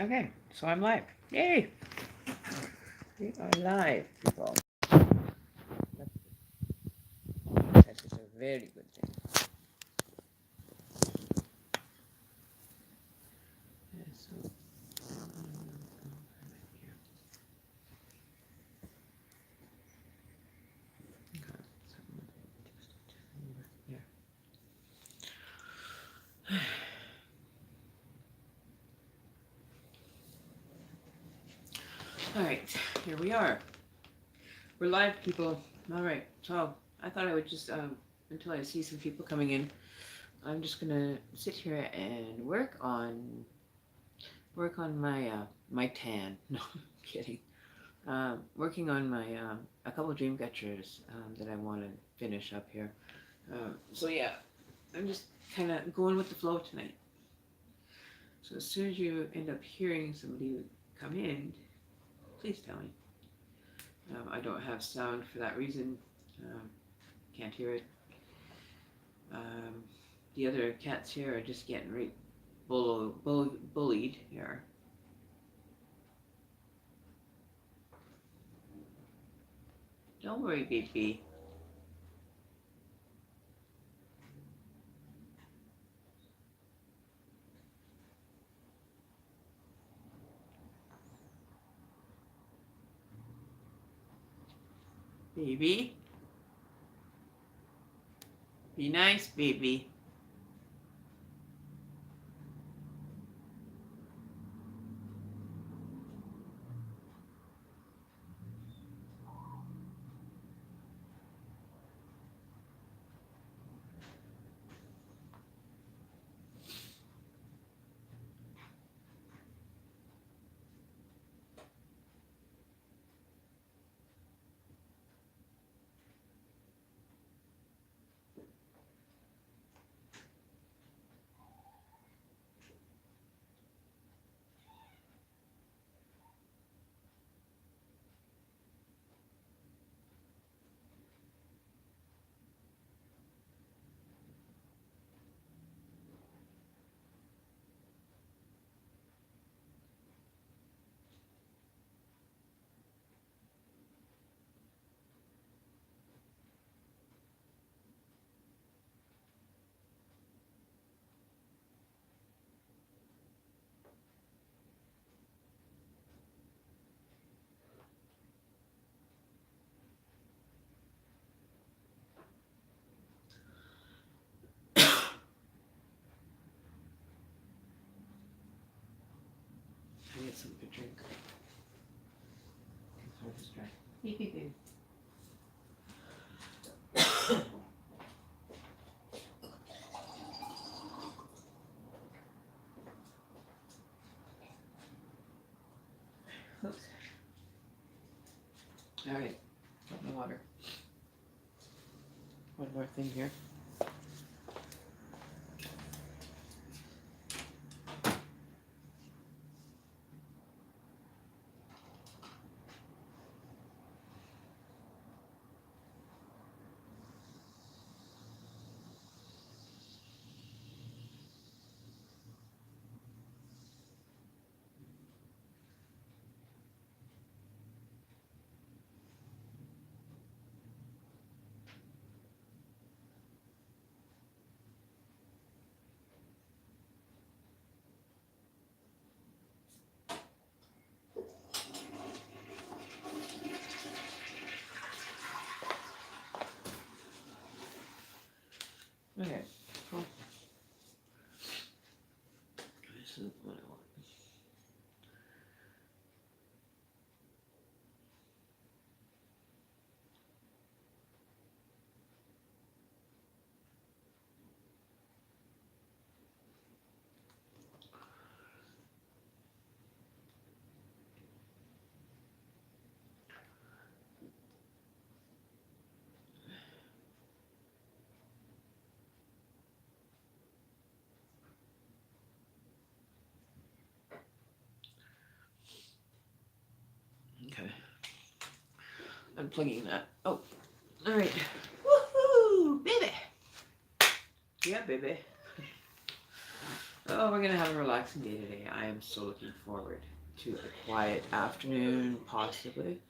Okay, so I'm live. Yay! We are live, people. That is a very good thing. Yeah, so, okay, so yeah. All right, here we are. We're live, people. All right, so I thought I would just until I see some people coming in, I'm just gonna sit here and work on my tan. No, I'm kidding. Working on my a couple of dream catchers that I want to finish up here. So yeah, I'm just kind of going with the flow tonight. So as soon as you end up hearing somebody come in, please tell me. I don't have sound for that reason. Um, can't hear it. Um, the other cats here are just getting right bullied here. Don't worry, baby. Baby, be nice, baby. I get something to drink. It's hard to distract. Beep, beep, beep. Oops. All right, got my water. One more thing here. Okay, cool. This is what I want. Okay, unplugging that. Oh, all right. Woohoo, baby. Yeah, baby. So we're gonna have a relaxing day today. I am so looking forward to a quiet afternoon, possibly.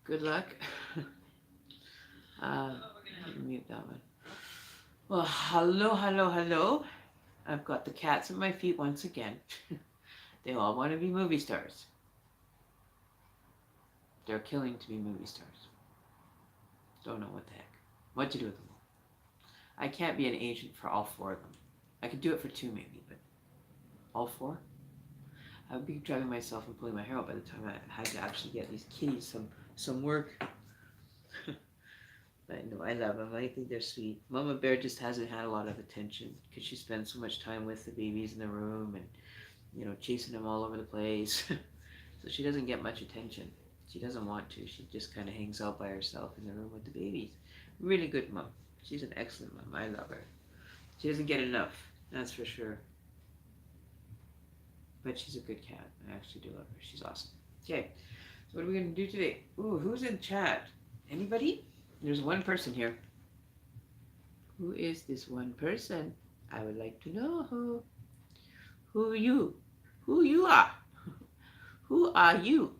Good luck. Mute that one. Well, hello, hello, hello. I've got the cats at my feet once again. They all want to be movie stars. They're killing to be movie stars. Don't know what the heck. What to do with them all. I can't be an agent for all four of them. I could do it for two maybe, but all four? I would be driving myself and pulling my hair out by the time I had to actually get these kitties some work. But no, I love them. I think they're sweet. Mama Bear just hasn't had a lot of attention because she spends so much time with the babies in the room and, you know, chasing them all over the place. So she doesn't get much attention. She doesn't want to. She just kind of hangs out by herself in the room with the babies. Really good mom. She's an excellent mom. I love her. She doesn't get enough, that's for sure. But she's a good cat. I actually do love her. She's awesome. Okay, so what are we going to do today? Ooh, who's in chat? Anybody? There's one person here. Who is this one person? I would like to know. Who are you? Who you are? Who are you?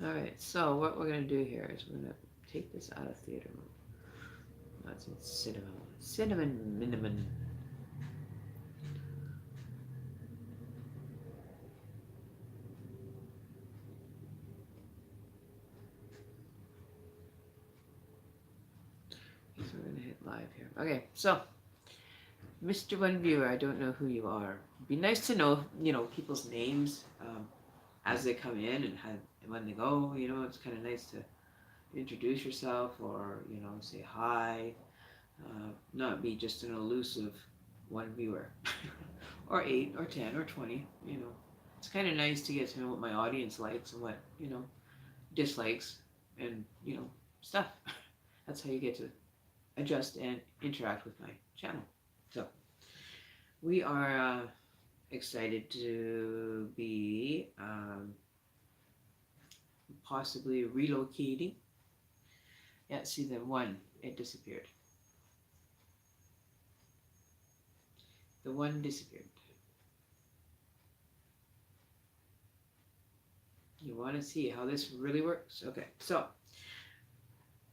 Alright, so what we're going to do here is we're going to take this out of theater mode. That's in cinnamon. Cinnamon minimum. So we're going to hit live here. Okay, so Mr. One Viewer, I don't know who you are. It'd be nice to know, you know, people's names as they come in and when they go. You know, it's kind of nice to introduce yourself or, you know, say hi. Not be just an elusive one viewer. Or 8 or 10 or 20, you know. It's kind of nice to get to know what my audience likes and what, you know, dislikes and, you know, stuff. That's how you get to adjust and interact with my channel. So we are excited to be possibly relocating. Yeah, see the one, it disappeared. The one disappeared. You want to see how this really works? Okay, so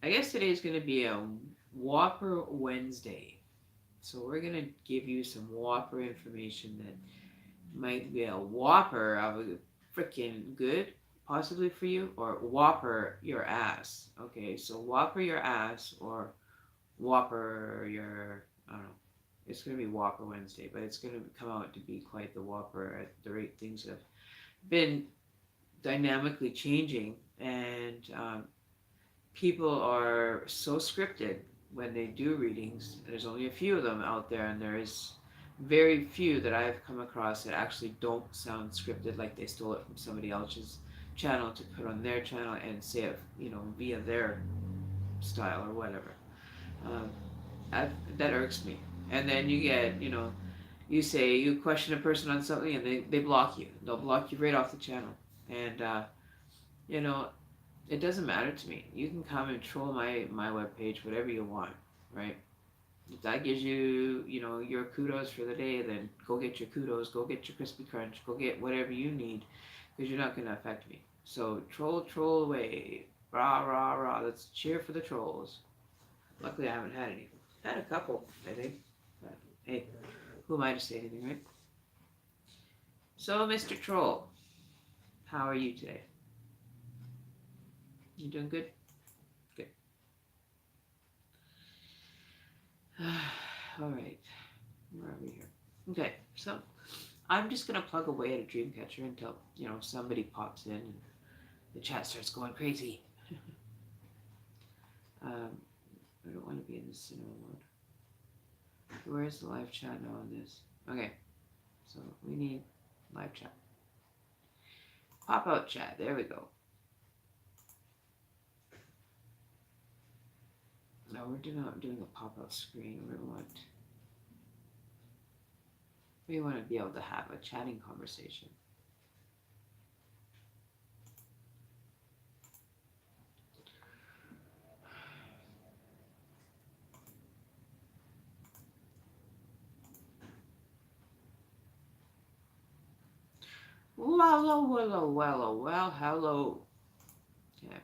I guess today is going to be a Whopper Wednesday. So we're going to give you some Whopper information that might be a Whopper of a freaking good, possibly for you, or Whopper your ass. Okay, so Whopper your ass or Whopper your, I don't know. It's going to be Whopper Wednesday, but it's going to come out to be quite the Whopper at the rate things have been dynamically changing, and people are so scripted when they do readings. There's only a few of them out there, and there is very few that I've come across that actually don't sound scripted, like they stole it from somebody else's channel to put on their channel and say it, you know, via their style or whatever. That irks me. And then you get, you know, you question a person on something and they block you. They'll block you right off the channel. And, you know, it doesn't matter to me. You can come and troll my webpage, whatever you want, right? If that gives you, you know, your kudos for the day, then go get your kudos, go get your crispy crunch, go get whatever you need, because you're not going to affect me. So troll away. Rah, rah, rah. Let's cheer for the trolls. Luckily, I haven't had any. Had a couple, I think. But, hey, who am I to say anything, right? So, Mr. Troll, how are you today? You doing good? Good. All right. Where are we here? Okay, so I'm just going to plug away at a dream catcher until, you know, somebody pops in and the chat starts going crazy. I don't want to be in the cinema mode. Where's the live chat now on this? Okay, so we need live chat. Pop out chat, there we go. No, we're not doing a pop out screen. We want to be able to have a chatting conversation. Well, hello. Okay.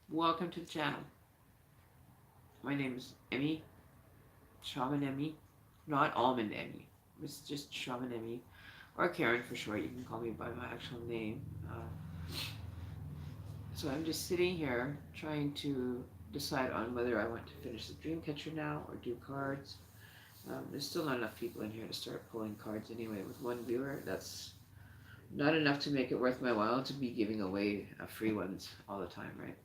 Welcome to the channel. My name is Emmy, Shaman Emmy, not Almond Emmy. It's just Shaman Emmy, or Karen for short. You can call me by my actual name. So I'm just sitting here trying to decide on whether I want to finish the Dreamcatcher now or do cards. There's still not enough people in here to start pulling cards anyway. With one viewer, that's not enough to make it worth my while to be giving away free ones all the time, right?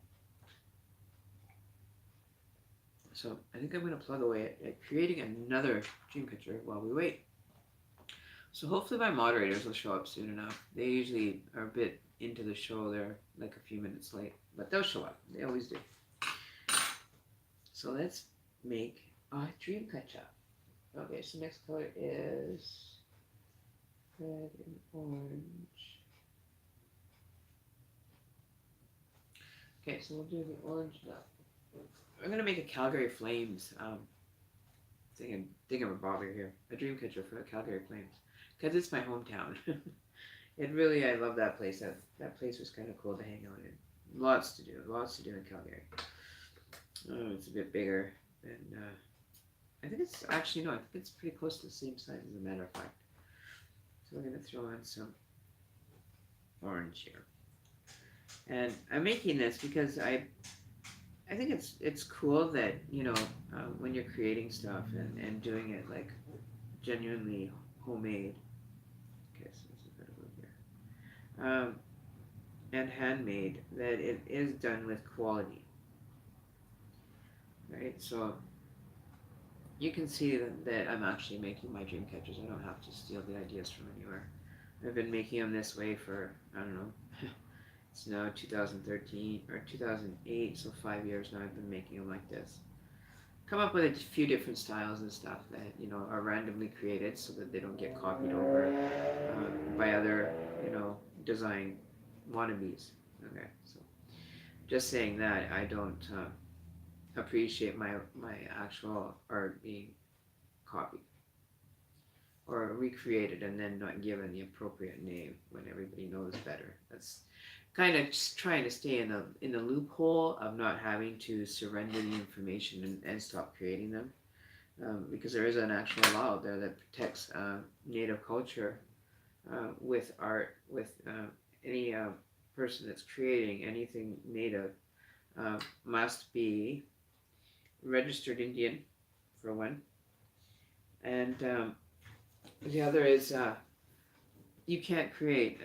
So I think I'm going to plug away at creating another Dreamcatcher while we wait. So hopefully my moderators will show up soon enough. They usually are a bit into the show. They're like a few minutes late, but they'll show up. They always do. So let's make a Dreamcatcher. Okay, so next color is red and orange. Okay, so we'll do the orange now. I'm gonna make a Calgary Flames thingamabobber here. A Dreamcatcher for the Calgary Flames. Because it's my hometown. And really, I love that place. That place was kind of cool to hang out in. Lots to do in Calgary. It's a bit bigger, and I think it's actually, no, I think it's pretty close to the same size as a matter of fact. So we're going to throw in some orange here. And I'm making this because I think it's cool that, you know, when you're creating stuff and doing it like genuinely homemade. Okay, so this is a bit of here. And handmade, that it is done with quality. Right, so you can see that I'm actually making my dream catchers. I don't have to steal the ideas from anywhere. I've been making them this way for, I don't know, it's now 2013 or 2008, so 5 years now I've been making them like this. Come up with a few different styles and stuff that, you know, are randomly created so that they don't get copied over by other, you know, design wannabes. Okay, so just saying that I don't appreciate my actual art being copied or recreated and then not given the appropriate name when everybody knows better. That's kind of just trying to stay in the loophole of not having to surrender the information and stop creating them, because there is an actual law out there that protects native culture with art, with any person that's creating anything native must be registered Indian, for one, and the other is you can't create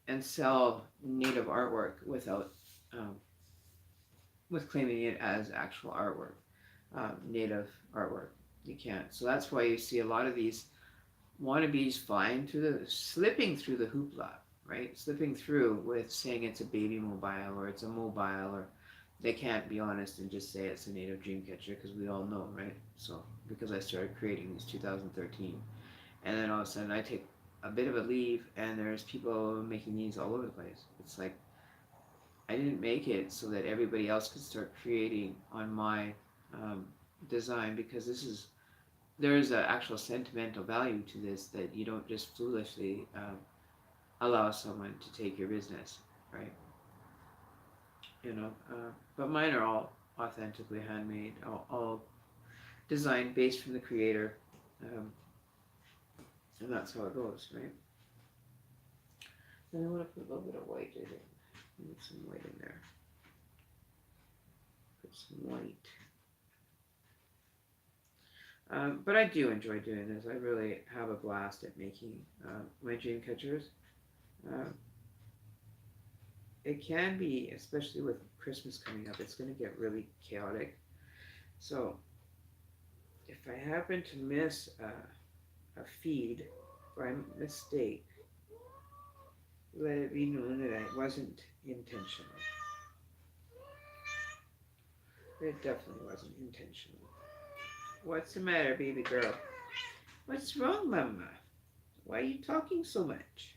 and sell native artwork without with claiming it as actual artwork, native artwork. You can't. So that's why you see a lot of these wannabes slipping through the hoopla, right? Slipping through with saying it's a baby mobile or it's a mobile, or they can't be honest and just say it's a native Dreamcatcher, because we all know, right? So because I started creating these 2013, and then all of a sudden I take a bit of a leave and there's people making these all over the place. It's like I didn't make it so that everybody else could start creating on my design, because there is an actual sentimental value to this, that you don't just foolishly allow someone to take your business, right? You know, but mine are all authentically handmade, all designed based from the creator, and that's how it goes, right? And I want to put a little bit of white in it. Need some white in there. Put some white. But I do enjoy doing this. I really have a blast at making my dream catchers. It can be, especially with Christmas coming up, it's going to get really chaotic. So if I happen to miss a feed by mistake, let it be known that it wasn't intentional. It definitely wasn't intentional. What's the matter, baby girl? What's wrong, Mama? Why are you talking so much?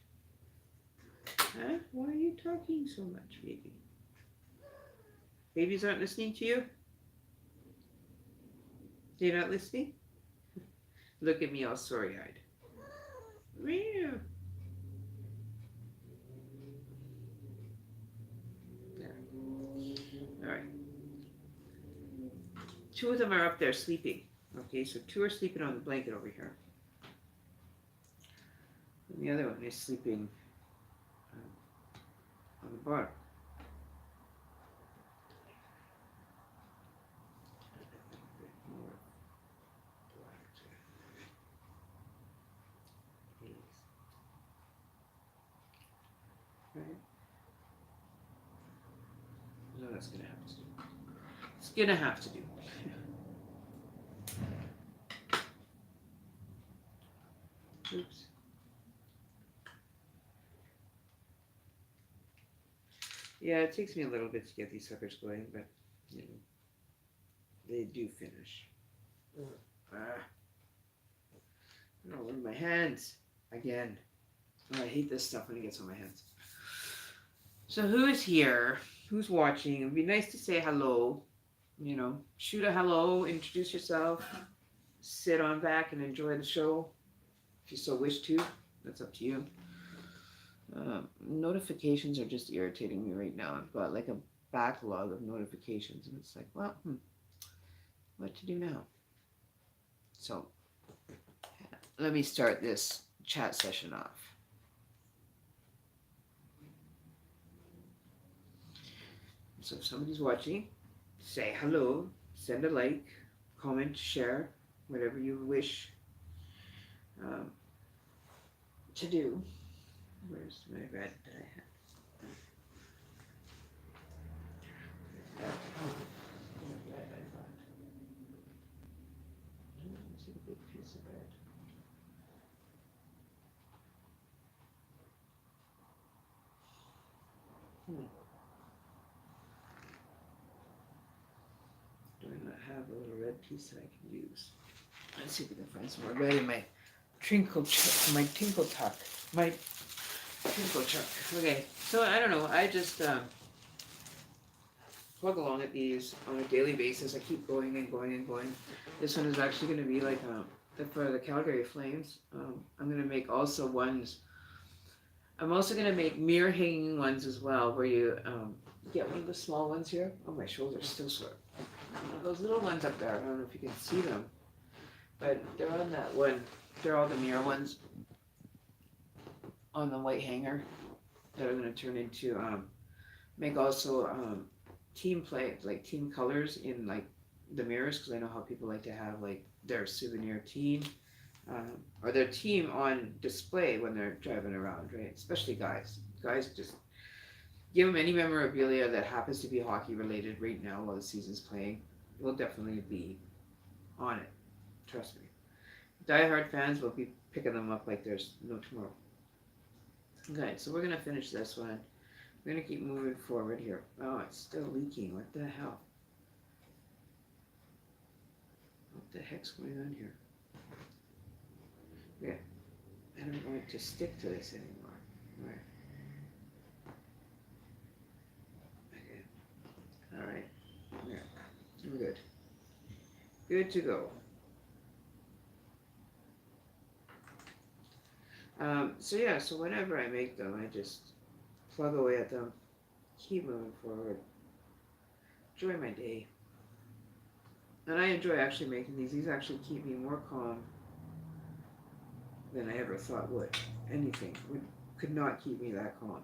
Huh? Why are you talking so much, baby? Babies aren't listening to you? They're not listening? Look at me all sorry-eyed. Meow. There. All right. Two of them are up there sleeping. Okay, so two are sleeping on the blanket over here. And the other one is sleeping on the bottom. Right. No, that's gonna have to do. It's gonna have to do. Oops. Yeah, it takes me a little bit to get these suckers going, but you know, they do finish. Ah, I don't want my hands again. Oh, I hate this stuff when it gets on my hands. So who is here? Who's watching? It'd be nice to say hello. You know, shoot a hello, introduce yourself, sit on back and enjoy the show. If you so wish to, that's up to you. Notifications are just irritating me right now. I've got like a backlog of notifications, and it's like, well, what to do now? So, let me start this chat session off. So, if somebody's watching, say hello, send a like, comment, share, whatever you wish to do. Where's my red that I had? Red, I thought. I see a big piece of red. Do I not have a little red piece that I can use? Let's see if we can find some more red in my tinkle tuck. Okay, so I don't know. I just plug along at these on a daily basis. I keep going and going and going. This one is actually going to be like for the Calgary Flames. I'm going to make also ones. I'm also going to make mirror hanging ones as well, where you get one of the small ones here. Oh, my shoulder's still sore. Those little ones up there. I don't know if you can see them, but they're on that one. They're all the mirror ones on the white hanger that I'm going to turn into make also team play, like team colors in like the mirrors, because I know how people like to have like their souvenir team or their team on display when they're driving around, right? Especially guys. Guys, just give them any memorabilia that happens to be hockey related right now while the season's playing. It will definitely be on it. Trust me. Die-hard fans will be picking them up like there's no tomorrow. Okay, so we're going to finish this one. We're going to keep moving forward here. Oh, it's still leaking. What the hell? What the heck's going on here? Yeah, I don't want it to stick to this anymore. Right. Okay. All right. Yeah, we're good. Good to go. So whenever I make them, I just plug away at them, keep moving forward, enjoy my day. And I enjoy actually making these. These actually keep me more calm than I ever thought would. Anything could not keep me that calm.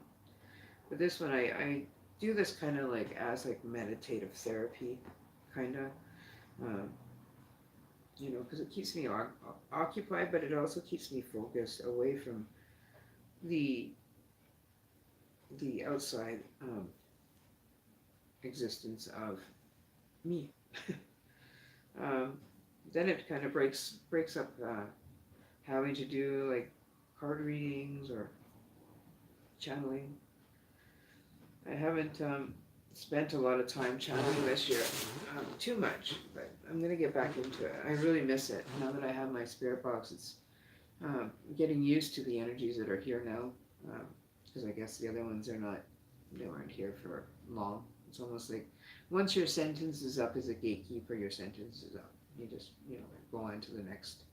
But this one, I do this kind of like as like meditative therapy, kind of. You know, because it keeps me occupied, but it also keeps me focused away from the outside existence of me. Then it kind of breaks up having to do like card readings or channeling. I haven't spent a lot of time channeling this year, too much, but I'm going to get back into it. I really miss it. Now that I have my spirit box, it's getting used to the energies that are here now, because I guess the other ones they weren't here for long. It's almost like once your sentence is up as a gatekeeper, your sentence is up. You just, go on to the next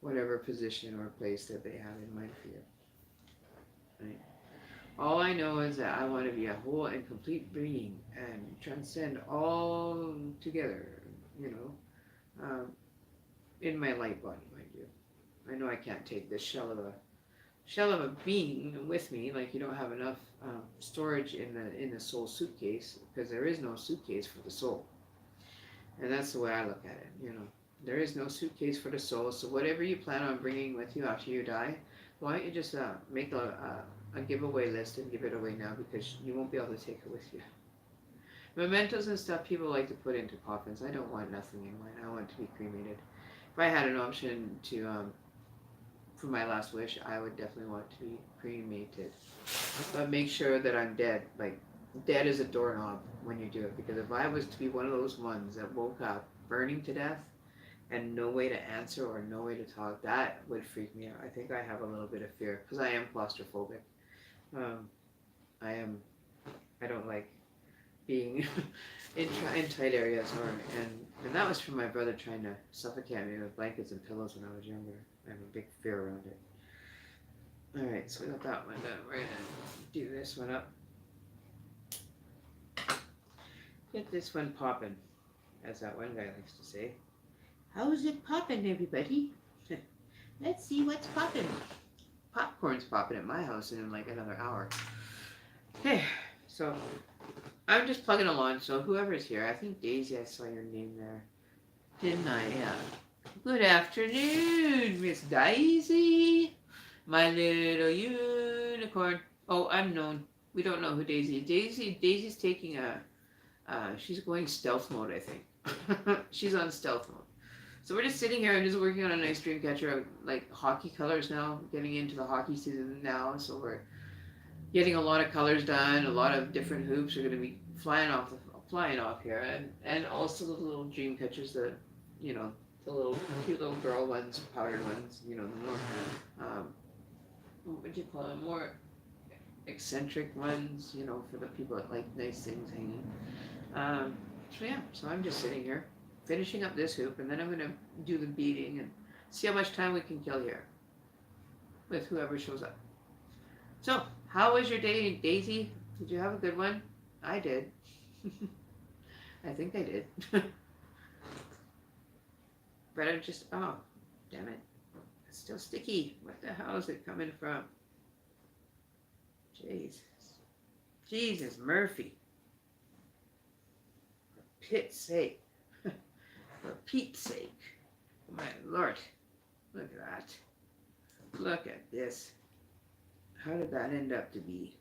whatever position or place that they have in mind for you. Right? All I know is that I want to be a whole and complete being and transcend all together, you know, in my light body, mind you. I know I can't take this shell of a being with me. Like, you don't have enough storage in the soul suitcase, because there is no suitcase for the soul, and that's the way I look at it. You know, there is no suitcase for the soul. So whatever you plan on bringing with you after you die, why don't you just make a giveaway list and give it away now, because you won't be able to take it with you. Mementos and stuff people like to put into coffins. I don't want nothing in mine. I want it to be cremated. If I had an option to for my last wish, I would definitely want to be cremated. But make sure that I'm dead. Like, dead as a doorknob when you do it. Because if I was to be one of those ones that woke up burning to death and no way to answer or no way to talk, that would freak me out. I think I have a little bit of fear because I am claustrophobic. I don't like being in tight areas, and that was from my brother trying to suffocate me with blankets and pillows when I was younger. I have a big fear around it. Alright, so we got that one done. We're gonna do this one up. Get this one popping, as that one guy likes to say. How's it popping, everybody? Let's see what's popping. Popcorn's popping at my house in like another hour. Okay, so I'm just plugging along. So whoever's here, I think Daisy, I saw your name there, didn't I? Yeah. Good afternoon, Miss Daisy, my little unicorn. Oh, unknown. We don't know who Daisy is. Daisy's taking she's going stealth mode, I think. She's on stealth mode. So we're just sitting here and just working on a nice dream catcher, like hockey colors now, getting into the hockey season now. So we're getting a lot of colors done, a lot of different hoops are going to be flying off here, and also the little dream catchers, the little cute little girl ones, powdered ones, the more what do you call them, more eccentric ones, for the people that like nice things hanging. So I'm just sitting here finishing up this hoop, and then I'm going to do the beading and see how much time we can kill here with whoever shows up. So, how was your day, Daisy? Did you have a good one? I did. I think I did. But I'm just, oh, damn it. It's still sticky. What the hell is it coming from? Jesus, Murphy. For Pete's sake. For Pete's sake. My Lord. Look at that. Look at this. How did that end up to be?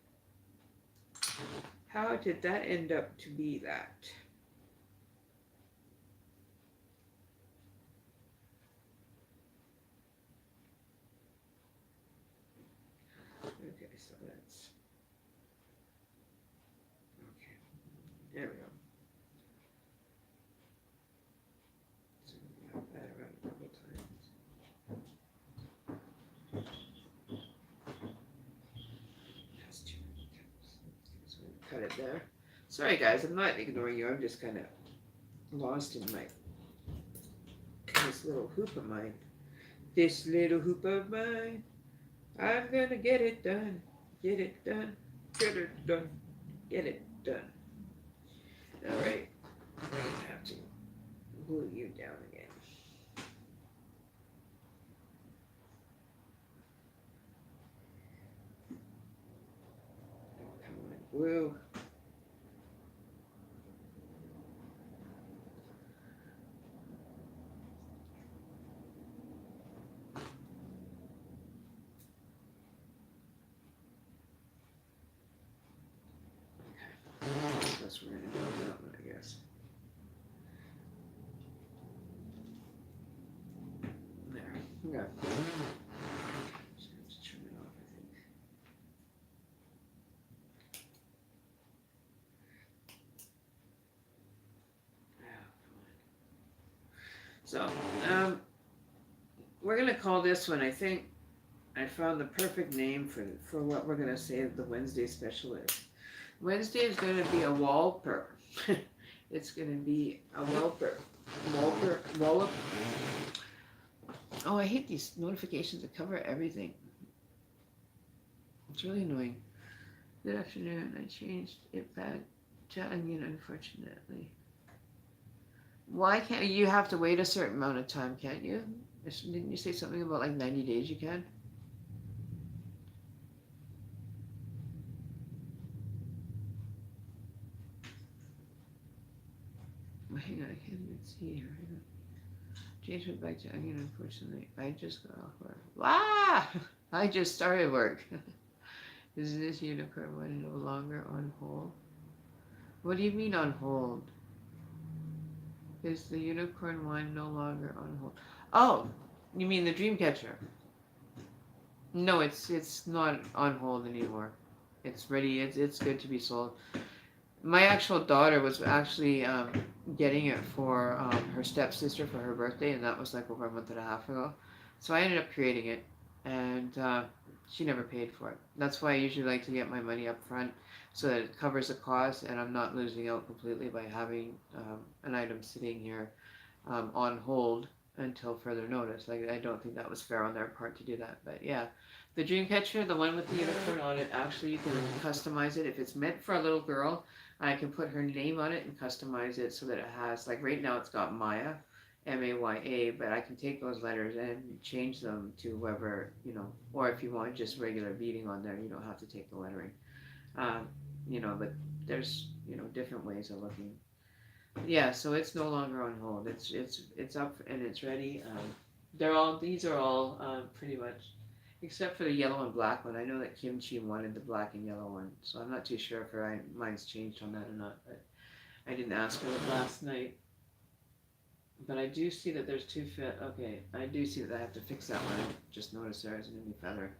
How did that end up to be that? Okay, so that's... Okay, there we go. So we have that around a couple times. That's too many times. So we'll cut it there. Sorry guys, I'm not ignoring you. I'm just kind of lost in this little hoop of mine. This little hoop of mine. I'm gonna get it done. Get it done. Get it done. Get it done. Alright. I'm gonna have to glue you down again. Oh, come on, glue. That's what we're gonna do that one, I guess. There. Okay. Just have to trim it off, I think. Oh, come on. So, we're gonna call this one, I think I found the perfect name for what we're gonna say the Wednesday special is. Wednesday is going to be a Walper. It's going to be a Walper. Oh, I hate these notifications that cover everything. It's really annoying. Good afternoon. I changed it back to onion, unfortunately. Why can't you have to wait a certain amount of time, can't you? Didn't you say something about like 90 days you can? Well, hang on, I can't even see here. Hang on. Changed it back to onion, unfortunately. I just got off work. Ah! I just started work. Is this unicorn one no longer on hold? What do you mean on hold? Is the unicorn one no longer on hold? Oh, you mean the dream catcher? No, it's not on hold anymore. It's ready. It's good to be sold. My actual daughter was actually getting it for her stepsister for her birthday, and that was like over a month and a half ago. So I ended up creating it, and she never paid for it. That's why I usually like to get my money up front, so that it covers the cost, and I'm not losing out completely by having an item sitting here on hold until further notice. Like I don't think that was fair on their part to do that. But yeah, the Dreamcatcher, the one with the unicorn on it, actually you can customize it. If it's meant for a little girl, I can put her name on it and customize it so that it has, like right now it's got Maya, Maya, but I can take those letters and change them to whoever, or if you want just regular beading on there, you don't have to take the lettering. Um, but there's, different ways of looking. Yeah, so it's no longer on hold. It's up and it's ready. These are all pretty much, except for the yellow and black one. I know that Kimchi wanted the black and yellow one, so I'm not too sure if mine's changed on that or not. But I didn't ask her last night. But I do see that there's two fit. Okay, I do see that I have to fix that one. I just noticed there is a new feather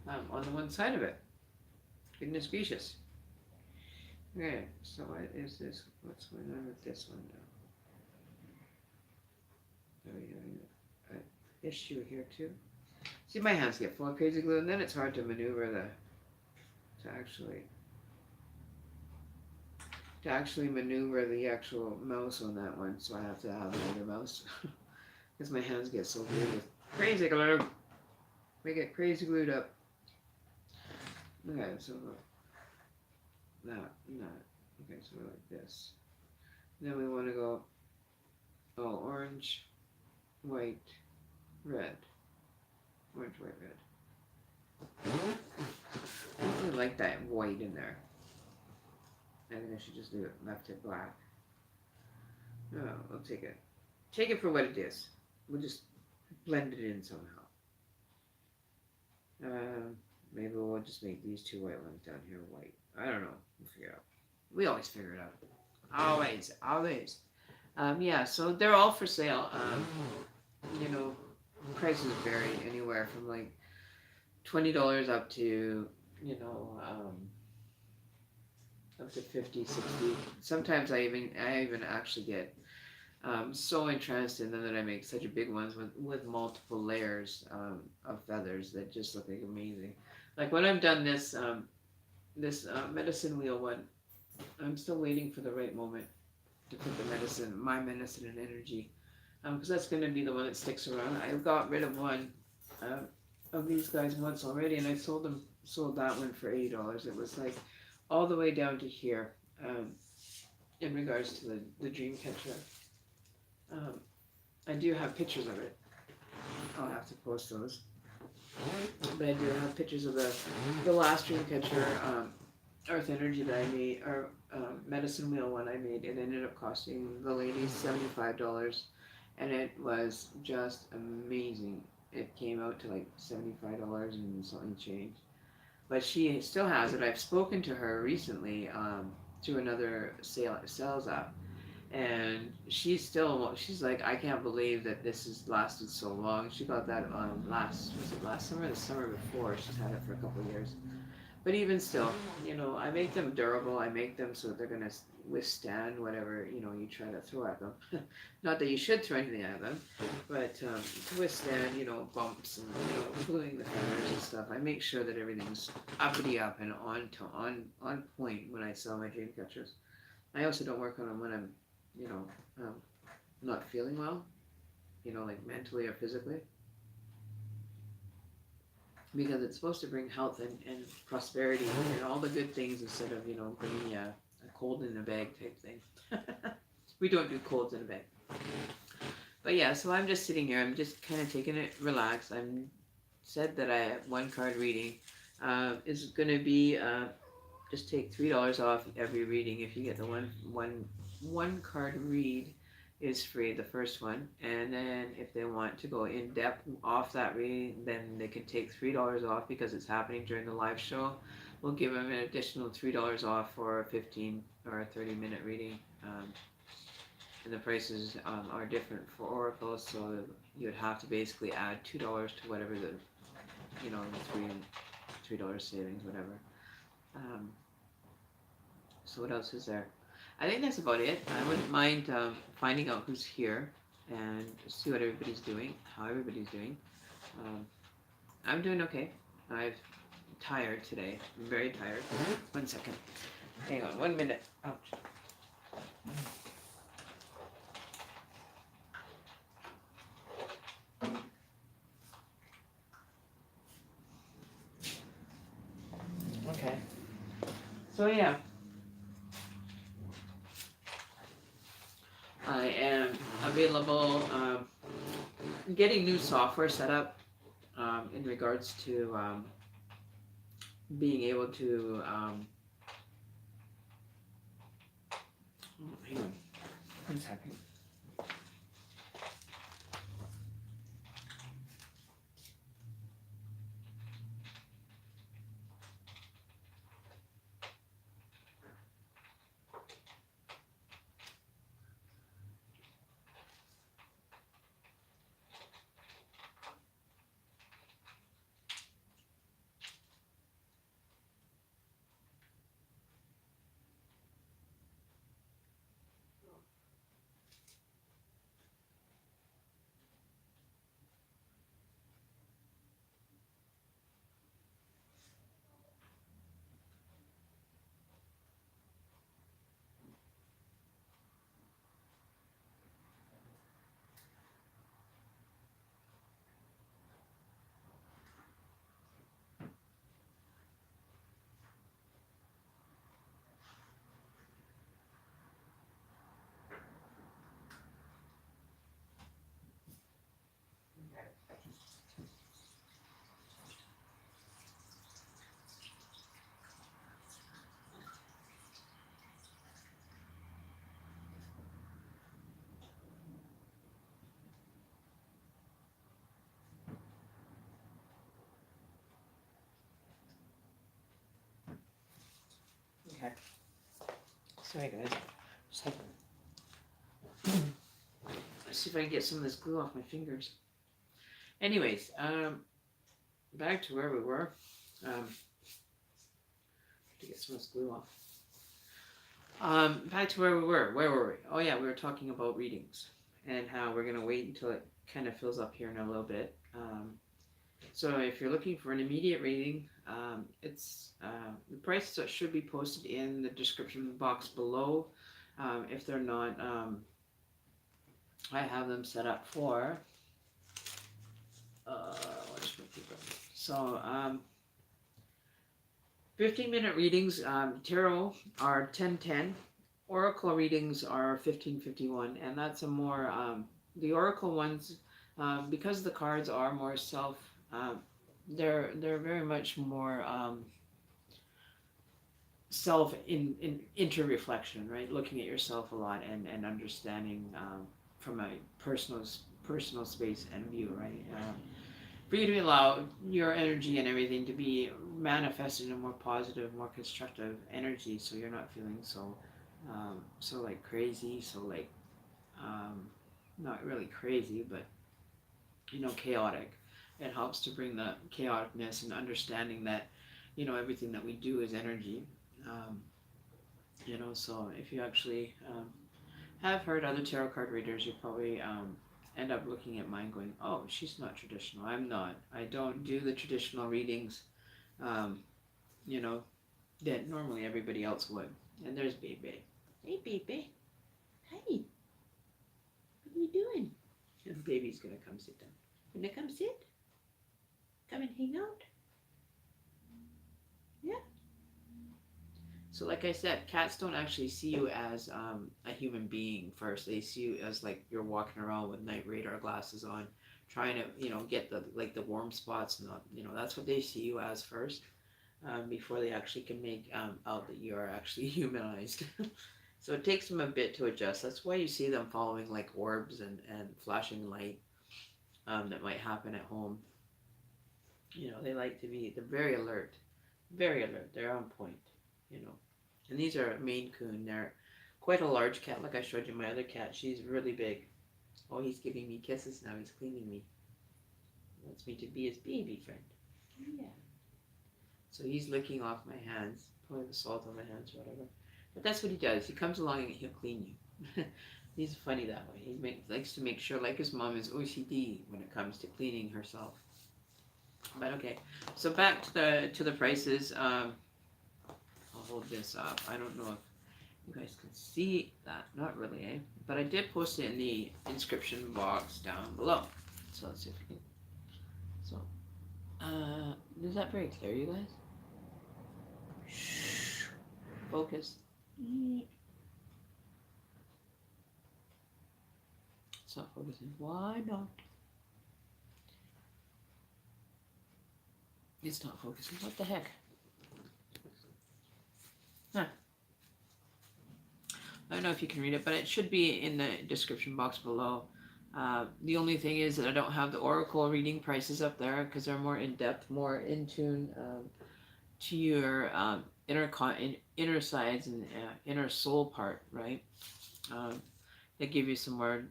on the one side of it. Goodness gracious. Okay, so what is this? What's going on with this one now? Are we having an issue here too? See, my hands get full of crazy glue, and then it's hard to maneuver to actually maneuver the actual mouse on that one. So I have to have another mouse because my hands get so glued with crazy glue. They get crazy glued up. Okay, so that. Okay, so we're like this. Then we want to go orange, white, red. Orange, white, red. I don't really like that white in there. I think I should just do it, left it black. No, I'll take it. Take it for what it is. We'll just blend it in somehow. Maybe we'll just make these two white ones down here white. I don't know. We'll figure it out. We always figure it out. Always, always. Yeah, so they're all for sale. You know, prices vary anywhere from like $20 up to, up to 50, 60. Sometimes I even actually get so interested in them that I make such a big ones with multiple layers of feathers that just look like amazing. Like when I've done this medicine wheel one, I'm still waiting for the right moment to put my medicine and energy, because that's going to be the one that sticks around. I got rid of one of these guys once already, and I sold that one for $80. It was like all the way down to here, in regards to the dream catcher. I do have pictures of it. I'll have to post those. But I do have pictures of the last dream catcher, Earth Energy that I made, or medicine wheel one I made. It ended up costing the lady $75, and it was just amazing. It came out to like $75 and something change. But she still has it. I've spoken to her recently through another sales app, and she's like, I can't believe that this has lasted so long. She got that last summer, the summer before. She's had it for a couple of years. But even still, I make them durable. I make them so that they're gonna withstand whatever you try to throw at them. Not that you should throw anything at them, but to withstand bumps and gluing the feathers and stuff. I make sure that everything's uppity up and on point when I sell my dream catchers. I also don't work on them when I'm um, not feeling well, like mentally or physically. because it's supposed to bring health and prosperity and all the good things instead of, you know, bringing a cold in a bag type thing. We don't do colds in a bag. But yeah, so I'm just sitting here. I'm just kind of taking it relaxed. I'm said that I one card reading is going to be just take $3 off every reading if you get the one card read is free, the first one, and then if they want to go in depth off that reading, then they can take $3 off because it's happening during the live show. We'll give them an additional $3 off for a 15 or a 30-minute reading. And the prices are different for oracles, so you'd have to basically add $2 to whatever the, you know, the $3 savings, whatever. So what else is there? I think that's about it. I wouldn't mind finding out who's here and see what everybody's doing, how everybody's doing. I'm doing okay. I'm tired today. I'm very tired. 1 second. Hang on, 1 minute. Ouch. Okay. So yeah. I am available. Getting new software set up in regards to being able to. Hang on. 1 second. Okay. Sorry guys. Just have let's see if I can get some of this glue off my fingers. Anyways, back to where we were. To get some of this glue off. Back to where we were. Where were we? Oh yeah, we were talking about readings and how we're gonna wait until it kind of fills up here in a little bit. So if you're looking for an immediate reading, it's the prices that should be posted in the description box below. If they're not, I have them set up for. So 15-minute readings, tarot are 10:10. Oracle readings are 15:51, and that's a more the oracle ones because the cards are more self. They're very much more self in inter-reflection, right? Looking at yourself a lot and understanding from a personal space and view, right? For you to allow your energy and everything to be manifested in a more positive, more constructive energy, so you're not feeling so like crazy, so like not really crazy, but you know, chaotic. It helps to bring the chaoticness and understanding that, you know, everything that we do is energy. You know, so if you actually have heard other tarot card readers, you probably end up looking at mine going, oh, she's not traditional. I'm not. I don't do the traditional readings, you know, that normally everybody else would. And there's Bebe. Hey, Bebe. Hi. What are you doing? And Baby's going to come sit down. Gonna come sit? Come and hang out? So like I said, cats don't actually see you as a human being first. They see you as like you're walking around with night radar glasses on, trying to, get the like the warm spots, and that's what they see you as first, before they actually can make out that you are actually humanized. So it takes them a bit to adjust. That's why you see them following like orbs and flashing light, that might happen at home. They like to be, they're very alert, very alert. They're on point, you know. And these are Maine Coon. They're quite a large cat. Like I showed you my other cat, she's really big. Oh, he's giving me kisses now. He's cleaning me. He wants me to be his baby friend. Yeah. So he's licking off my hands, putting the salt on my hands, whatever. But that's what he does. He comes along and he'll clean you. He's funny that way. Likes to make sure, like his mom is OCD when it comes to cleaning herself. But okay, so back to the prices. I'll hold this up. I don't know if you guys can see that. Not really, eh? But I did post it in the inscription box down below. So let's see if we can. So, is that very clear, you guys? Shh. Focus. It's not focusing. Why not? It's not focusing. What the heck? Huh. I don't know if you can read it, but it should be in the description box below. The only thing is that I don't have the oracle reading prices up there because they're more in depth, more in tune to your inner sides and inner soul part, right? They give you some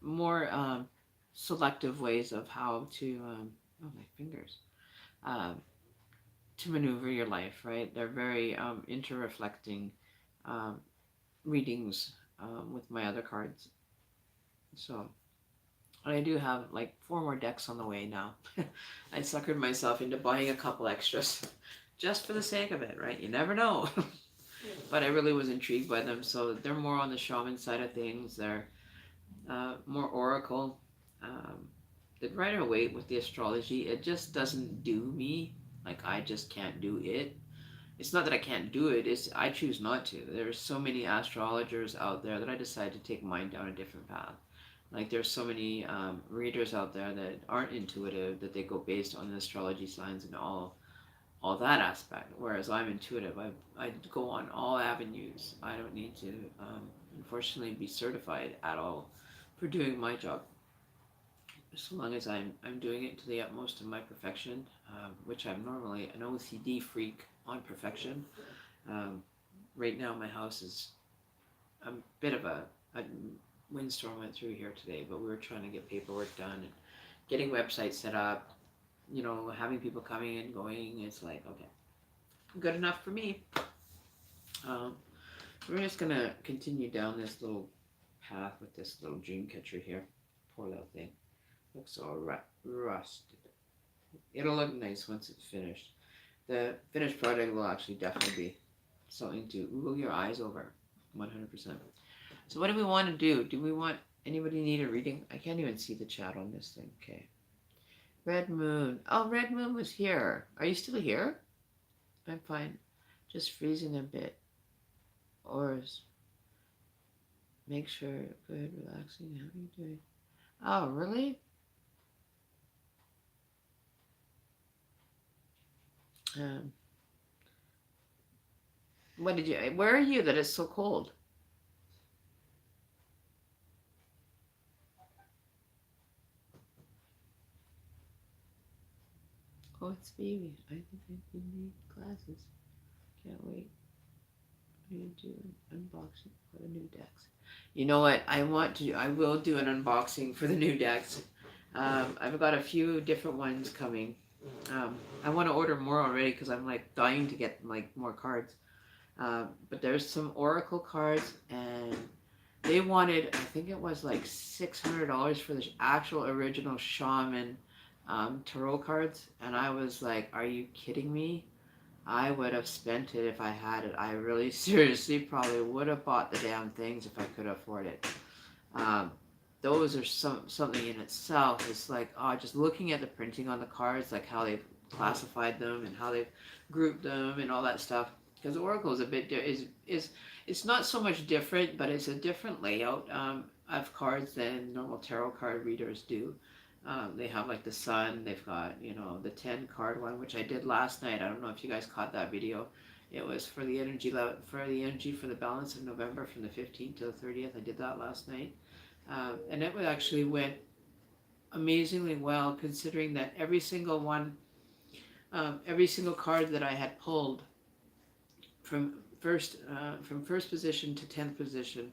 more selective ways of how to oh, my fingers, to maneuver your life, right? They're very inter-reflecting readings with my other cards. So I do have like 4 more decks on the way now. I suckered myself into buying a couple extras just for the sake of it, right? You never know. But I really was intrigued by them. So they're more on the shaman side of things. They're more oracle. The Rider Waite with the astrology, it just doesn't do me. Like, I just can't do it. It's not that I can't do it, it's I choose not to. There's so many astrologers out there that I decided to take mine down a different path. Like, there's so many readers out there that aren't intuitive, that they go based on the astrology signs and all that aspect. Whereas I'm intuitive. I go on all avenues. I don't need to, unfortunately, be certified at all for doing my job. So long as I'm doing it to the utmost of my perfection, which I'm normally an OCD freak on perfection. Right now my house is a bit of a windstorm went through here today, but we were trying to get paperwork done and getting websites set up, having people coming and going. It's like, okay, good enough for me. We're just gonna continue down this little path with this little dream catcher here. Poor little thing. Looks all rusted. It'll look nice once it's finished. The finished product will actually definitely be something to oogle your eyes over, 100%. So what do we want to do? Do we want anybody need a reading? I can't even see the chat on this thing. Okay. Red Moon. Oh, Red Moon was here. Are you still here? I'm fine. Just freezing a bit. Oars. Make sure. Good. Relaxing. How are you doing? Oh, really? What did you? Where are you that it's so cold? Oh, it's baby. I think I need glasses. Can't wait. I need to do an unboxing for the new decks. You know what? I will do an unboxing for the new decks. I've got a few different ones coming. I want to order more already because I'm like dying to get like more cards. But there's some oracle cards, and they wanted, I think it was like $600 for the actual original shaman tarot cards, and I was like, are you kidding me? I would have spent it if I had it. I really seriously probably would have bought the damn things if I could afford it. Those are something in itself. It's like, just looking at the printing on the cards, like how they've classified them and how they've grouped them and all that stuff. because Oracle is a bit is it's not so much different, but it's a different layout of cards than normal tarot card readers do. They have like the sun. They've got, you know, the 10 card one, which I did last night. I don't know if you guys caught that video. It was for the energy for the balance of November from the 15th to the 30th. I did that last night, and it actually went amazingly well, considering that every single card that I had pulled from first position to 10th position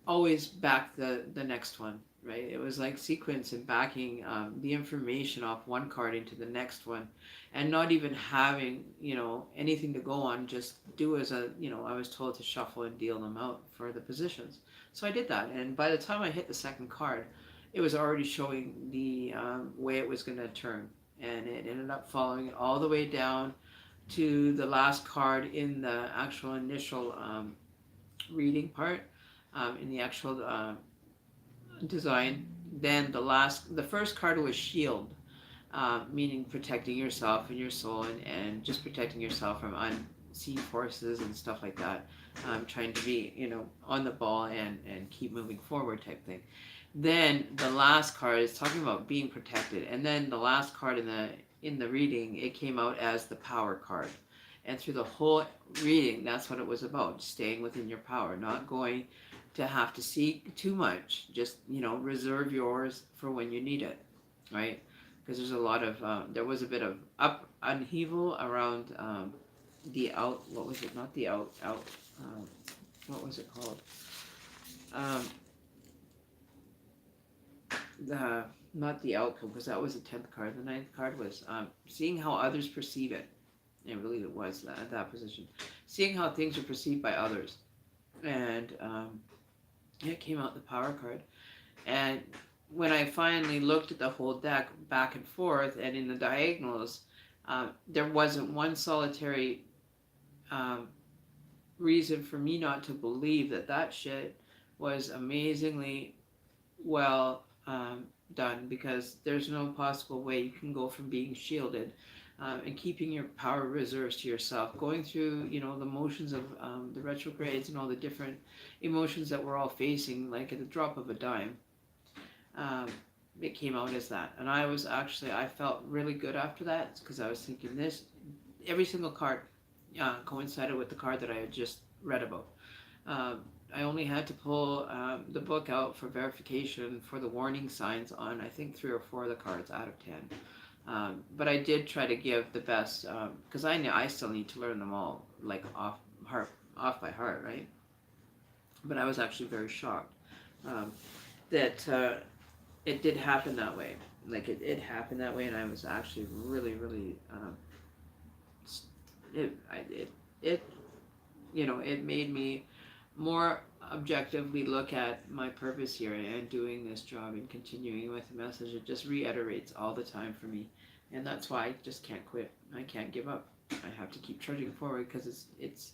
always back the next one, right? It was like sequence and backing the information off one card into the next one, and not even having, you know, anything to go on. Just do as a, you know, I was told to shuffle and deal them out for the positions. So I did that, and by the time I hit the second card, it was already showing the way it was going to turn, and it ended up following it all the way down to the last card in the actual initial reading part, in the actual design. Then the first card was shield, meaning protecting yourself and your soul, and just protecting yourself from unseen forces and stuff like that. Trying to be, you know, on the ball and keep moving forward type thing. Then the last card is talking about being protected, and then the last card in the reading, it came out as the power card. And through the whole reading, that's what it was about: staying within your power, not going to have to seek too much. Just, you know, reserve yours for when you need it, right? Because there's a lot of there was a bit of upheaval around the out. What was it? Not the out. What was it called? The Not the outcome, because that was the 10th card. The ninth card was seeing how others perceive it. I believe it was that position. Seeing how things are perceived by others. And it came out the power card. And when I finally looked at the whole deck back and forth and in the diagonals, there wasn't one solitary reason for me not to believe that shit was amazingly well done, because there's no possible way you can go from being shielded and keeping your power reserves to yourself, going through, you know, the motions of the retrogrades and all the different emotions that we're all facing, like at the drop of a dime. It came out as that, and I felt really good after that, because I was thinking every single card coincided with the card that I had just read about. I only had to pull the book out for verification for the warning signs on, I think, 3 or 4 of the cards out of 10. But I did try to give the best, because I still need to learn them all, like off by heart, right? But I was actually very shocked that it did happen that way. Like it happened that way, and I was actually really, really it you know, it made me more objectively look at my purpose here and doing this job and continuing with the message. It just reiterates all the time for me, and that's why I just can't quit. I can't give up. I have to keep trudging forward, because it's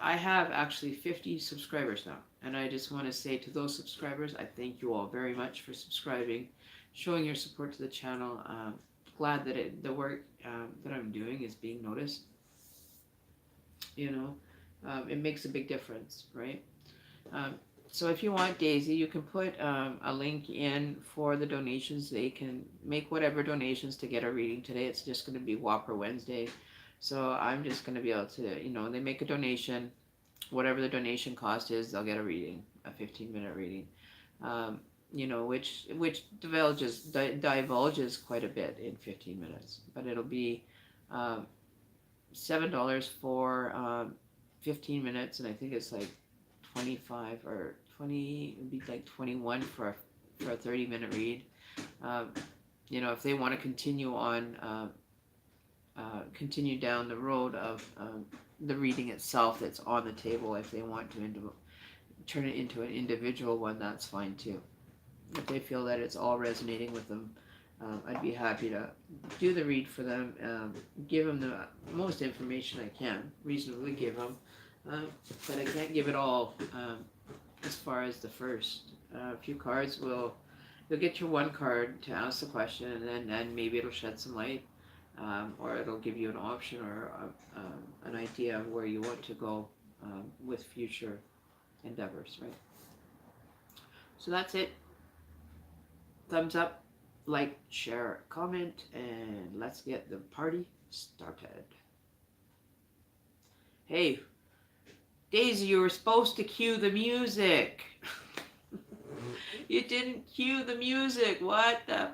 I have actually 50 subscribers now, and I just want to say to those subscribers, I thank you all very much for subscribing, showing your support to the channel. Glad that the work that I'm doing is being noticed. You know, it makes a big difference, right? So if you want, Daisy, you can put a link in for the donations. They can make whatever donations to get a reading today. It's just going to be Whopper Wednesday. So I'm just going to be able to, you know, they make a donation, whatever the donation cost is, they'll get a reading, a 15-minute reading, you know, which divulges quite a bit in 15 minutes. But it'll be $7 for 15 minutes, and I think it's like 25 or 20, it'd be like 21 for a 30-minute read. You know, if they want to continue on, continue down the road of the reading itself that's on the table, if they want to turn it into an individual one, that's fine too. If they feel that it's all resonating with them, I'd be happy to do the read for them, give them the most information I can reasonably give them, but I can't give it all. As far as the first few cards, you'll get your one card to ask the question, and then maybe it'll shed some light. or it'll give you an option or an idea of where you want to go with future endeavors, right? So that's it. Thumbs up, like, share, comment, and let's get the party started. Hey, Daisy, you were supposed to cue the music. You didn't cue the music. What the?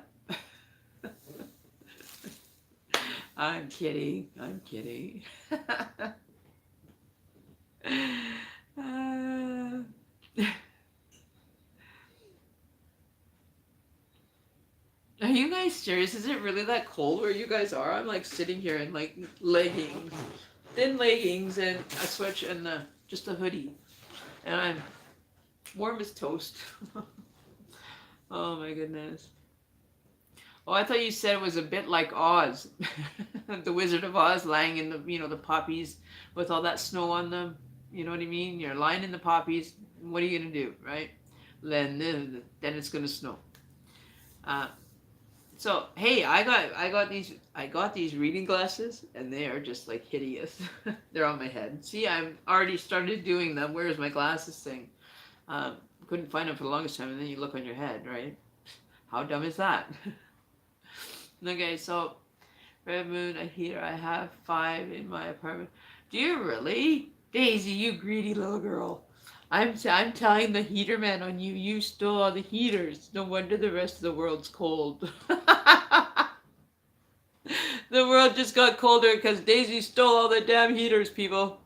I'm kidding. I'm kidding. uh... Are you guys serious? Is it really that cold where you guys are? I'm like sitting here in like leggings, thin leggings, and a switch and just a hoodie, and I'm warm as toast. Oh my goodness. Oh, I thought you said it was a bit like Oz, the Wizard of Oz, lying in the the poppies with all that snow on them. You know what I mean? You're lying in the poppies. What are you gonna do, right? Then it's gonna snow. Uh, So hey, I got these reading glasses, and they are just like hideous. They're on my head. See, I've already started doing them. Where's my glasses thing? Couldn't find them for the longest time, and then you look on your head, right? How dumb is that? Okay, so Red Moon, I have 5 in my apartment. Do you really? Daisy, you greedy little girl. I'm telling the heater man on you. You stole all the heaters. No wonder the rest of the world's cold. The world just got colder because Daisy stole all the damn heaters, people.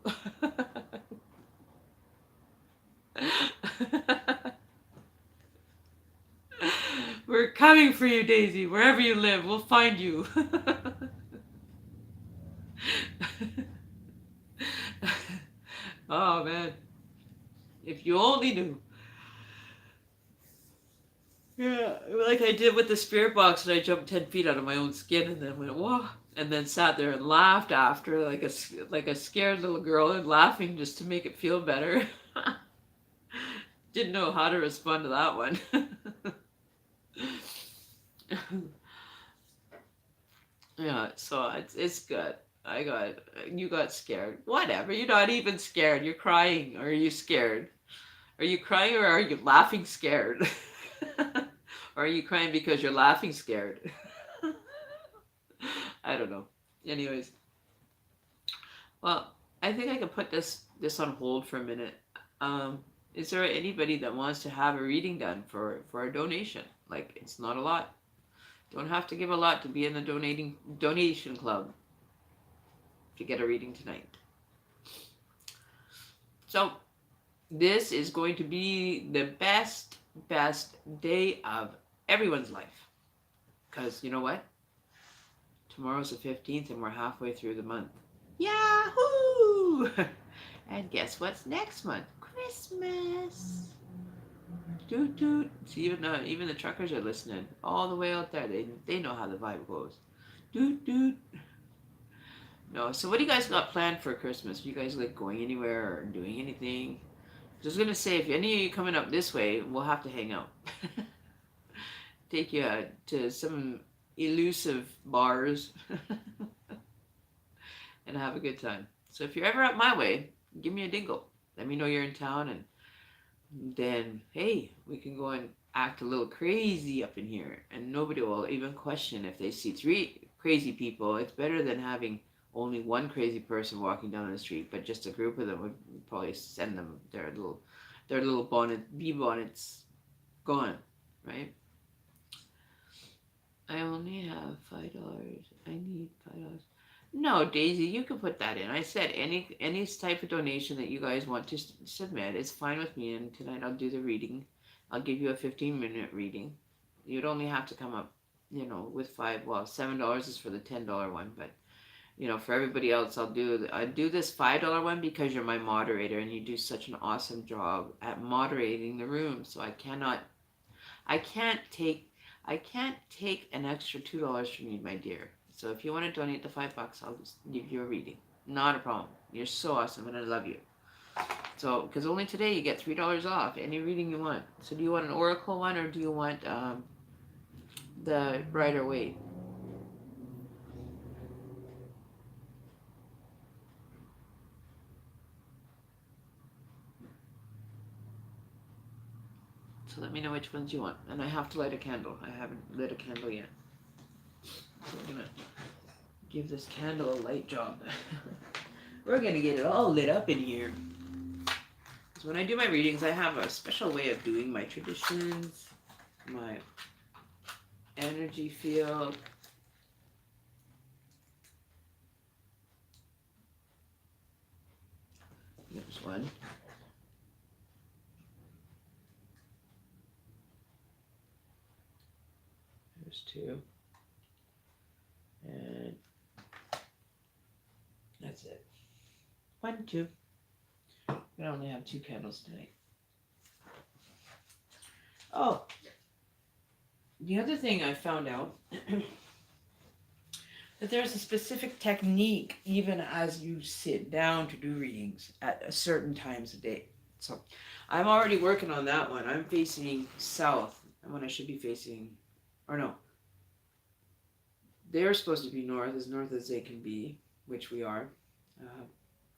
We're coming for you, Daisy. Wherever you live, we'll find you. Oh, man. If you only knew. Yeah, like I did with the spirit box, and I jumped 10 feet out of my own skin, and then went whoa, and then sat there and laughed after, like a scared little girl, and laughing just to make it feel better. Didn't know how to respond to that one. Yeah, so it's good. You got scared. Whatever. You're not even scared. You're crying. Or are you scared? Are you crying or are you laughing scared? Or are you crying because you're laughing scared? I don't know. Anyways, well, I think I can put this on hold for a minute. Is there anybody that wants to have a reading done for a donation? Like, it's not a lot. Don't have to give a lot to be in the donation club to get a reading tonight. So this is going to be the best day of everyone's life. Because you know what? Tomorrow's the 15th and we're halfway through the month. Yahoo! And guess what's next month? Christmas. Doot doot. See, even the truckers are listening all the way out there. They know how the vibe goes. Doot doot. No, so what do you guys got planned for Christmas? Are you guys like going anywhere or doing anything? Just gonna say, if any of you coming up this way, we'll have to hang out. Take you to some elusive bars and have a good time. So if you're ever up my way, give me a dingle. Let me know you're in town, and then hey, we can go and act a little crazy up in here, and nobody will even question if they see 3 crazy people. It's better than having only one crazy person walking down the street, but just a group of them would probably send them their little bee bonnets gone, right? I only have $5. I need $5. No, Daisy, you can put that in. I said any type of donation that you guys want to submit is fine with me, and tonight I'll do the reading. I'll give you a 15-minute reading. You'd only have to come up, with 5. Well, $7 is for the $10 one, but for everybody else, I do this $5 one because you're my moderator and you do such an awesome job at moderating the room. So I can't take an extra $2 from you, my dear. So if you want to donate the $5, I'll just give you a reading. Not a problem. You're so awesome, and I love you. So, because only today you get $3 off any reading you want. So do you want an oracle one, or do you want the Rider Waite? So let me know which ones you want. And I have to light a candle. I haven't lit a candle yet. So we're gonna give this candle a light job. We're gonna get it all lit up in here. So when I do my readings, I have a special way of doing my traditions, my energy field. There's one. There's two. And that's it. 1, 2. We only have 2 candles tonight. Oh, the other thing I found out that there's a specific technique even as you sit down to do readings at a certain times of day. So I'm already working on that one. I'm facing south when I should be facing, or no, they're supposed to be north as they can be, which we are.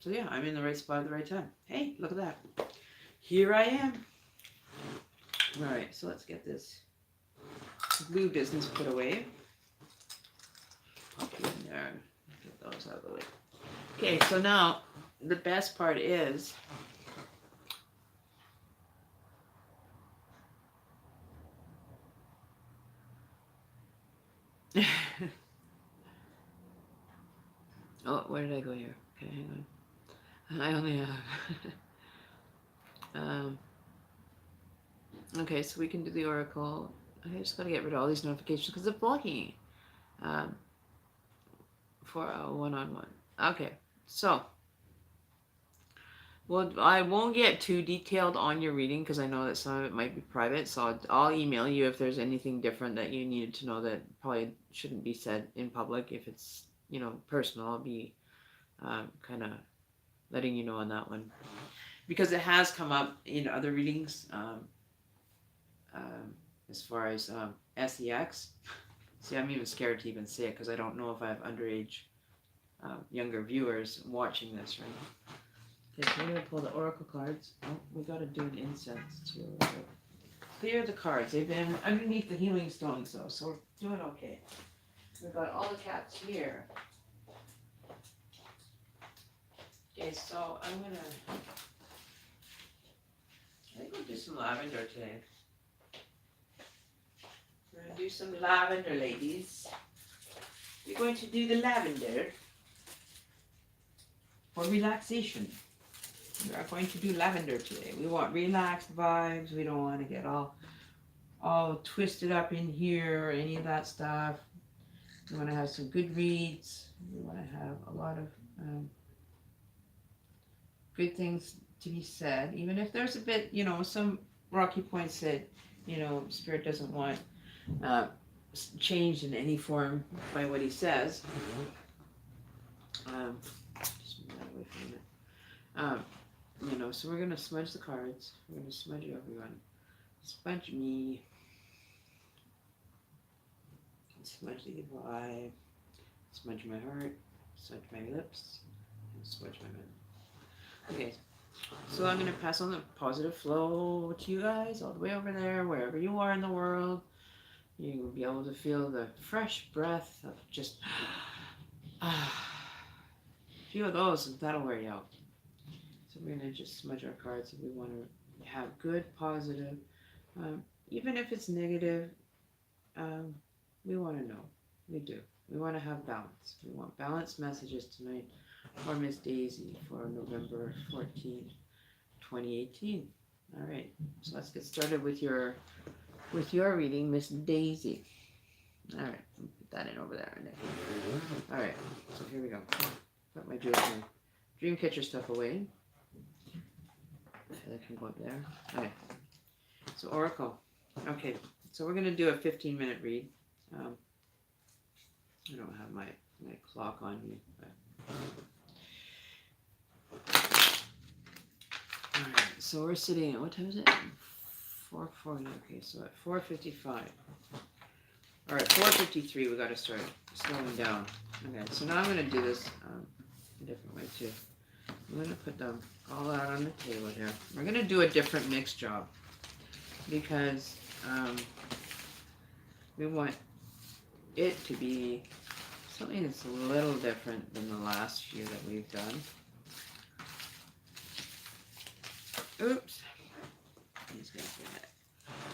So yeah, I'm in the right spot at the right time. Hey, look at that. Here I am. All right, so let's get this blue business put away. Pop you in there. Get those out of the way. Okay, so now the best part is oh, where did I go here? Okay, hang on. I only have okay, so we can do the oracle. I just gotta get rid of all these notifications because they're blocking for a one-on-one. Okay, so well, I won't get too detailed on your reading because I know that some of it might be private, so I'll email you if there's anything different that you needed to know that probably shouldn't be said in public. If it's, personal, I'll be kind of letting you know on that one. Because it has come up in other readings as far as sex. See, I'm even scared to even say it because I don't know if I have underage younger viewers watching this right now. Okay, so we're going to pull the oracle cards. Oh, we got to do an incense too. Clear the cards. They've been underneath the healing stones though, so we're doing okay. We've got all the cats here. Okay, so I think we'll do some lavender today. We're going to do some lavender, ladies. We're going to do the lavender for relaxation. We are going to do lavender today. We want relaxed vibes. We don't want to get all twisted up in here or any of that stuff. We want to have some good reads. We want to have a lot of good things to be said. Even if there's a bit, some rocky points that, Spirit doesn't want changed in any form by what he says. Just move that away from it. So we're going to smudge the cards. We're going to smudge everyone. Smudge me. Smudge the vibe. Smudge my heart. Smudge my lips. And smudge my mouth. Okay. So I'm going to pass on the positive flow to you guys all the way over there, wherever you are in the world. You will be able to feel the fresh breath of just feel those, and that'll wear you out. So we're going to just smudge our cards if we want to have good, positive. Even if it's negative, we want to know. We do. We want to have balance. We want balanced messages tonight for Miss Daisy for November 14th, 2018. All right. So let's get started with your reading, Miss Daisy. All right. Put that in over there. All right. So here we go. Put my dream catcher stuff away. That can go up there. Okay. So Oracle. Okay. So we're going to do a 15-minute read. I don't have my clock on me. All right. So we're sitting at, what time is it? 4:40. Okay. So at 4:55. All right. 4:53. We got to start slowing down. Okay. So now I'm going to do this a different way too. I'm going to put them all out on the table here. We're going to do a different mix job. because we want it to be something that's a little different than the last few that we've done. Oops. He's gonna do that.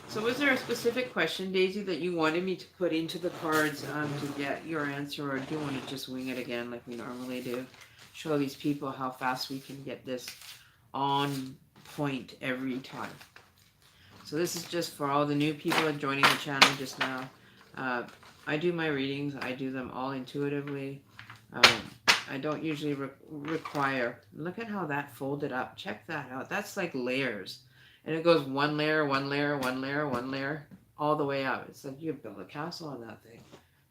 So was there a specific question, Daisy, that you wanted me to put into the cards to get your answer, or do you want to just wing it again like we normally do? Show these people how fast we can get this on point every time. So this is just for all the new people joining the channel just now. I do my readings. I do them all intuitively. I don't usually require. Look at how that folded up. Check that out. That's like layers. And it goes one layer, one layer, one layer, one layer, all the way up. It's like you build a castle on that thing.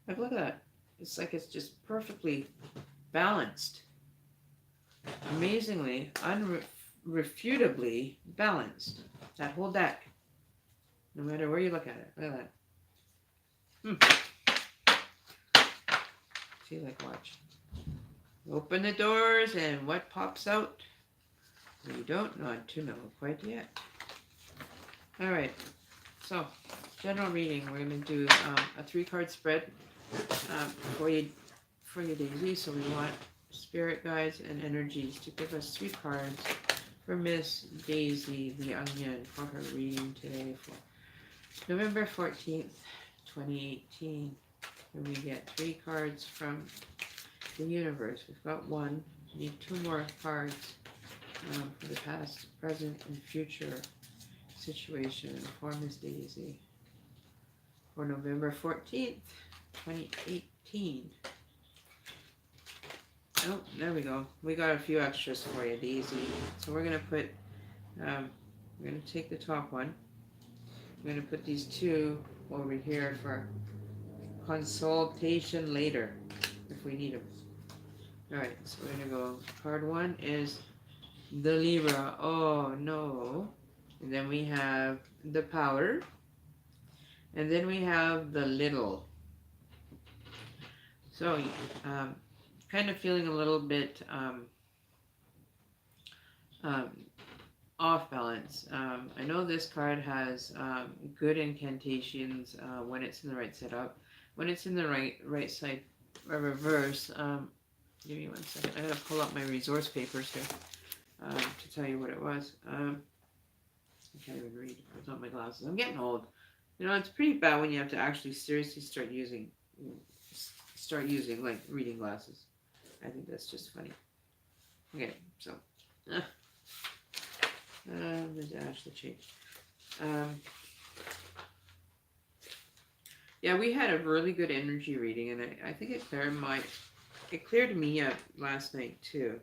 Like, look at that. It's like it's just perfectly balanced. Amazingly, unrefutably balanced. That whole deck. No matter where you look at it. Look at that. See, like, watch. Open the doors and what pops out? We don't want to know quite yet. Alright, so general reading. We're going to do a 3-card spread for you, Daisy. So we want spirit guides and energies to give us 3 cards for Miss Daisy the Onion for her reading today for November 14th, 2018. And we get 3 cards from the universe. We've got 1. We need 2 more cards for the past, present, and future situation for Miss Daisy for November 14th, 2018. Oh, there we go. We got a few extras for you, Daisy. So we're going to put, we're going to take the top one. I'm going to put these 2 over here for consultation later if we need them. Alright, so we're going to go. Card 1 is the Libra. Oh, no. And then we have the Power. And then we have the Little. So, kind of feeling a little bit off balance. I know this card has good incantations when it's in the right setup. When it's in the right side reverse, give me 1 second. I gotta pull up my resource papers here to tell you what it was. I can't even read without my glasses. I'm getting old. You know, it's pretty bad when you have to actually seriously start using like reading glasses. I think that's just funny. Okay, so the dash, the change. Yeah, we had a really good energy reading, and I think it cleared me up last night too.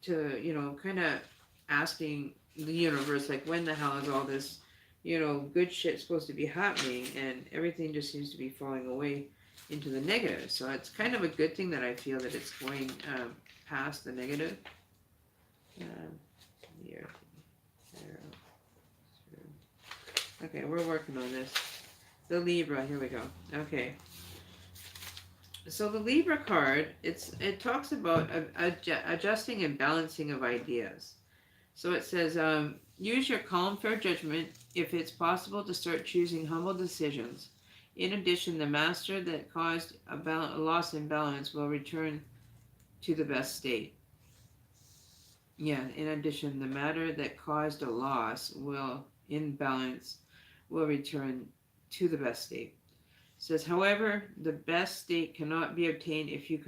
To, you know, kind of asking the universe, like, when the hell is all this, you know, good shit supposed to be happening, and everything just seems to be falling away into the negative. So it's kind of a good thing that I feel that it's going past the negative. Here. Okay, we're working on this. The Libra, here we go. Okay. So the Libra card, it talks about adjusting and balancing of ideas. So it says, use your calm, fair judgment if it's possible to start choosing humble decisions. In addition, the master that caused a loss in balance will return to the best state. Yeah, in addition, the matter that caused a loss in balance will return to the best state. It says, however, the best state cannot be obtained if you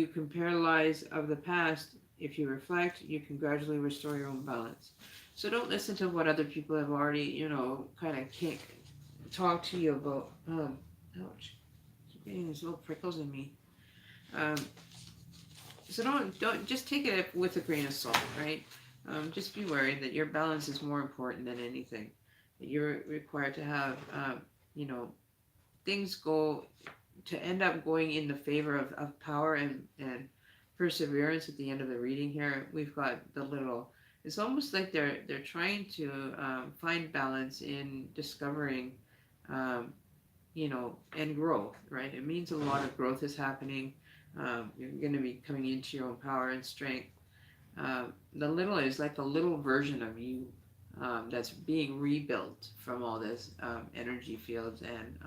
compare lies of the past. If you reflect, you can gradually restore your own balance. So don't listen to what other people have already, you know, kind of can't talk to you about. Ouch. Keep getting these little prickles in me. So don't just take it with a grain of salt, right? Just be worried that your balance is more important than anything. That you're required to have, you know, things end up going in the favor of power and perseverance at the end of the reading here. We've got the Little. It's almost like they're trying to find balance in discovering, you know, and growth, right? It means a lot of growth is happening. You're going to be coming into your own power and strength. The little is like a little version of you that's being rebuilt from all this energy fields and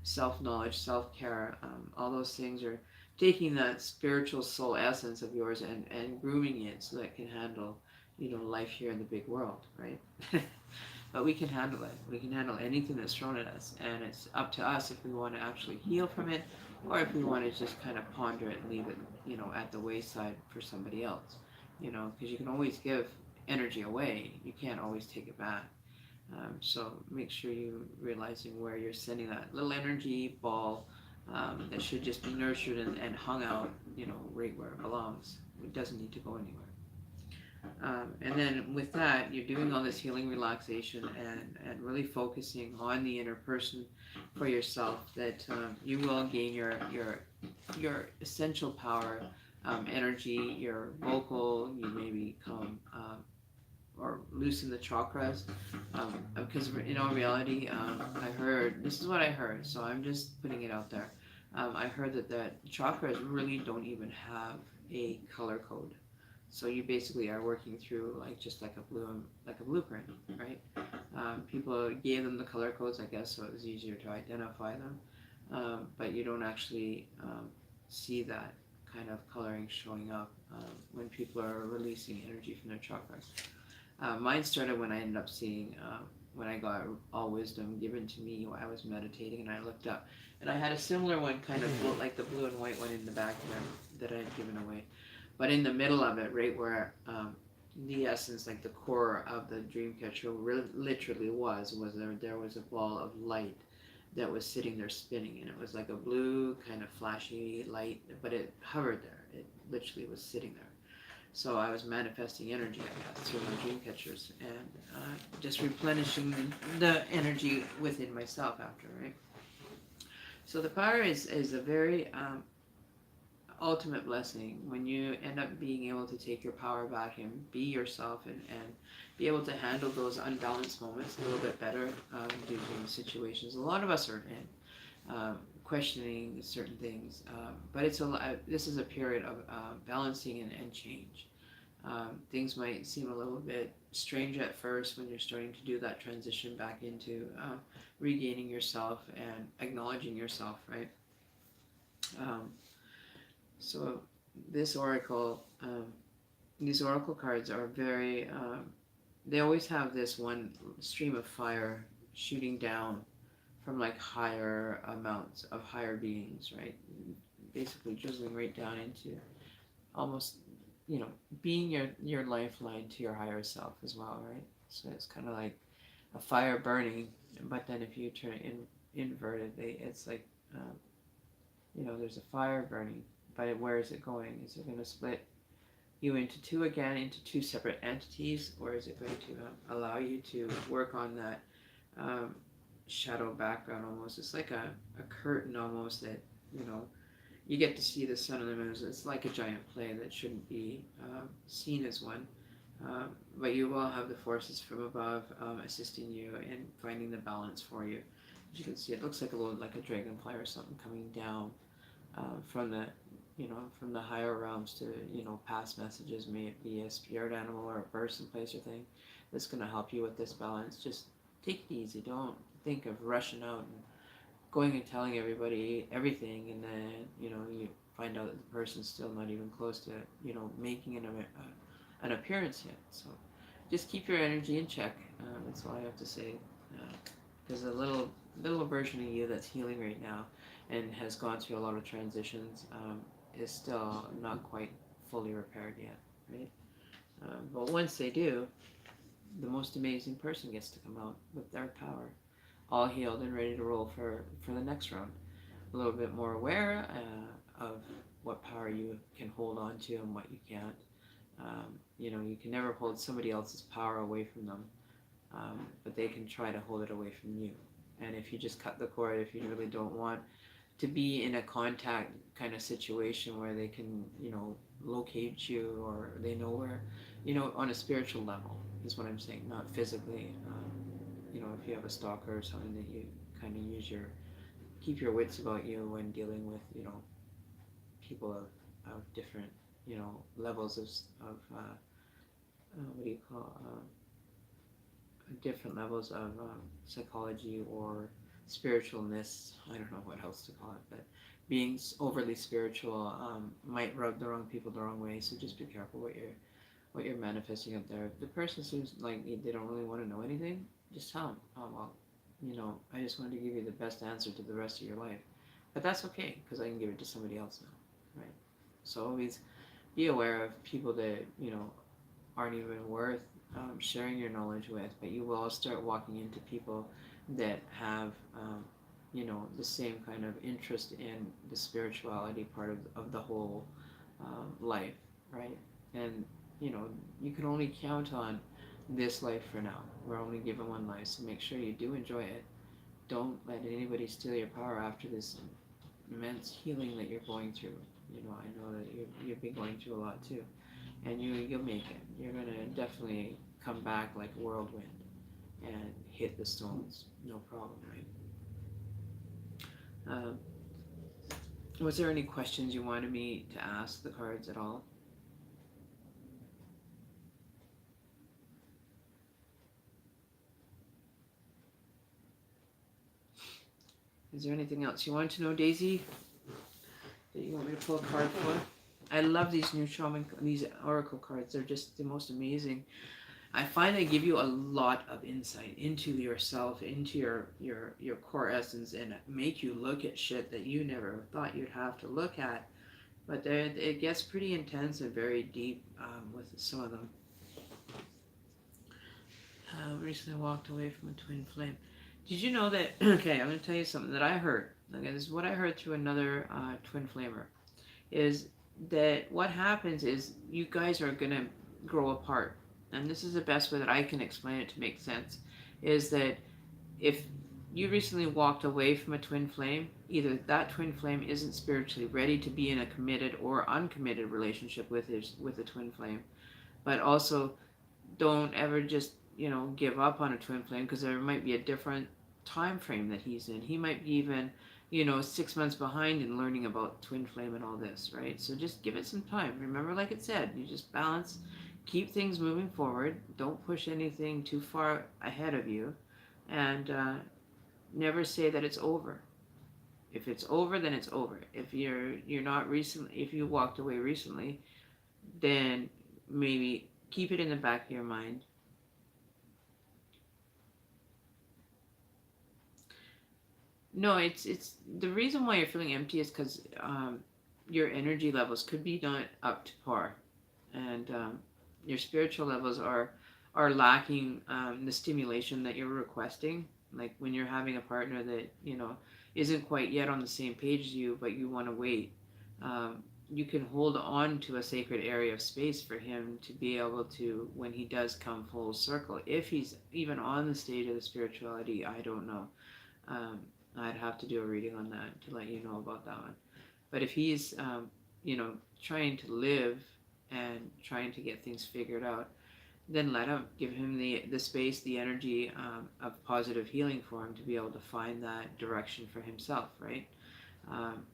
self-knowledge, self-care. All those things are taking that spiritual soul essence of yours and grooming it so that it can handle, life here in the big world, right? But we can handle it. We can handle anything that's thrown at us, and it's up to us if we want to actually heal from it, or if we want to just kind of ponder it and leave it, at the wayside for somebody else. Because you can always give energy away. You can't always take it back. So make sure you realizing where you're sending that little energy ball that should just be nurtured and hung out, right where it belongs. It doesn't need to go anywhere. And then with that, you're doing all this healing relaxation and really focusing on the inner person for yourself. That you will gain your essential power, energy, your vocal. You may become or loosen the chakras. Because in all reality, I heard this is what I heard. So I'm just putting it out there. I heard that chakras really don't even have a color code. So you basically are working through just like a blueprint, right? People gave them the color codes, I guess, so it was easier to identify them. But you don't actually see that kind of coloring showing up when people are releasing energy from their chakras. Mine started when I ended up seeing when I got all wisdom given to me while I was meditating, and I looked up, and I had a similar one, kind of like the blue and white one in the back there that I had given away. But in the middle of it, right where the essence, like the core of the dream catcher, literally was there was a ball of light that was sitting there spinning, and it was like a blue kind of flashy light, but it hovered there. It literally was sitting there. So I was manifesting energy, I guess, through my dream catchers and just replenishing the energy within myself after, right? So the power is a very ultimate blessing when you end up being able to take your power back and be yourself and be able to handle those unbalanced moments a little bit better due to situations a lot of us are in, questioning certain things. But this is a period of balancing and change. Things might seem a little bit strange at first when you're starting to do that transition back into regaining yourself and acknowledging yourself, right? Um, so this oracle, these oracle cards are very, they always have this one stream of fire shooting down from like higher amounts of higher beings, right? Basically drizzling right down into almost, being your lifeline to your higher self as well, right? So it's kind of like a fire burning, but then if you turn it inverted, it's like, there's a fire burning, but where is it going? Is it going to split you into two again, into two separate entities, or is it going to allow you to work on that shadow background almost? It's like a curtain almost that, you get to see the sun and the moon. It's like a giant play that shouldn't be seen as one. But you will have the forces from above assisting you in finding the balance for you. As you can see, it looks like like a dragonfly or something coming down from the higher realms to, pass messages. May it be a spirit animal or a person, place, or thing that's going to help you with this balance. Just take it easy. Don't think of rushing out and going and telling everybody everything, and then you find out that the person's still not even close to making an appearance yet. So just keep your energy in check. That's all I have to say. There's a little version of you that's healing right now and has gone through a lot of transitions, is still not quite fully repaired yet, right? But once they do, the most amazing person gets to come out with their power, all healed and ready to roll for the next round. A little bit more aware of what power you can hold on to and what you can't. You can never hold somebody else's power away from them, but they can try to hold it away from you. And if you just cut the cord, if you really don't want to be in a contact kind of situation where they can, locate you, or they know where, on a spiritual level is what I'm saying, not physically. If you have a stalker or something, that you kind of keep your wits about you when dealing with, people of different levels of what do you call different levels of psychology or spiritualness. I don't know what else to call it, but being overly spiritual might rub the wrong people the wrong way. So just be careful what you're manifesting up there. If the person seems like they don't really want to know anything, just tell them, oh well, I just wanted to give you the best answer to the rest of your life. But that's okay because I can give it to somebody else now, right? So always be aware of people that aren't even worth sharing your knowledge with, but you will start walking into people that have the same kind of interest in the spirituality part of the whole life, right? And you can only count on this life for now. We're only given one life, so make sure you do enjoy it. Don't let anybody steal your power after this immense healing that you're going through. I know that you've been going through a lot too, and you'll make it. You're gonna definitely come back like a whirlwind and hit the stones, no problem, right? Um, was there any questions you wanted me to ask the cards at all? Is there anything else you want to know, Daisy, that you want me to pull a card for? I love these new these oracle cards. They're just the most amazing. I find they give you a lot of insight into yourself, into your core essence, and make you look at shit that you never thought you'd have to look at. But it gets pretty intense and very deep with some of them. Recently walked away from a twin flame. Did you know that? Okay, I'm going to tell you something that I heard. Okay, this is what I heard through another twin flamer. Is that what happens is you guys are going to grow apart. And this is the best way that I can explain it to make sense. Is that if you recently walked away from a twin flame, either that twin flame isn't spiritually ready to be in a committed or uncommitted relationship with a twin flame, but also don't ever just give up on a twin flame because there might be a different time frame that he's in. He might be even 6 months behind in learning about twin flame and all this, right? So just give it some time. Remember, like it said, you just balance, keep things moving forward. Don't push anything too far ahead of you, and never say that it's over. If it's over, then it's over. If you're not recently, if you walked away recently, then maybe keep it in the back of your mind. No, it's the reason why you're feeling empty is because your energy levels could be not up to par, and your spiritual levels are lacking the stimulation that you're requesting. Like when you're having a partner that isn't quite yet on the same page as you, but you want to wait. You can hold on to a sacred area of space for him to be able to, when he does come full circle, if he's even on the stage of the spirituality, I don't know. Um, I'd have to do a reading on that to let you know about that one. But if he's, trying to live and trying to get things figured out, then let him, give him the space, the energy of positive healing for him to be able to find that direction for himself, right?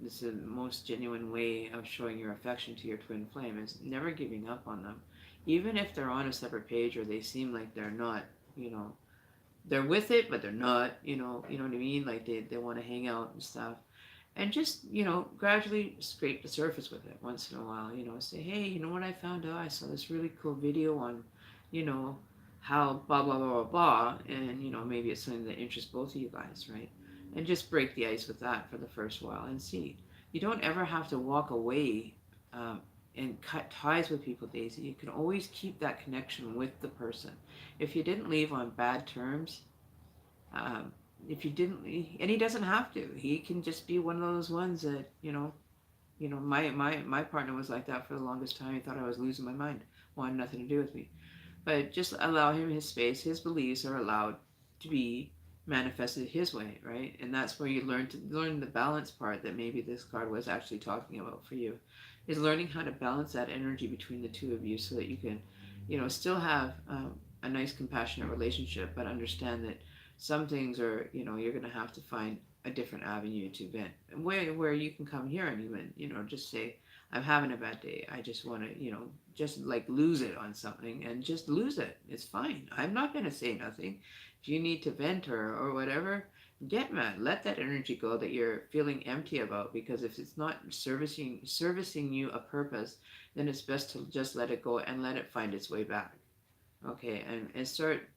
This is the most genuine way of showing your affection to your twin flame is never giving up on them. Even if they're on a separate page or they seem like they're not, they're with it, but they're not, you know what I mean? Like they want to hang out and stuff. And just, gradually scrape the surface with it once in a while, say, hey, you know what I found out? I saw this really cool video on, you know, how blah, blah, blah, blah, blah. And, maybe it's something that interests both of you guys, right? And just break the ice with that for the first while and see. You don't ever have to walk away and cut ties with people, Daisy. You can always keep that connection with the person. If you didn't leave on bad terms, um, if you didn't, and he doesn't have to. He can just be one of those ones that, my partner was like that for the longest time. He thought I was losing my mind, wanted nothing to do with me. But just allow him his space. His beliefs are allowed to be manifested his way, right? And that's where you learn the balance part that maybe this card was actually talking about for you, is learning how to balance that energy between the two of you so that you can, still have a nice compassionate relationship, but understand that some things are, you're going to have to find a different avenue to vent, where you can come here and even, just say, I'm having a bad day. I just want to, just like lose it on something and just lose it. It's fine. I'm not going to say nothing. If you need to vent or whatever, get mad. Let that energy go that you're feeling empty about, because if it's not servicing you a purpose, then it's best to just let it go and let it find its way back. Okay, and start,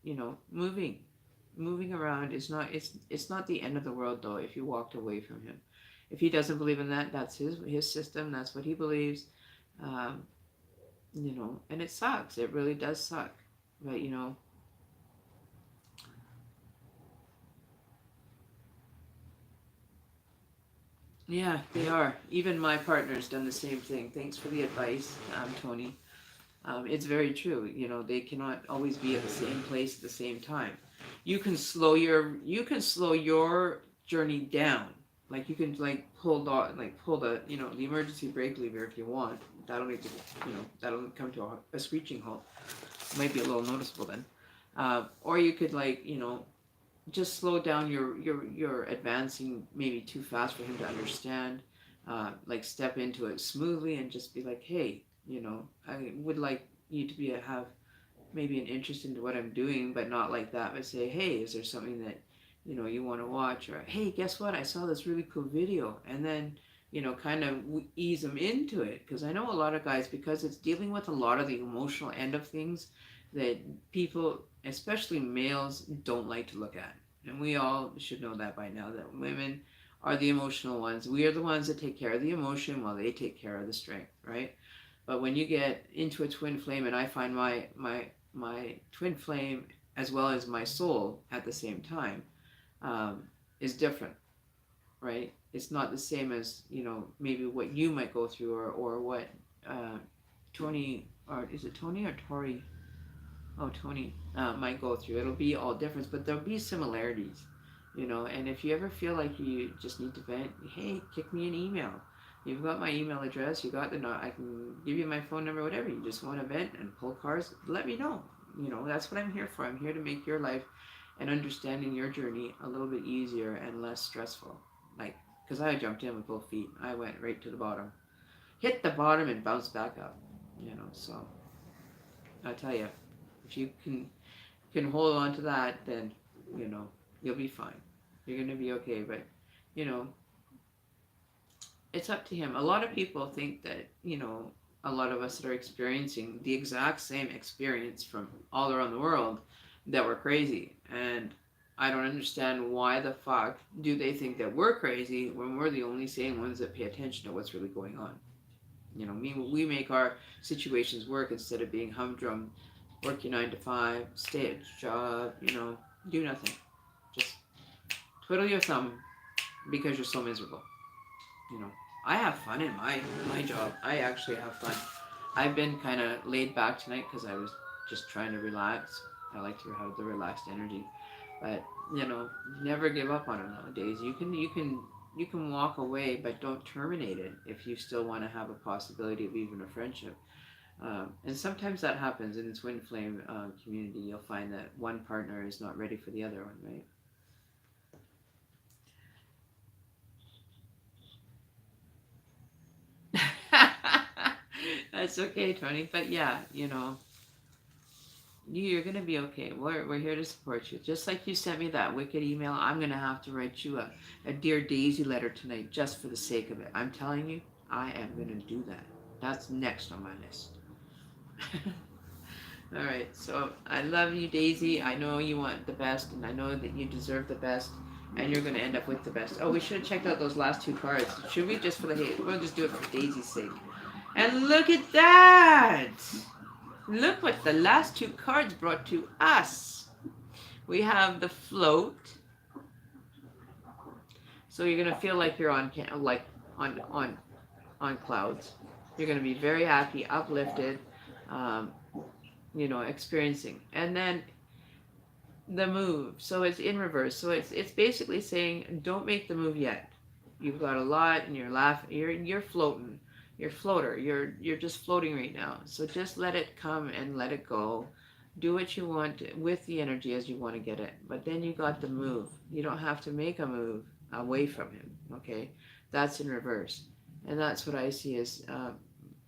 moving around is not, it's not the end of the world though if you walked away from him. If he doesn't believe in that, that's his system, that's what he believes. um, and it sucks, it really does suck, but yeah, they are. Even my partner's done the same thing. Thanks for the advice, Tony. It's very true. They cannot always be at the same place at the same time. You can slow your journey down. Like you can like pull the the emergency brake lever if you want. That'll make it, that'll come to a screeching halt. Might be a little noticeable then. Or you could just slow down your advancing maybe too fast for him to understand. Like step into it smoothly and just be like, hey, I would like you to have maybe an interest into what I'm doing, but not like that. But say, hey, is there something that you want to watch? Or hey, guess what? I saw this really cool video, and then kind of ease them into it. Because I know a lot of guys, because it's dealing with a lot of the emotional end of things that people, especially males, don't like to look at. And we all should know that by now, that women are the emotional ones. We are the ones that take care of the emotion while they take care of the strength, right? But when you get into a twin flame, and I find my twin flame as well as my soul at the same time, is different, right? It's not the same as maybe what you might go through, or what Tony, or is it Tony or Tori? Oh, Tony might go through. It'll be all different, but there'll be similarities, And if you ever feel like you just need to vent, hey, kick me an email. You've got my email address. You got the I can give you my phone number, whatever. You just want to vent and pull cards, let me know. That's what I'm here for. I'm here to make your life and understanding your journey a little bit easier and less stressful. Like, because I jumped in with both feet. I went right to the bottom, hit the bottom, and bounced back up. So I tell you, if you can hold on to that, then you know you'll be fine. You're gonna be okay. But you know, it's up to him. A lot of people think that a lot of us that are experiencing the exact same experience from all around the world, that we're crazy, and I don't understand why the fuck do they think that we're crazy when we're the only sane ones that pay attention to what's really going on. We make our situations work instead of being humdrum, work your 9 to 5, stay at your job, do nothing. Just twiddle your thumb because you're so miserable. You know, I have fun in my job. I actually have fun. I've been kind of laid back tonight because I was just trying to relax. I like to have the relaxed energy, but never give up on it nowadays. You can walk away, but don't terminate it if you still want to have a possibility of even a friendship. And sometimes that happens in the twin flame community. You'll find that one partner is not ready for the other one, right? That's okay, Tony. But yeah, you're gonna be okay. We're here to support you. Just like you sent me that wicked email, I'm gonna have to write you a Dear Daisy letter tonight just for the sake of it. I'm telling you, I am gonna do that. That's next on my list. All right, so I love you, Daisy. I know you want the best, and I know that you deserve the best, and you're gonna end up with the best. Oh, we should have checked out those last 2 cards. Should we, just for the hate? We'll just do it for Daisy's sake. And look at that! Look what the last 2 cards brought to us. We have the float. So you're gonna feel like you're on clouds. You're gonna be very happy, uplifted, experiencing. And then the move. So it's in reverse. So it's basically saying, don't make the move yet. You've got a lot, and you're laughing. You're floating. You're floater. You're just floating right now. So just let it come and let it go. Do what you want with the energy as you want to get it. But then you got the move. You don't have to make a move away from him. Okay, that's in reverse. And that's what I see as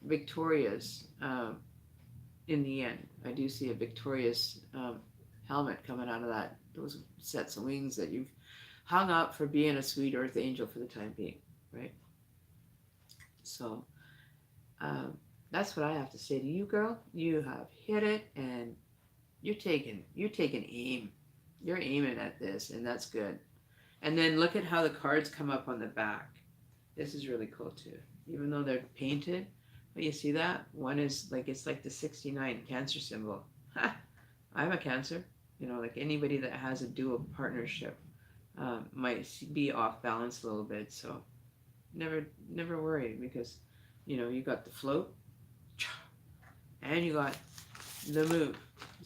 victorious in the end. I do see a victorious helmet coming out of that, those sets of wings that you've hung up for being a sweet earth angel for the time being, right? So that's what I have to say to you, girl. You have hit it, and you're taking aim. You're aiming at this, and that's good. And then look at how the cards come up on the back. This is really cool too. Even though they're painted, but you see that one is like it's like the 69 Cancer symbol. Ha! I'm a Cancer. You know, like anybody that has a dual partnership might be off balance a little bit. So never worry because you got the float and you got the move.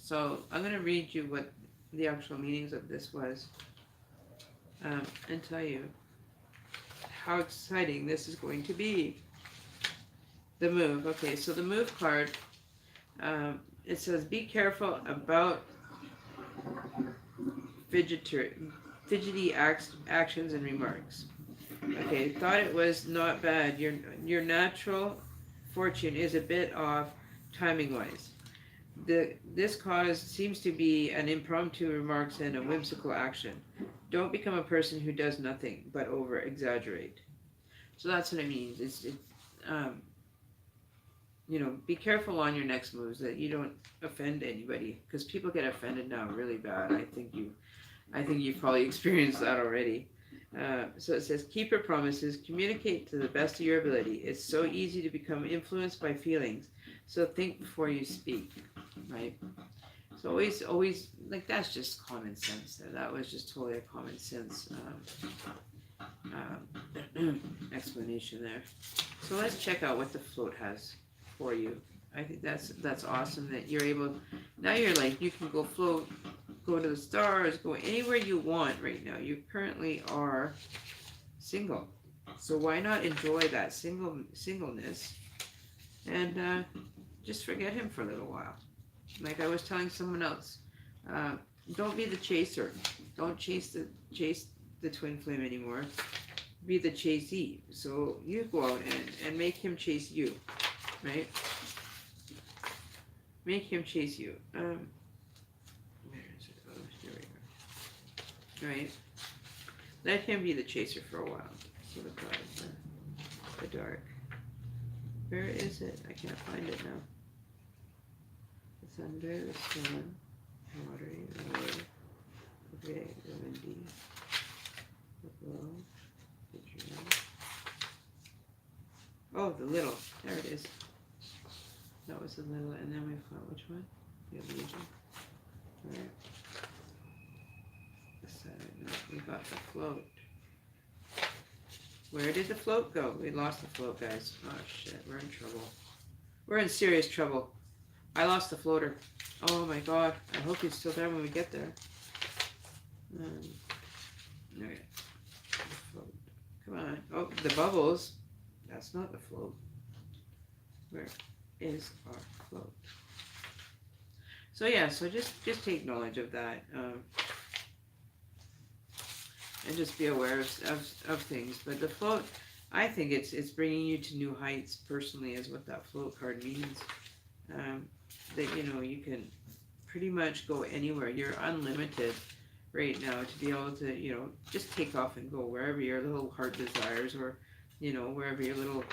So I'm gonna read you what the actual meanings of this was and tell you how exciting this is going to be. The move. Okay, so the move card, it says, be careful about fidgety actions and remarks. Okay, thought it was not bad. Your natural fortune is a bit off timing-wise. This cause seems to be an impromptu remarks and a whimsical action. Don't become a person who does nothing but over-exaggerate. So that's what it means. Um, be careful on your next moves that you don't offend anybody because people get offended now really bad. I think you've probably experienced that already. So it says, keep your promises, communicate to the best of your ability. It's so easy to become influenced by feelings, so think before you speak, right? So always, like that's just common sense. That was just totally a common sense explanation there. So let's check out what the float has for you. I think that's awesome that you're able. Now you're like you can go float, go to the stars, go anywhere you want right now. You currently are single, so why not enjoy that singleness and just forget him for a little while. Like I was telling someone else, don't be the chaser. Don't chase the twin flame anymore. Be the chasee. So you go out and make him chase you, right? Make him chase you. Where is it? Oh, here we go. Right? Let him be the chaser for a while. So the cards, the dark. Where is it? I can't find it now. The thunder, the sun, watery, the water, the big, the windy, the blow, the dream. Oh, the little. There it is. That was the little, and then we found which one? The illusion. Alright. No, we got the float. Where did the float go? We lost the float, guys. Oh shit, we're in trouble. We're in serious trouble. I lost the floater. Oh my god. I hope he's still there when we get there. Okay. The float. Come on. Oh, the bubbles. That's not the float. Where is our float? So yeah, so just take knowledge of that. And just be aware of things. But the float, I think it's bringing you to new heights personally is what that float card means. That, you can pretty much go anywhere. You're unlimited right now to be able to, just take off and go wherever your little heart desires or, wherever your little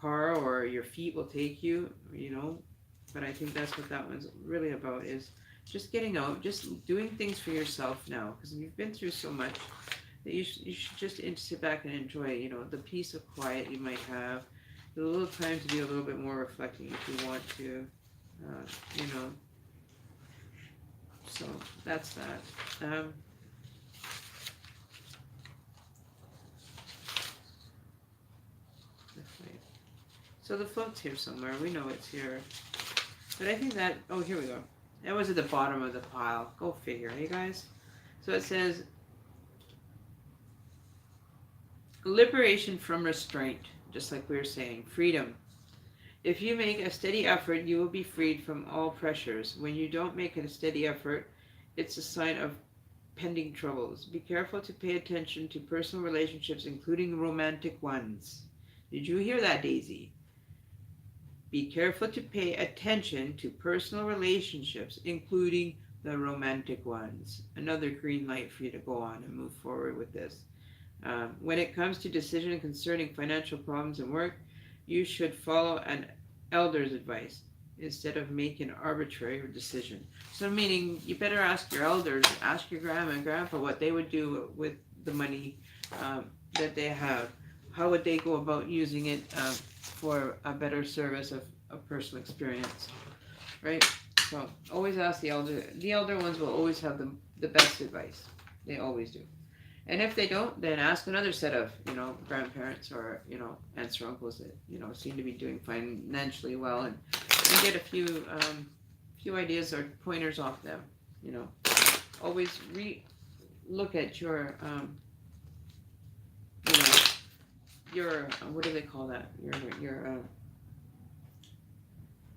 car or your feet will take you, But I think that's what that one's really about is just getting out, just doing things for yourself now, because you've been through so much that you should just sit back and enjoy, the peace of quiet you might have, a little time to be a little bit more reflecting if you want to, So that's that. So the float's here somewhere. We know it's here. But I think that, oh, here we go. That was at the bottom of the pile. Go figure, hey guys? So it says, liberation from restraint, just like we were saying. Freedom. If you make a steady effort, you will be freed from all pressures. When you don't make a steady effort, it's a sign of pending troubles. Be careful to pay attention to personal relationships, including romantic ones. Did you hear that, Daisy? Be careful to pay attention to personal relationships, including the romantic ones. Another green light for you to go on and move forward with this. When it comes to decisions concerning financial problems and work, you should follow an elder's advice instead of making an arbitrary decision. So, meaning you better ask your elders, ask your grandma and grandpa what they would do with the money that they have. How would they go about using it for a better service of personal experience, right? So, always ask the elder. The elder ones will always have the best advice. They always do. And if they don't, then ask another set of, grandparents or, aunts or uncles that, seem to be doing financially well and get a few ideas or pointers off them, Always look at your, your, what do they call that?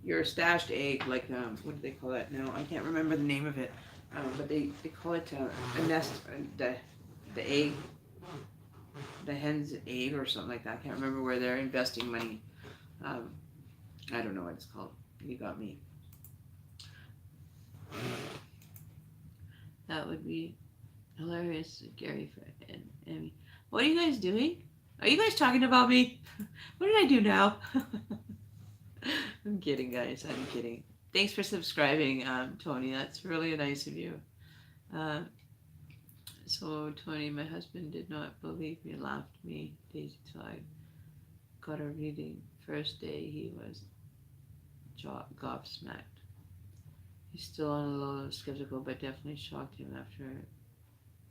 Your stashed egg, like, what do they call that now? I can't remember the name of it. But they call it a nest, the egg, the hen's egg or something like that. I can't remember where they're investing money. I don't know what it's called. You got me. That would be hilarious, Gary and Emmy. What are you guys doing? Are you guys talking about me? What did I do now? I'm kidding, guys. I'm kidding. Thanks for subscribing, Tony. That's really nice of you. So, Tony, my husband did not believe me, laughed me, days till I got a reading. First day, he was gobsmacked. He's still on a little skeptical, but definitely shocked him after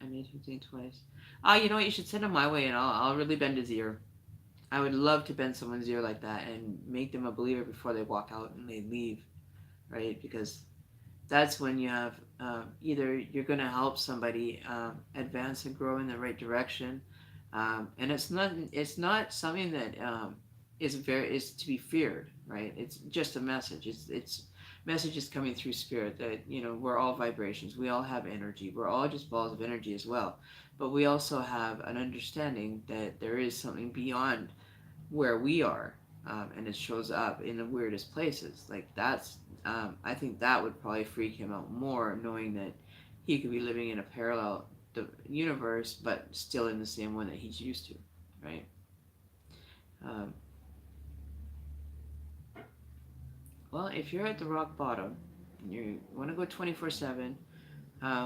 I made him think twice. You know what? You should send him my way, and I'll really bend his ear. I would love to bend someone's ear like that and make them a believer before they walk out and they leave, right? Because that's when you have either you're going to help somebody advance and grow in the right direction, and it's not something that is to be feared, right? It's just a message. It's messages coming through spirit that we're all vibrations. We all have energy. We're all just balls of energy as well, but we also have an understanding that there is something beyond where we are, and it shows up in the weirdest places. Like that's I think that would probably freak him out more, knowing that he could be living in a parallel universe, but still in the same one that he's used to, right? Well, if you're at the rock bottom, and you want to go 24/7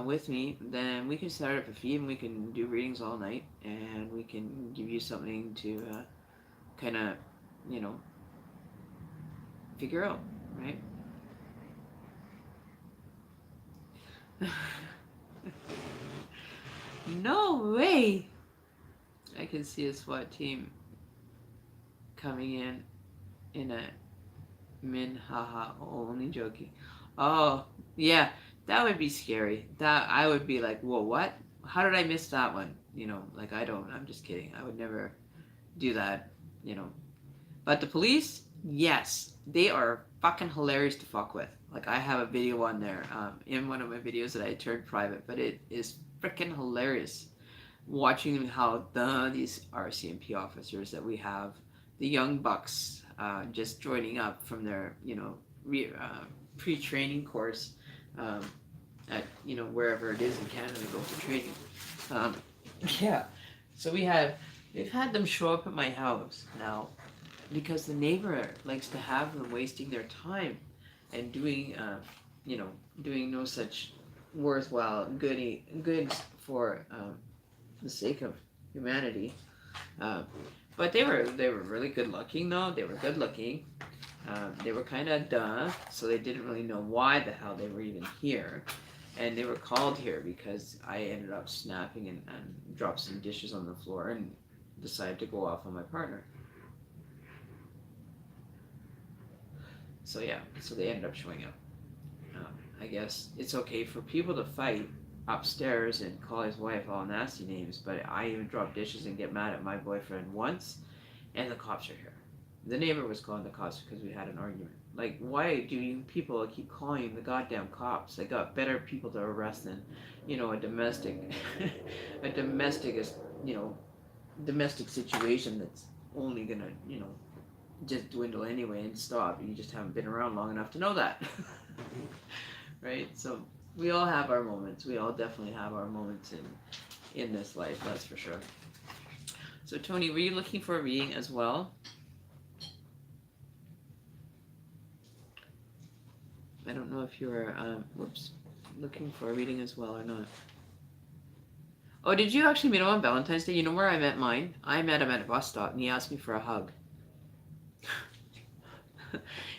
with me, then we can start up a feed and we can do readings all night, and we can give you something to kind of, figure out, right? No way! I can see a SWAT team coming in a haha, only joking. Oh, yeah, that would be scary. That I would be like, whoa, what? How did I miss that one? I'm just kidding. I would never do that, But the police, yes, they are fucking hilarious to fuck with. Like, I have a video on there in one of my videos that I turned private, but it is freaking hilarious watching how these RCMP officers that we have, the young bucks, just joining up from their, pre-training course at, wherever it is in Canada to go for training. Yeah. So we've had them show up at my house now because the neighbor likes to have them wasting their time and doing, doing no such worthwhile goods for the sake of humanity. But they were really good looking though. They were good looking. They were kind of dumb, so they didn't really know why the hell they were even here. And they were called here because I ended up snapping and dropped some dishes on the floor and decided to go off on my partner. So yeah, so they ended up showing up. I guess it's okay for people to fight upstairs and call his wife all nasty names, but I even drop dishes and get mad at my boyfriend once, and the cops are here. The neighbor was calling the cops because we had an argument. Like, why do you people keep calling the goddamn cops? They got better people to arrest than, a domestic, domestic situation that's only gonna, just dwindle anyway and stop. You just haven't been around long enough to know that. Right? So we all have our moments. We all definitely have our moments in this life, that's for sure. So Tony, were you looking for a reading as well? I don't know if you were looking for a reading as well or not. Oh, did you actually meet him on Valentine's Day? You know where I met mine? I met him at a bus stop and he asked me for a hug.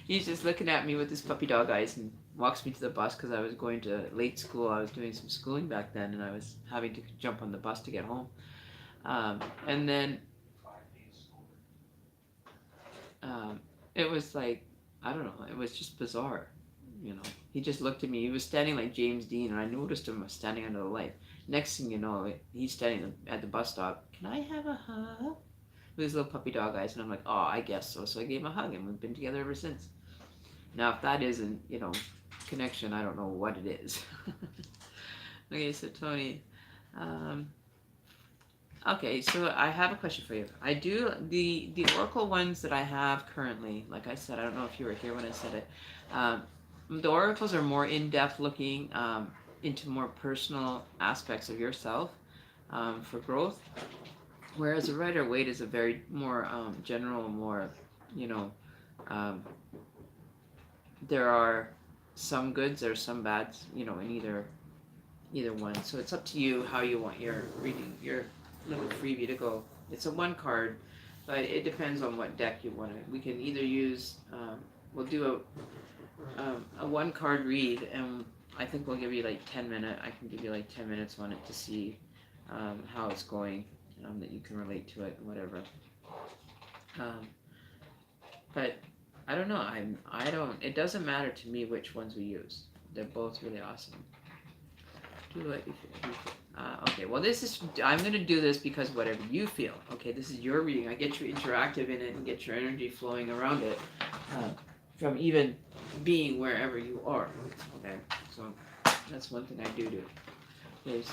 He's just looking at me with his puppy dog eyes and walks me to the bus because I was going to late school. I was doing some schooling back then and I was having to jump on the bus to get home. And then it was like, I don't know, it was just bizarre. He just looked at me. He was standing like James Dean, and I noticed him standing under the light. Next thing you know, he's standing at the bus stop. Can I have a hug? With his little puppy dog eyes, and I'm like, oh, I guess so. So I gave him a hug, and we've been together ever since. Now, if that isn't, connection, I don't know what it is. Okay, so Tony, okay, so I have a question for you. I do the oracle ones that I have currently. Like I said, I don't know if you were here when I said it. The oracles are more in-depth looking into more personal aspects of yourself for growth, whereas the Rider-Waite is a very more general, more, there are some goods, there are some bads, in either one. So it's up to you how you want your reading, your little freebie to go. It's a one card, but it depends on what deck you want to. We can either use, we'll do a one card read, and I think we'll give you like 10 minutes. I can give you like 10 minutes on it to see how it's going, that you can relate to it, whatever. But I don't know. I don't. It doesn't matter to me which ones we use. They're both really awesome. Do it. Okay. Well, I'm gonna do this because whatever you feel. Okay. This is your reading. I get you interactive in it and get your energy flowing around it. From even being wherever you are. Okay, so that's one thing I do. Okay,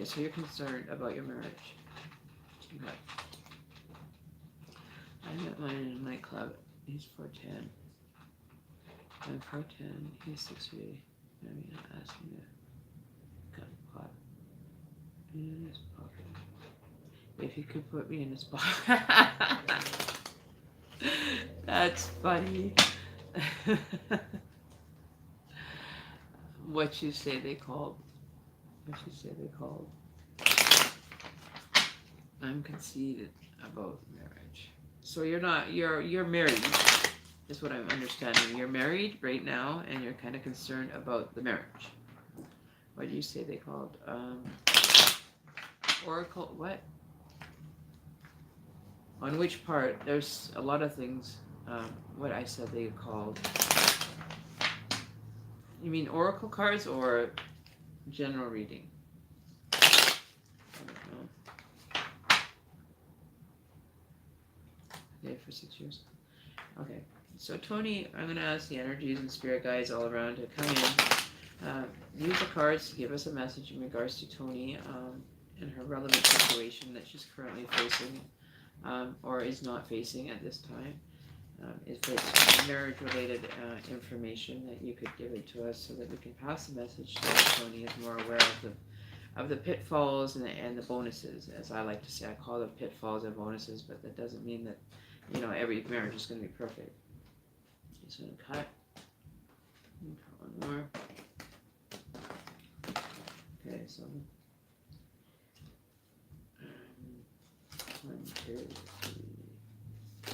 so you're concerned about your marriage. Okay. I met mine in a nightclub. He's 4'10". I'm 4'10". He's 6'3". I'm asking to cut pot in his pocket. If he could put me in his pocket. That's funny. What you say they called? I'm conceited about marriage. So you're married, is what I'm understanding. You're married right now, and you're kind of concerned about the marriage. What do you say they called? Oracle, what? On which part? There's a lot of things. What I said they called. You mean oracle cards or general reading? I don't know. Okay, for 6 years. Okay, so Tony, I'm going to ask the energies and spirit guides all around to come in. Use the cards to give us a message in regards to Tony and her relevant situation that she's currently facing. Or is not facing at this time. If it's marriage-related information, that you could give it to us so that we can pass the message so that Tony is more aware of the pitfalls and the bonuses. As I like to say, I call them pitfalls and bonuses, but that doesn't mean that every marriage is going to be perfect. Just going to cut. One more. Okay, so 1, 2, 3,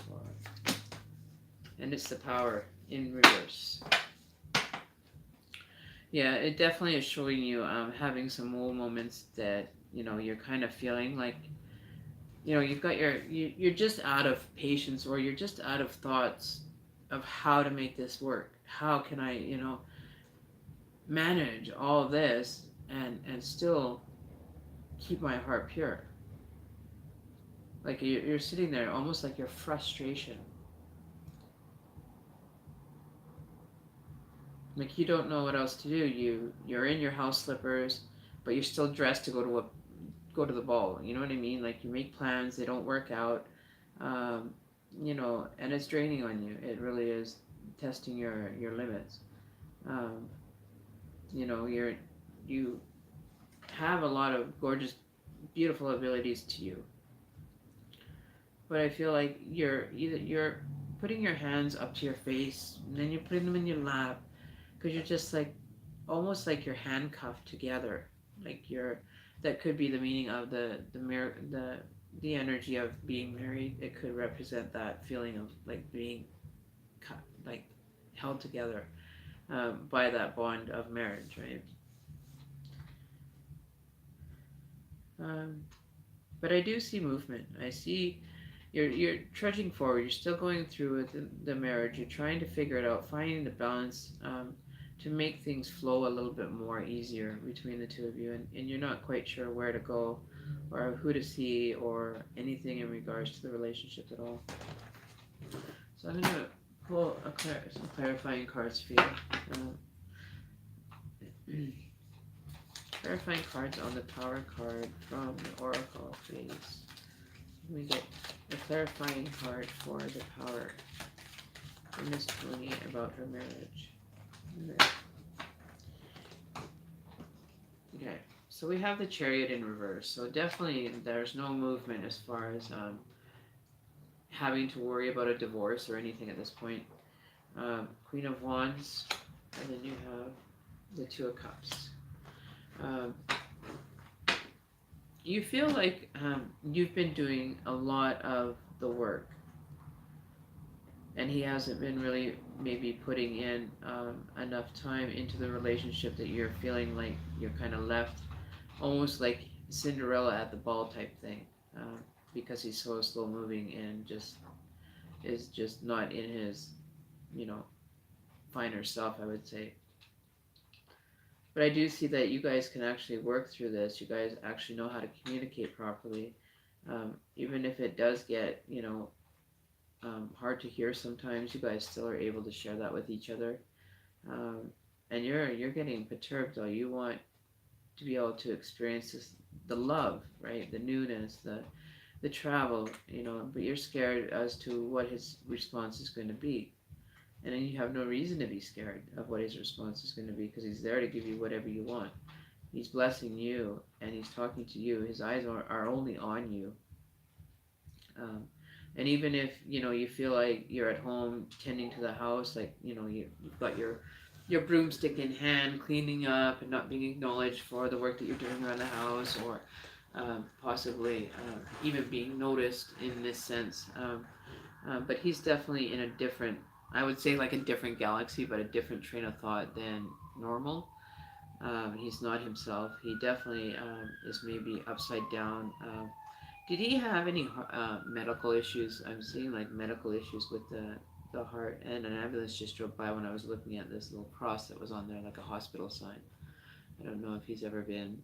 4. And it's the power in reverse. Yeah, it definitely is showing you having some old moments that you're kind of feeling like you've got you're just out of patience, or you're just out of thoughts of how to make this work. How can I manage all of this and still keep my heart pure? Like you're sitting there, almost like your frustration. Like you don't know what else to do. You're in your house slippers, but you're still dressed to go go to the ball. You know what I mean? Like you make plans, they don't work out. Um, and it's draining on you. It really is testing your limits. Um, you have a lot of gorgeous, beautiful abilities to you, but I feel like you're putting your hands up to your face, and then you're putting them in your lap, because you're just like almost like you're handcuffed together, like you're. That could be the meaning of the energy of being married. It could represent that feeling of like being like held together by that bond of marriage, right? Um, but I do see movement. I see you're trudging forward. You're still going through with the marriage. You're trying to figure it out, finding the balance to make things flow a little bit more easier between the two of you. And you're not quite sure where to go, or who to see, or anything in regards to the relationship at all. So I'm gonna pull some clarifying cards for you. Clarifying cards on the Power card from the Oracle, please. We get the clarifying card for the Power for Miss Tony about her marriage. Okay, so we have the Chariot in reverse. So definitely there's no movement as far as having to worry about a divorce or anything at this point. Queen of Wands, and then you have the Two of Cups. You feel like you've been doing a lot of the work, and he hasn't been really maybe putting in enough time into the relationship, that you're feeling like you're kind of left almost like Cinderella at the ball type thing, because he's so slow moving and is just not in his, finer self, I would say. But I do see that you guys can actually work through this. You guys actually know how to communicate properly. Even if it does get, hard to hear sometimes, you guys still are able to share that with each other. And you're getting perturbed, though. You want to be able to experience the love, right? The newness, the travel, but you're scared as to what his response is going to be. And then you have no reason to be scared of what his response is going to be, because he's there to give you whatever you want. He's blessing you, and he's talking to you. His eyes are only on you. And even if, you feel like you're at home tending to the house, like, you've got your broomstick in hand, cleaning up and not being acknowledged for the work that you're doing around the house, or possibly even being noticed in this sense. But he's definitely in a different, I would say like a different galaxy, but a different train of thought than normal. He's not himself. He definitely is maybe upside down. Did he have any medical issues? I'm seeing like medical issues with the heart, and an ambulance just drove by when I was looking at this little cross that was on there, like a hospital sign. I don't know if he's ever been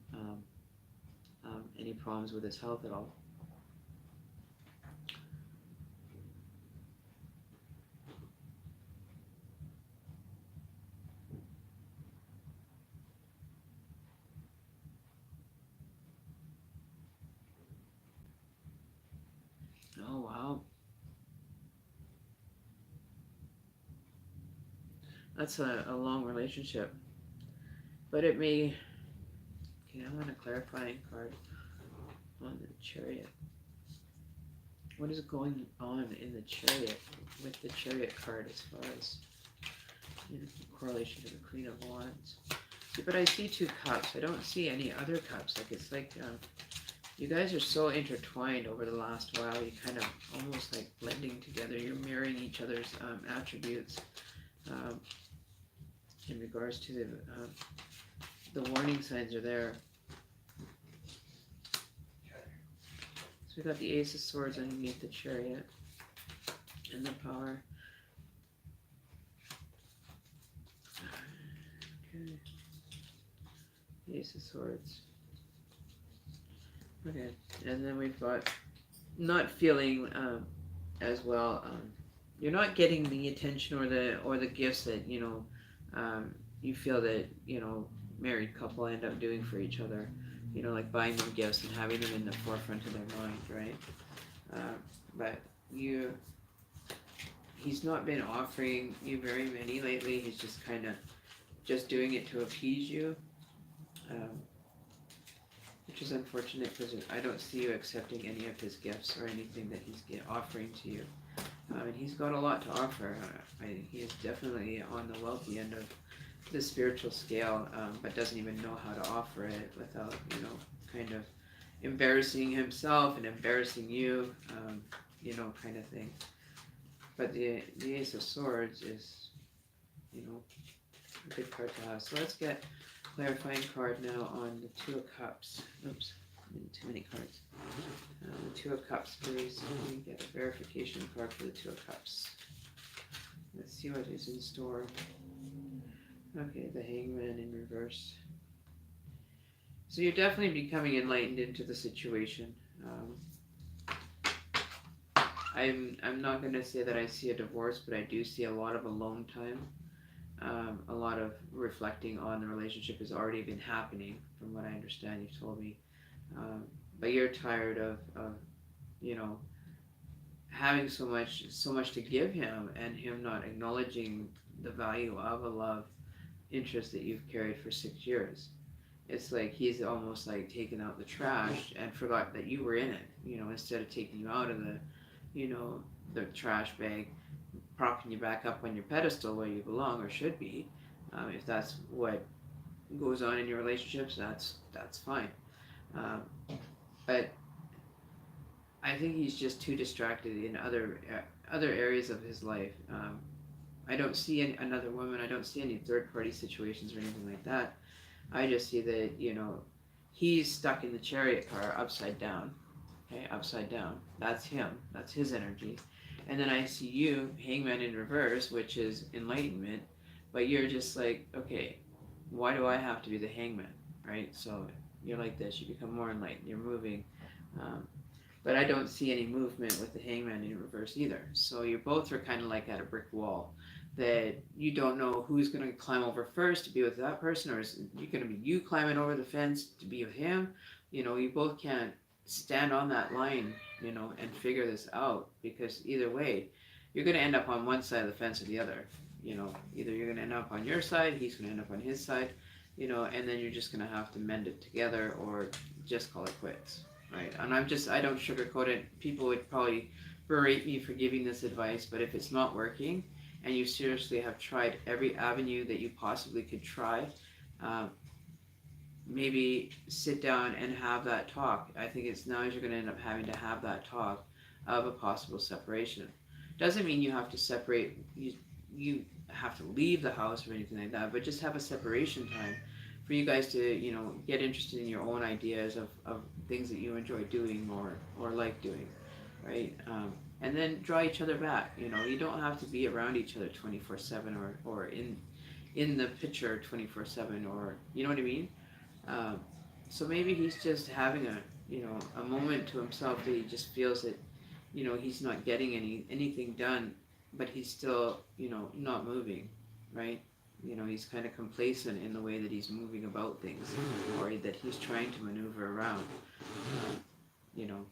any problems with his health at all. Oh, wow. That's a long relationship. But it may... Okay, I want a clarifying card on the Chariot. What is going on in the Chariot with the Chariot card as far as correlation to the Queen of Wands? See, but I see two cups. I don't see any other cups. Like, it's like you guys are so intertwined over the last while. You kind of almost like blending together. You're mirroring each other's attributes in regards to the warning signs are there. So we got the Ace of Swords underneath the Chariot and the Power. Okay. The Ace of Swords. Okay, and then we've got not feeling as well. You're not getting the attention or the gifts that you feel that married couple end up doing for each other. like buying them gifts and having them in the forefront of their mind, right? But he's not been offering you very many lately. He's just kind of just doing it to appease you, um, which is unfortunate because I don't see you accepting any of his gifts or anything that he's offering to you. And he's got a lot to offer. He is definitely on the wealthy end of the spiritual scale, but doesn't even know how to offer it without, kind of embarrassing himself and embarrassing you, kind of thing. But the Ace of Swords is, a good card to have. So let's get clarifying card now on the Two of Cups. Oops, too many cards. The Two of Cups, please. Let me get a verification card for the Two of Cups. Let's see what is in store. Okay, the Hangman in reverse. So you're definitely becoming enlightened into the situation. I'm not going to say that I see a divorce, but I do see a lot of alone time. A lot of reflecting on the relationship has already been happening, from what I understand. You've told me, but you're tired of having so much to give him, and him not acknowledging the value of a love interest that you've carried for 6 years. It's like he's almost like taken out the trash and forgot that you were in it. Instead of taking you out of the trash bag, propping you back up on your pedestal where you belong or should be. If that's what goes on in your relationships, that's fine. But I think he's just too distracted in other areas of his life. I don't see another woman. I don't see any third party situations or anything like that. I just see that he's stuck in the chariot car upside down. Okay, upside down. That's him. That's his energy. And then I see you, Hangman in reverse, which is enlightenment. But you're just like, okay, why do I have to be the hangman, right? So you're like this. You become more enlightened. You're moving. But I don't see any movement with the Hangman in reverse either. So you both are kind of like at a brick wall that you don't know who's going to climb over first to be with that person, or is it going to be you climbing over the fence to be with him? You both can't stand on that line, and figure this out, because either way, you're going to end up on one side of the fence or the other. Either you're going to end up on your side, he's going to end up on his side, and then you're just going to have to mend it together or just call it quits. Right, and I don't sugarcoat it. People would probably berate me for giving this advice, but if it's not working, and you seriously have tried every avenue that you possibly could try, maybe sit down and have that talk. I think it's now you're going to end up having to have that talk of a possible separation. Doesn't mean you have to separate, you have to leave the house or anything like that, but just have a separation time for you guys to, get interested in your own ideas of things that you enjoy doing or like doing, right? And then draw each other back. You don't have to be around each other 24/7 or in the picture 24/7, or you know what I mean. So maybe he's just having a moment to himself that he just feels that he's not getting anything done, but he's still not moving, right? He's kind of complacent in the way that he's moving about things, or that he's trying to maneuver around, you know.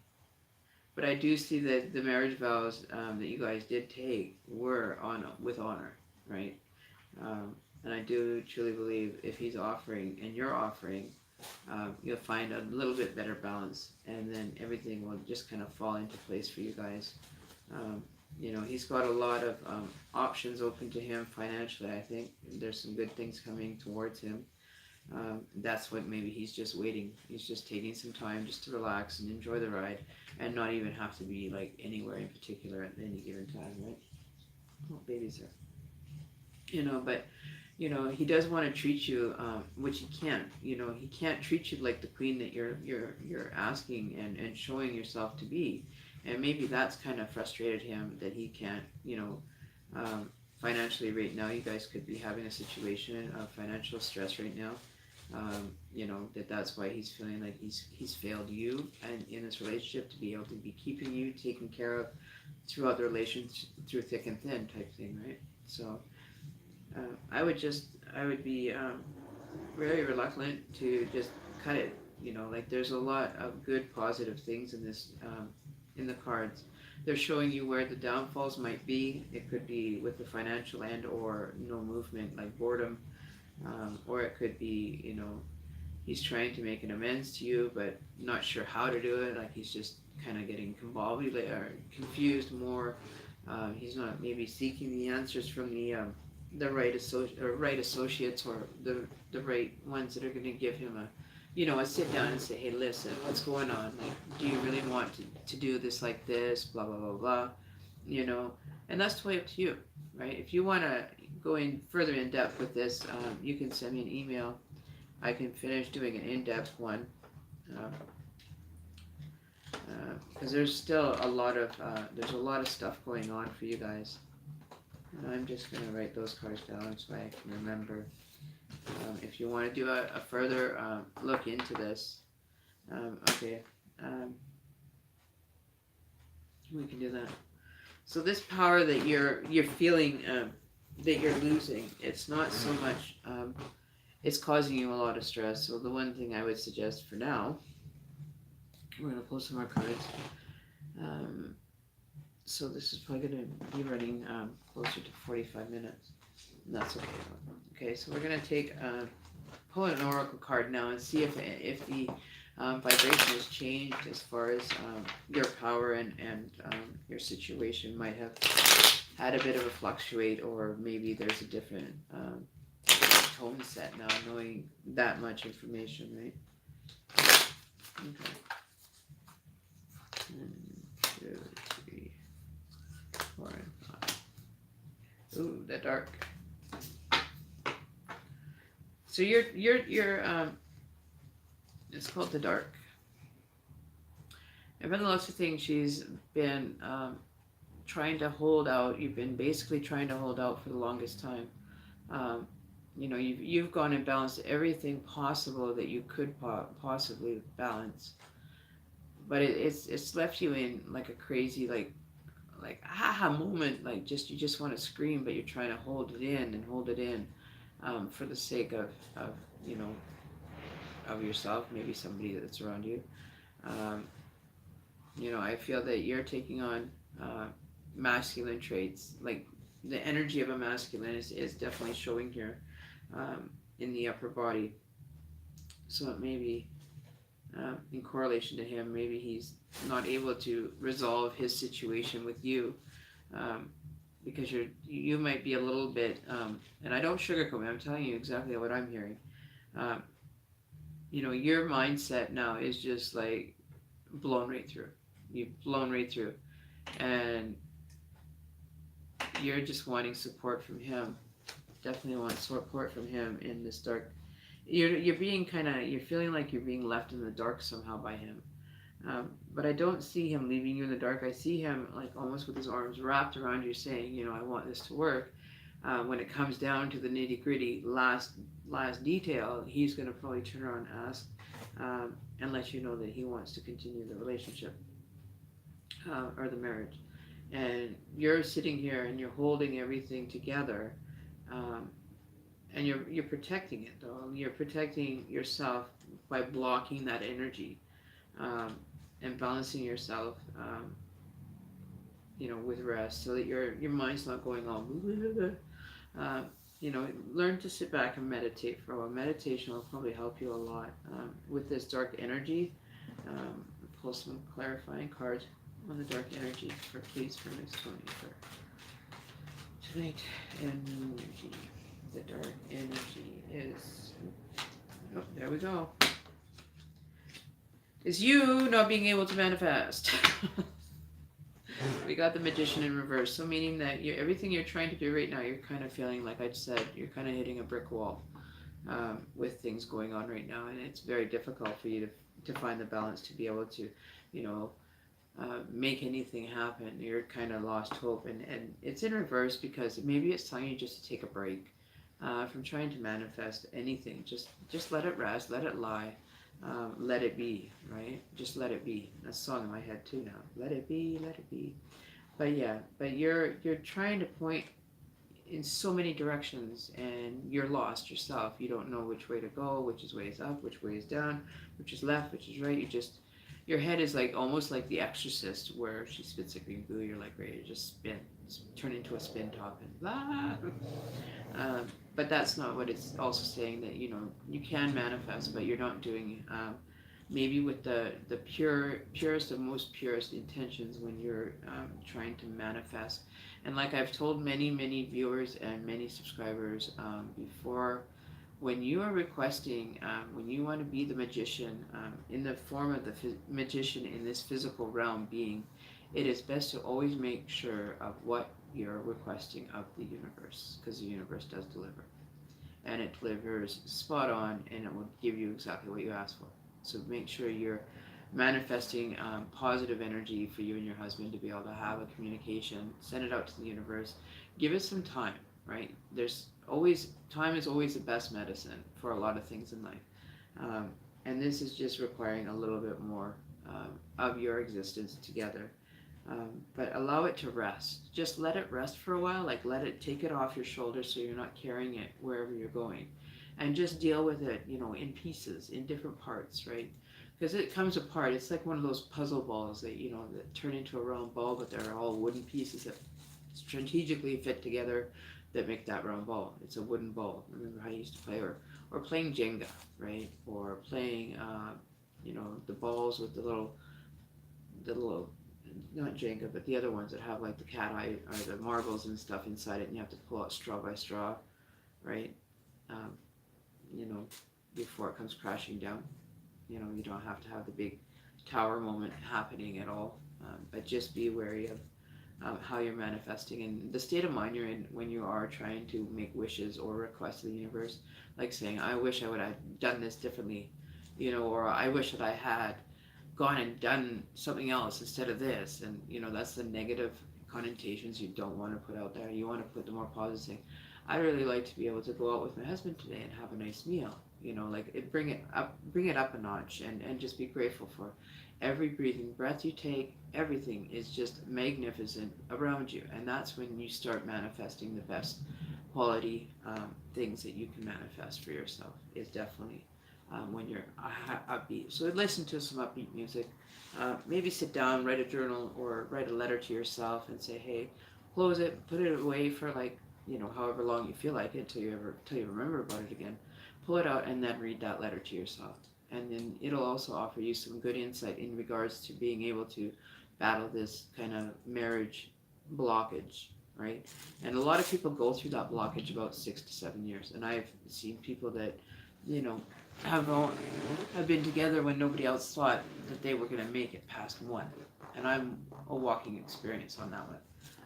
But I do see that the marriage vows that you guys did take were with honor, right? And I do truly believe if he's offering and you're offering, you'll find a little bit better balance, and then everything will just kind of fall into place for you guys. He's got a lot of options open to him financially. I think there's some good things coming towards him. That's what maybe he's just waiting. He's just taking some time just to relax and enjoy the ride, and not even have to be like anywhere in particular at any given time, right? Oh, baby's there. But he does want to treat you, which he can't. He can't treat you like the queen that you're asking and showing yourself to be. And maybe that's kind of frustrated him that he can't, financially right now. You guys could be having a situation of financial stress right now. That's why he's feeling like he's failed you and in this relationship to be able to be keeping you taken care of throughout the relationship, through thick and thin type thing, right? So I would be very reluctant to just cut it You know, like there's a lot of good positive things in this, in the cards. They're showing you where the downfalls might be. It could be with the financial end, or no movement, like boredom, or it could be, you know, he's trying to make an amends to you, but not sure how to do it. Like he's just kind of getting convolvulated or confused more. He's not maybe seeking the answers from the right associates, or the right ones that are going to give him a, you know, a sit down and say, hey, listen, what's going on? Like, do you really want to do this like this? Blah blah blah blah. You know, and that's totally up to you, right? If you want to go in further in depth with this, you can send me an email. I can finish doing an in-depth one, because there's still a lot of stuff going on for you guys. And I'm just gonna write those cards down so I can remember. If you want to do a further look into this, okay, we can do that. So this power that you're feeling, that you're losing, it's not so much. It's causing you a lot of stress. So the one thing I would suggest for now, we're going to pull some more cards. So this is probably going to be running closer to 45 minutes. And that's okay. Okay, so we're going to take pull an oracle card now and see if the vibration has changed as far as your power and your situation might have had a bit of a fluctuate, or maybe there's a different tone set now, knowing that much information, right? Okay. 1, 2, 3, 4, and 5. Ooh, the dark. So you're it's called the dark. And by the looks of things, she's been trying to hold out. You've been basically trying to hold out for the longest time. You know, you've gone and balanced everything possible that you could possibly balance, but it's left you in like a crazy like aha moment. Like you just want to scream, but you're trying to hold it in, for the sake of you know, of yourself, maybe somebody that's around you. You know, I feel that you're taking on masculine traits, like the energy of a masculine is definitely showing here. In the upper body. So it may be in correlation to him, maybe he's not able to resolve his situation with you, because you might be a little bit, and I don't sugarcoat it, I'm telling you exactly what I'm hearing. You know, your mindset now is just like blown right through. You've blown right through. And you're just wanting support from him. Definitely want support from him in this dark. You're being you're feeling like you're being left in the dark somehow by him. But I don't see him leaving you in the dark. I see him like almost with his arms wrapped around you, saying, you know, I want this to work. When it comes down to the nitty gritty last detail, he's going to probably turn around and ask, and let you know that he wants to continue the relationship, or the marriage. And you're sitting here and you're holding everything together, and you're protecting it though. You're protecting yourself by blocking that energy, and balancing yourself, you know, with rest, so that your mind's not going all you know, learn to sit back and meditate for a while. Meditation will probably help you a lot with this dark energy. Pull some clarifying cards on the dark energy for next 24 tonight. Energy. The dark energy is, oh, there we go. Is you not being able to manifest. We got the Magician in reverse, so meaning that everything you're trying to do right now, you're kind of feeling, like I said, you're kind of hitting a brick wall, with things going on right now, and it's very difficult for you to find the balance to be able to, you know, make anything happen. You're kind of lost hope, and it's in reverse because maybe it's telling you just to take a break from trying to manifest anything. Just let it rest, let it lie, let it be, right? Just let it be. That's a song in my head too now. Let it be, let it be. But yeah, but you're trying to point in so many directions, and you're lost yourself. You don't know which way to go, which is way is up, which way is down, which is left, which is right. You just, your head is like almost like The Exorcist, where she spits a green goo. You're like ready to just spin, turn into a spin top, and blah. But that's not what it's also saying. That you can manifest, but you're not doing maybe with the purest of most purest intentions when you're trying to manifest. And like I've told many viewers and many subscribers before, when you are requesting, when you want to be the magician in the form of the magician in this physical realm being, it is best to always make sure of what you're requesting of the universe, because the universe does deliver, and it delivers spot on, and it will give you exactly what you ask for. So make sure you're manifesting positive energy for you and your husband to be able to have a communication. Send it out to the universe. Give it some time, right? There's always, time is always the best medicine for a lot of things in life. And this is just requiring a little bit more of your existence together. But allow it to rest. Just let it rest for a while. Like, let it, take it off your shoulders so you're not carrying it wherever you're going. And just deal with it, in pieces, in different parts, right? Because it comes apart. It's like one of those puzzle balls that, that turn into a round ball, but they're all wooden pieces that strategically fit together that make that round ball. It's a wooden ball. Remember how you used to play, or playing Jenga, right? Or playing, the balls with the little, not Jenga, but the other ones that have like the cat eye or the marbles and stuff inside it, and you have to pull out straw by straw, right? Um, before it comes crashing down. You don't have to have the big tower moment happening at all, but just be wary of how you're manifesting and the state of mind you're in when you are trying to make wishes or requests to the universe, like saying, I wish I would have done this differently, or I wish that I had gone and done something else instead of this. And that's the negative connotations you don't want to put out there. You want to put the more positive thing. I really like to be able to go out with my husband today and have a nice meal. Bring it up a notch, and just be grateful for every breathing breath you take. Everything is just magnificent around you, and that's when you start manifesting the best quality things that you can manifest for yourself. Is definitely when you're upbeat. So listen to some upbeat music. Maybe sit down, write a journal, or write a letter to yourself and say, hey, close it, put it away for however long you feel like it, till you remember about it again. Pull it out and then read that letter to yourself. And then it'll also offer you some good insight in regards to being able to battle this kind of marriage blockage, right? And a lot of people go through that blockage about 6 to 7 years. And I've seen people that, have been together when nobody else thought that they were going to make it past one. And I'm a walking experience on that one.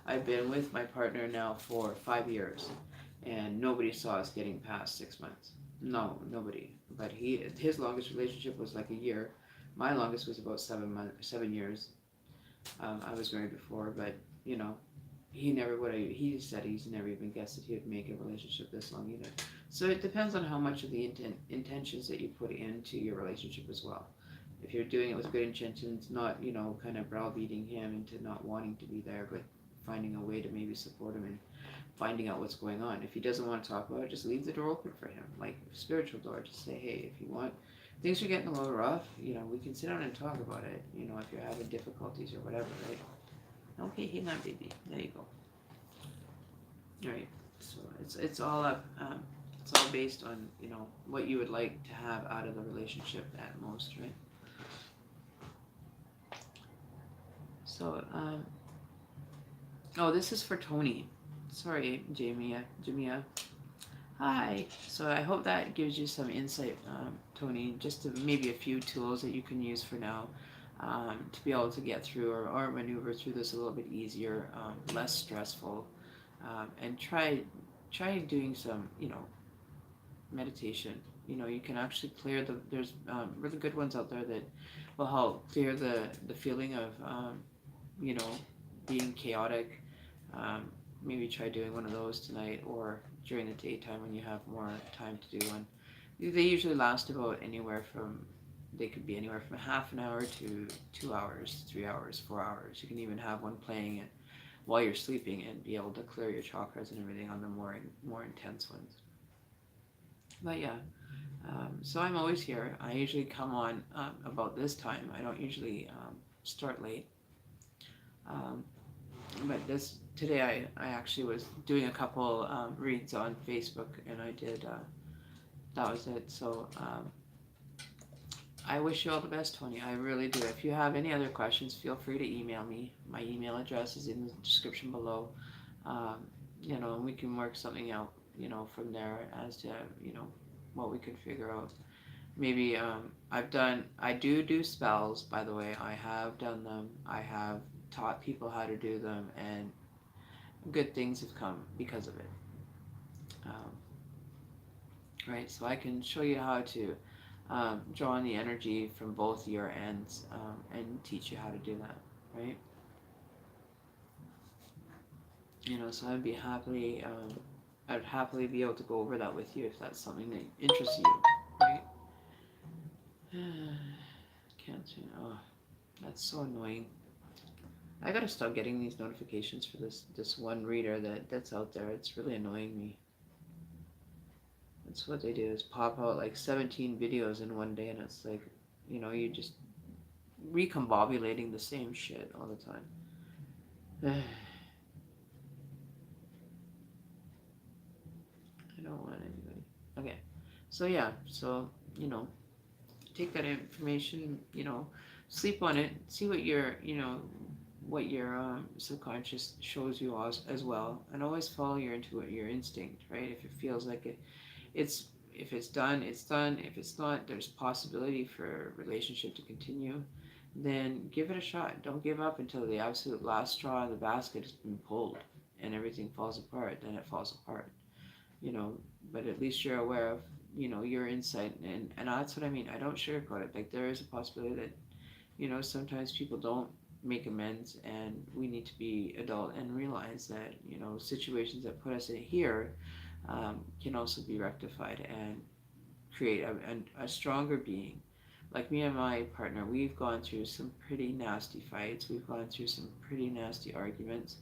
I've been with my partner now for 5 years, and nobody saw us getting past 6 months. No, nobody. But his longest relationship was like a year. My longest was about 7 years. I was married before, but he never would have. He said he's never even guessed that he would make a relationship this long either. So it depends on how much of the intentions that you put into your relationship as well. If you're doing it with good intentions, not kind of browbeating him into not wanting to be there, but finding a way to maybe support him and finding out what's going on. If he doesn't want to talk about it, just leave the door open for him, like a spiritual door. Just say, hey, if you want, things are getting a little rough, we can sit down and talk about it, if you're having difficulties or whatever, right? Okay, hang on, baby. There you go. All right. So it's all up. It's all based on what you would like to have out of the relationship at most, right? So oh, this is for Tony. Sorry, Jamia. Hi. So I hope that gives you some insight, Tony, just to maybe a few tools that you can use for now to be able to get through or maneuver through this a little bit easier, less stressful, and try doing some, meditation. You can actually clear there's really good ones out there that will help clear the feeling of, being chaotic. Maybe try doing one of those tonight or during the daytime when you have more time to do one. They usually last about they could be anywhere from half an hour to 2 hours, 3 hours, 4 hours. You can even have one playing at while you're sleeping and be able to clear your chakras and everything on the more intense ones. But yeah, so I'm always here. I usually come on about this time. I don't usually start late. Um, but this today I actually was doing a couple reads on Facebook, and I did that was it. So I wish you all the best, Tony. I really do. If you have any other questions, feel free to email me. My email address is in the description below. Um, and we can work something out, from there as to, what we can figure out. Maybe I do spells, by the way. I have done them. I have taught people how to do them, and good things have come because of it. Um, right? So I can show you how to draw on the energy from both your ends and teach you how to do that, right? So I'd happily be able to go over that with you if that's something that interests you, right? Cancer. Oh, that's so annoying. I gotta stop getting these notifications for this one reader that's out there. It's really annoying me. That's what they do, is pop out like 17 videos in one day, and it's like, you just recombobulating the same shit all the time. I don't want anybody. Okay. So yeah, take that information, sleep on it, see what your subconscious shows you as well, and always follow your instinct, right? If it feels like if it's done, it's done. If it's not, there's possibility for a relationship to continue, then give it a shot. Don't give up until the absolute last straw in the basket has been pulled and everything falls apart. Then it falls apart, you know. But at least you're aware of, your insight, and that's what I mean. I don't sugarcoat it. Like, there is a possibility that, sometimes people don't make amends, and we need to be adult and realize that, situations that put us in here can also be rectified and create a stronger being. Like me and my partner, we've gone through some pretty nasty fights. We've gone through some pretty nasty arguments,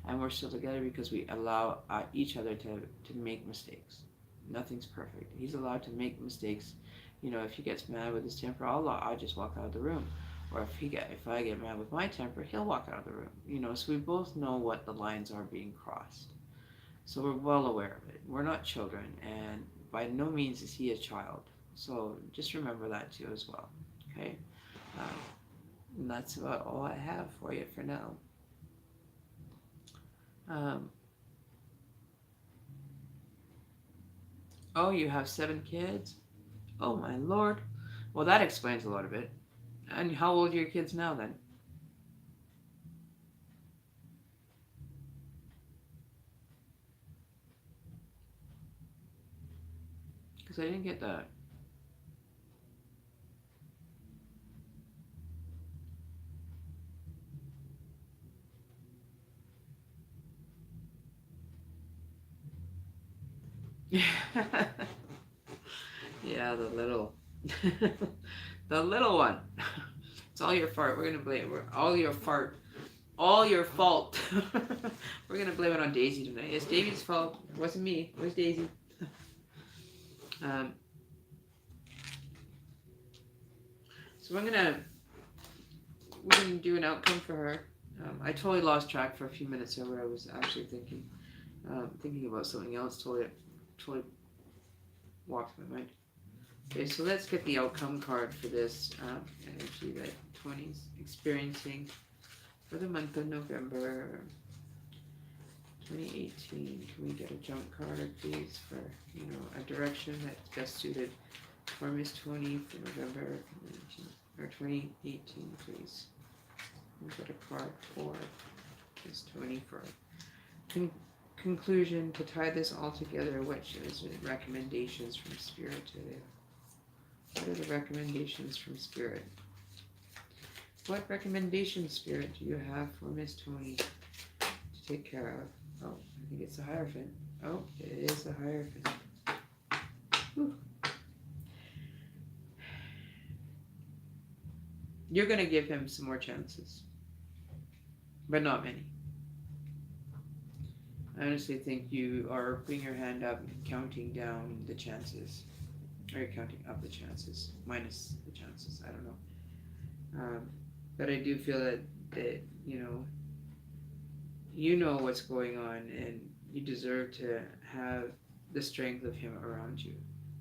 and we're still together because we allow each other to make mistakes. Nothing's perfect. He's allowed to make mistakes. If he gets mad with his temper, I'll just walk out of the room. Or if I get mad with my temper, he'll walk out of the room. So we both know what the lines are being crossed. So we're well aware of it. We're not children, and by no means is he a child. So just remember that too as well. Okay? And that's about all I have for you for now. Oh, you have 7 kids? Oh my lord. Well, that explains a lot of it. And how old are your kids now then? Because I didn't get that. Yeah, the little the little one. It's all your fault. We're gonna blame all your fart. All your fault. We're gonna blame it on Daisy tonight. It's Davy's fault. It wasn't me. It was Daisy. So we're gonna do an outcome for her. I totally lost track for a few minutes there where I was actually thinking about something else. Totally walked my mind. Okay, so let's get the outcome card for this energy that Tony's experiencing for the month of November 2018. Can we get a jump card, please, for a direction that's best suited for Miss Tony for November 2018, please? We've got a card for Miss Tony for conclusion to tie this all together. Which is recommendations from Spirit today? What are the recommendations from Spirit? What recommendations, Spirit, do you have for Miss Tony to take care of? Oh, I think it's a Hierophant. Oh, it is a Hierophant. Whew. You're going to give him some more chances, but not many. I honestly think you are putting your hand up, counting down the chances, or you're counting up the chances, minus the chances. I don't know. But I do feel that you know what's going on, and you deserve to have the strength of him around you.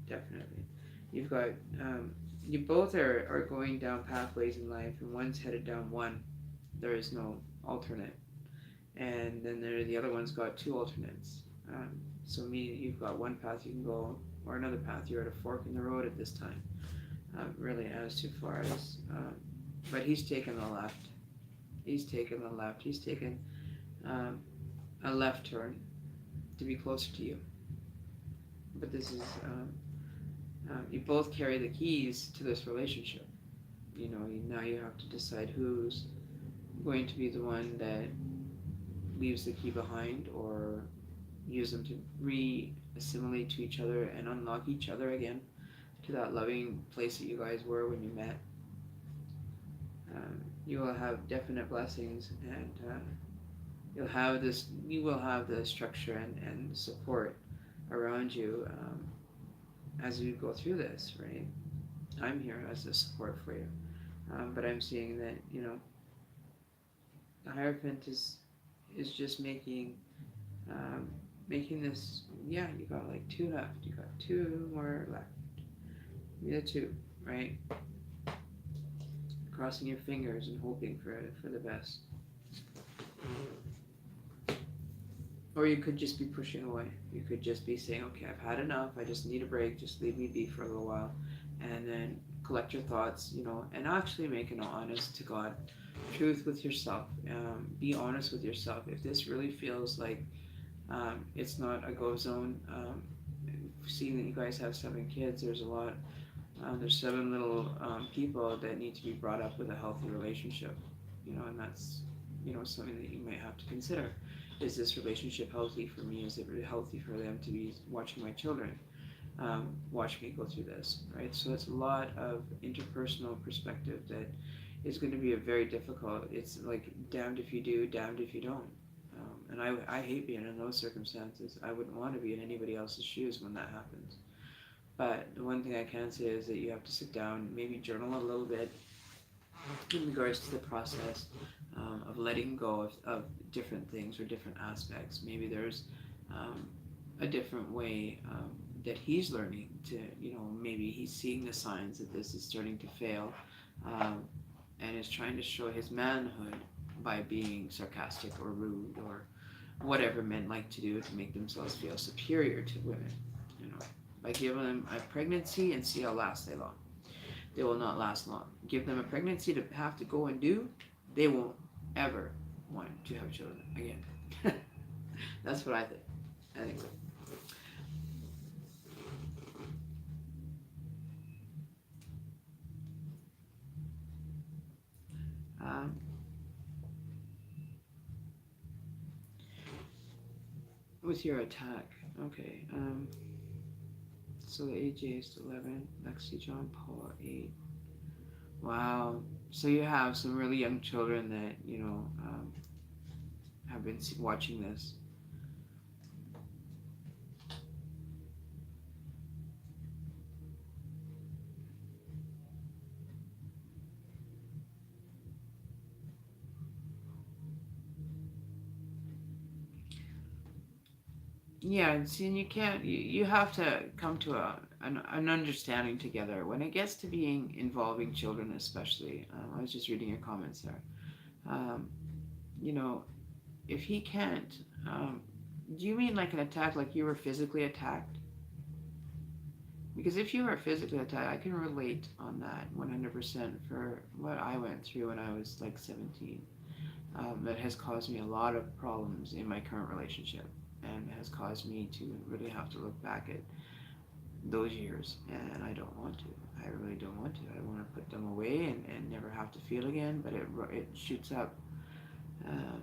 Definitely, you've got you both are going down pathways in life, and one's headed down one. There is no alternate, and then the other one's got two alternates. So you've got one path you can go, or another path. You're at a fork in the road at this time. Really, as too far as, but he's taken the left. He's taken the left. He's taken um, a left turn to be closer to you. But this is you both carry the keys to this relationship. Now you have to decide who's going to be the one that leaves the key behind, or use them to re-assimilate to each other and unlock each other again to that loving place that you guys were when you met. You will have definite blessings, and you will have the structure and support around you as you go through this, right? I'm here as a support for you, but I'm seeing that the Hierophant is just um, making this. Yeah, you got like two left. You got two more left. The two, right? Crossing your fingers and hoping for the best. Or you could just be pushing away. You could just be saying, okay, I've had enough. I just need a break. Just leave me be for a little while. And then collect your thoughts, and actually make an honest to God truth with yourself. Be honest with yourself. If this really feels like it's not a go zone, seeing that you guys have 7 kids, there's a lot. There's 7 little people that need to be brought up with a healthy relationship, and that's something that you might have to consider. Is this relationship healthy for me? Is it really healthy for them to be watching my children watch me go through this, right? So it's a lot of interpersonal perspective that is going to be a very difficult. It's like damned if you do, damned if you don't. And I hate being in those circumstances. I wouldn't want to be in anybody else's shoes when that happens. But the one thing I can say is that you have to sit down, maybe journal a little bit in regards to the process of letting go of different things or different aspects. Maybe there's a different way that he's learning to, maybe he's seeing the signs that this is starting to fail, and is trying to show his manhood by being sarcastic or rude or whatever men like to do to make themselves feel superior to women. By giving them a pregnancy and see how last they long. They will not last long. Give them a pregnancy to have to go and do, they won't ever want to have children again. That's what I think. I think so. Um, with your attack, okay. So the AJ is 11, Lexi, John, Paul, 8. Wow. So you have some really young children that, have been watching this. Yeah, and see, and you can't, you have to come to an understanding together. When it gets to being involving children, especially, I was just reading your comments there. Um, you know, if he can't, do you mean like an attack, like you were physically attacked? Because if you were physically attacked, I can relate on that 100% for what I went through when I was like 17. That has caused me a lot of problems in my current relationship, and has caused me to really have to look back at those years, and I don't want to. I really don't want to. I want to put them away and never have to feel again, but it shoots up. Uh,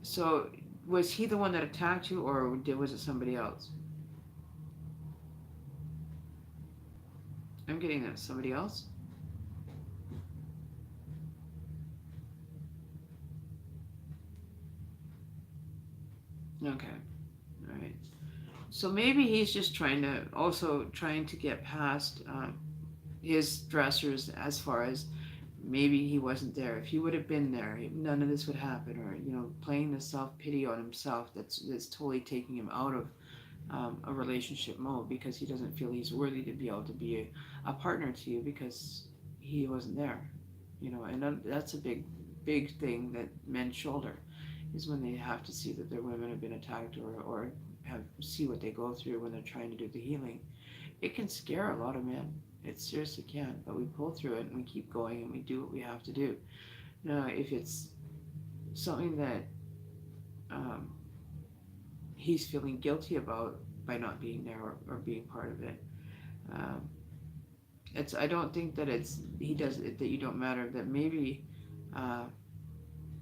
so was he the one that attacked you, or was it somebody else? I'm getting that somebody else. So maybe he's just trying to get past his stressors, as far as maybe he wasn't there. If he would have been there, none of this would happen. Or playing the self pity on himself, that's totally taking him out of a relationship mode, because he doesn't feel he's worthy to be able to be a partner to you, because he wasn't there. And that's a big thing that men shoulder, is when they have to see that their women have been attacked, or see what they go through when they're trying to do the healing. It can scare a lot of men. It seriously can, but we pull through it and we keep going and we do what we have to do. Now, if it's something that um, he's feeling guilty about by not being there, or being part of it, um, I don't think that it's he does it, that you don't matter. That maybe uh,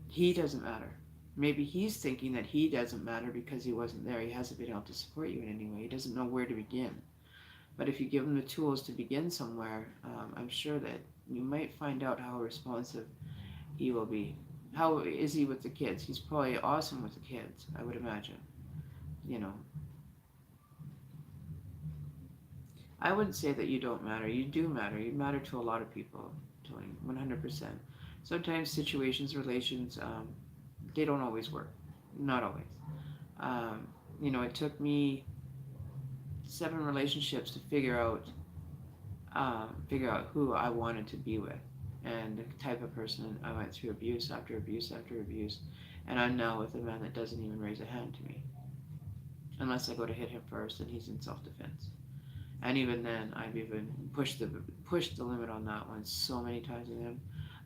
he doesn't matter. Maybe he's thinking that he doesn't matter because he wasn't there. He hasn't been able to support you in any way. He doesn't know where to begin. But if you give him the tools to begin somewhere, I'm sure that you might find out how responsive he will be. How is he with the kids? He's probably awesome with the kids, I would imagine. You know, I wouldn't say that you don't matter. You do matter. You matter to a lot of people, Tony, 100%. Sometimes situations, relations, they don't always work. Not always. Um, it took me 7 relationships to figure out who I wanted to be with, and the type of person. I went through abuse after abuse after abuse, and I'm now with a man that doesn't even raise a hand to me, unless I go to hit him first, and he's in self-defense. And even then, I've even pushed the limit on that one so many times with him.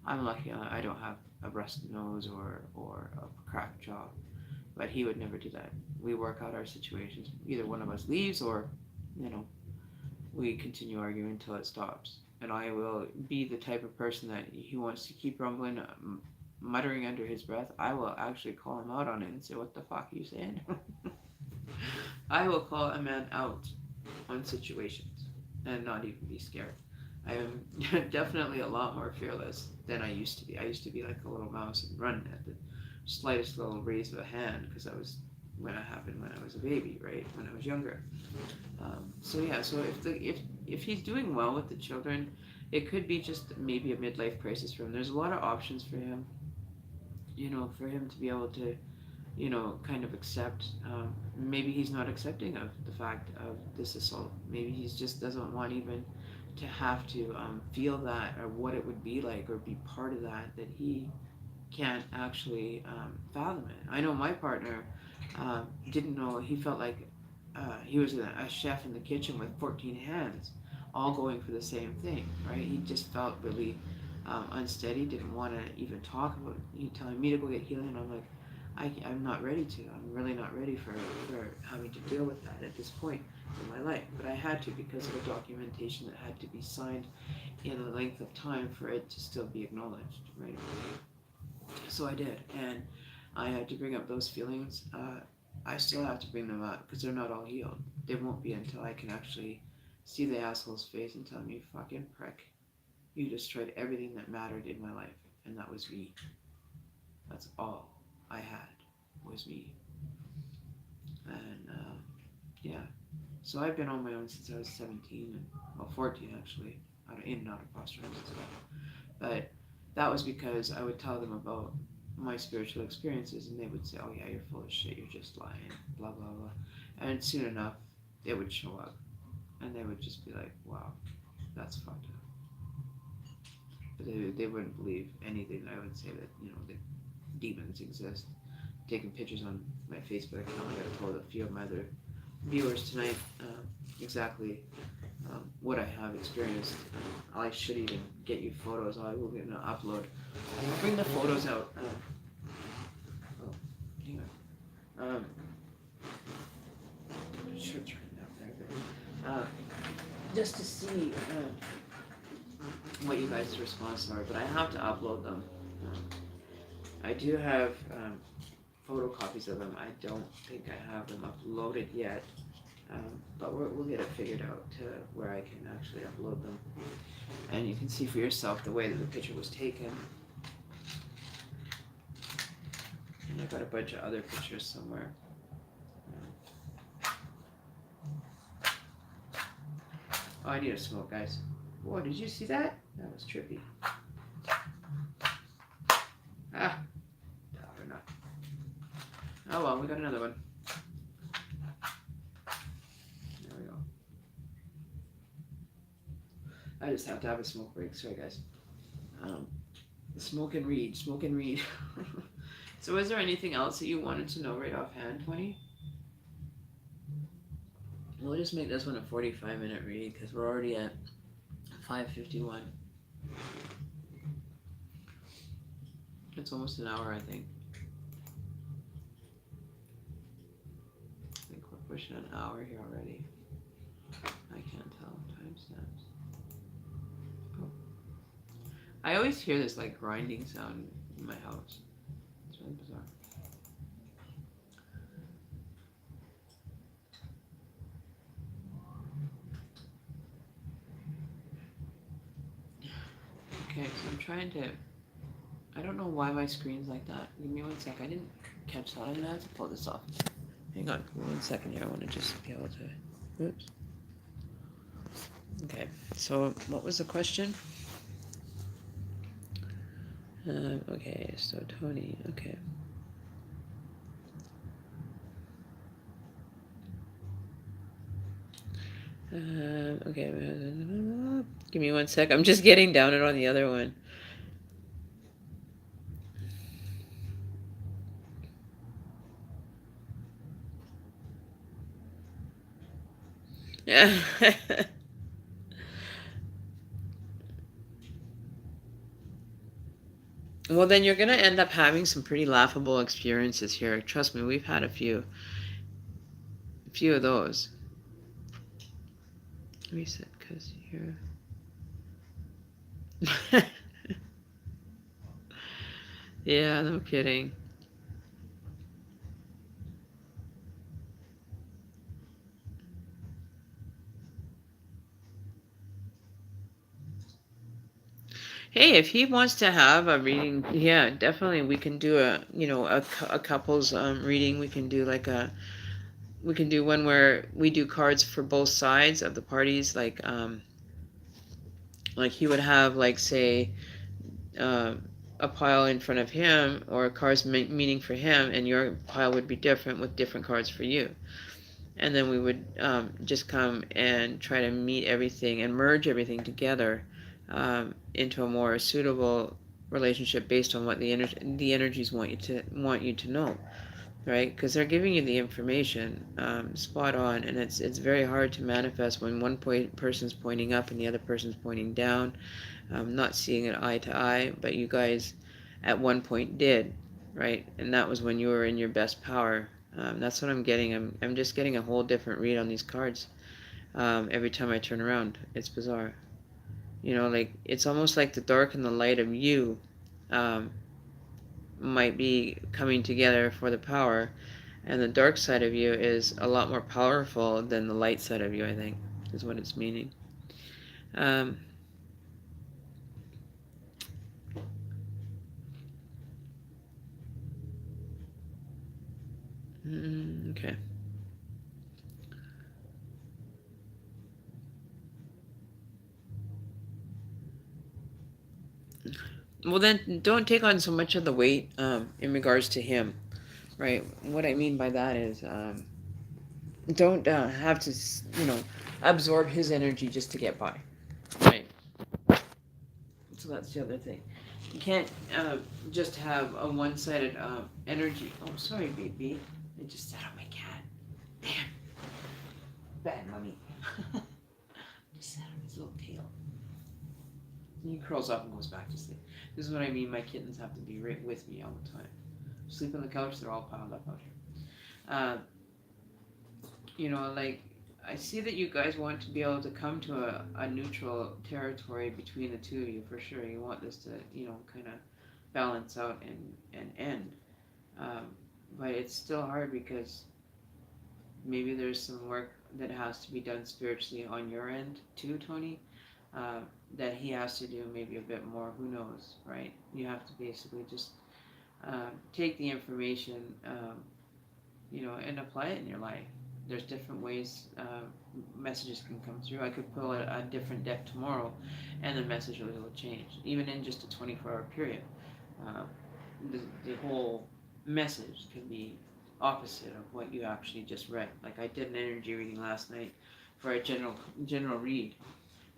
I'm lucky I don't have a rusted nose, or a cracked jaw, but he would never do that. We work out our situations. Either one of us leaves, or you know we continue arguing until it stops. And I will be the type of person that he wants to keep rumbling, muttering under his breath. I will actually call him out on it and say, "What the fuck are you saying?" I will call a man out on situations and not even be scared. I am definitely a lot more fearless than I used to be. I used to be like a little mouse and run at the slightest little raise of a hand, because that was when it happened when I was a baby, right? When I was younger. So yeah, so if he's doing well with the children, it could be just maybe a midlife crisis for him. There's a lot of options for him, for him to be able to, kind of accept. Maybe he's not accepting of the fact of this assault. Maybe he just doesn't want even to have to feel that, or what it would be like, or be part of that. That he can't actually fathom it. I know my partner didn't know. He felt like he was a chef in the kitchen with 14 hands, all going for the same thing, right? He just felt really unsteady, didn't want to even talk about it. He telling me to go get healing, and I'm like, I'm not ready to. I'm really not ready for having to deal with that at this point in my life. But I had to, because of the documentation that had to be signed in a length of time for it to still be acknowledged, right? So I did, and I had to bring up those feelings. I still have to bring them up, because they're not all healed. They won't be until I can actually see the asshole's face and tell me, "Fucking prick, you destroyed everything that mattered in my life, and that was me. That's all I had, was me." And yeah, so I've been on my own since I was 17, and 14 actually, in and out of foster homes and stuff. But that was because I would tell them about my spiritual experiences, and they would say, "Oh yeah, you're full of shit, you're just lying, blah blah blah," and soon enough it would show up, and they would just be like, "Wow, that's fucked up." But they wouldn't believe anything I would say, that that demons exist. Taking pictures on my Facebook account, I got told a few of my other viewers tonight exactly what I have experienced. I should even get you photos. I will get an upload. I'll bring the photos out. Oh, hang on. Shirt's right out there. Just to see what you guys' responses are, but I have to upload them. I do have photocopies of them. I don't think I have them uploaded yet. But we'll get it figured out to where I can actually upload them. And you can see for yourself the way that the picture was taken. And I've got a bunch of other pictures somewhere. Oh, I need a smoke, guys. Whoa, did you see that? That was trippy. Ah, or not. Oh well, we got another one. There we go. I just have to have a smoke break. Sorry, guys. Um, smoke and read. Smoke and read. So, is there anything else that you wanted to know right offhand, 20? We'll just make this one a 45-minute read because we're already at 5:51. It's almost an hour, I think. I think we're pushing an hour here already. I can't tell. Timestamps. Oh. I always hear this like grinding sound in my house. It's really bizarre. Okay, so I'm trying to. I don't know why my screen's like that. Give me 1 sec. I didn't catch that. I'm gonna have to pull this off. Hang on. Give me 1 second here. I want to just be able to. Oops. Okay. So, what was the question? Okay. So, Tony. Okay. Okay. Give me 1 sec. I'm just getting down it on the other one. Yeah. Well, then you're going to end up having some pretty laughable experiences here. Trust me, we've had a few of those. Reset, because you're... Yeah, no kidding. Hey, if he wants to have a reading, yeah, definitely we can do a couple's reading. We can do one where we do cards for both sides of the parties. Like he would have say a pile in front of him or cards meaning for him, and your pile would be different with different cards for you. And then we would just come and try to meet everything and merge everything together into a more suitable relationship based on what the energies want you to know, right? Because they're giving you the information spot on, and it's very hard to manifest when one person's pointing up and the other person's pointing down, not seeing it eye to eye. But you guys at one point did, right? And that was when you were in your best power. That's what I'm getting. I'm just getting a whole different read on these cards every time I turn around. It's bizarre. It's almost like the dark and the light of you might be coming together for the power, and the dark side of you is a lot more powerful than the light side of you, I think, is what it's meaning. Okay. Well, then don't take on so much of the weight in regards to him, right? What I mean by that is don't have to, absorb his energy just to get by, right? So that's the other thing. You can't just have a one-sided energy. Oh, sorry, baby. I just sat on my cat. Damn. Bad mommy. Just sat on his little tail. He curls up and goes back to sleep. This is what I mean. My kittens have to be right with me all the time. Sleep on the couch. They're all piled up out here. I see that you guys want to be able to come to a neutral territory between the two of you for sure. You want this to, kind of balance out and end. But it's still hard because maybe there's some work that has to be done spiritually on your end too, Tony, that he has to do maybe a bit more. Who knows, right? You have to basically just take the information, and apply it in your life. There's different ways messages can come through. I could pull a different deck tomorrow, and the message will change, even in just a 24-hour period. Uh, the whole message can be opposite of what you actually just read. Like I did an energy reading last night for a general read,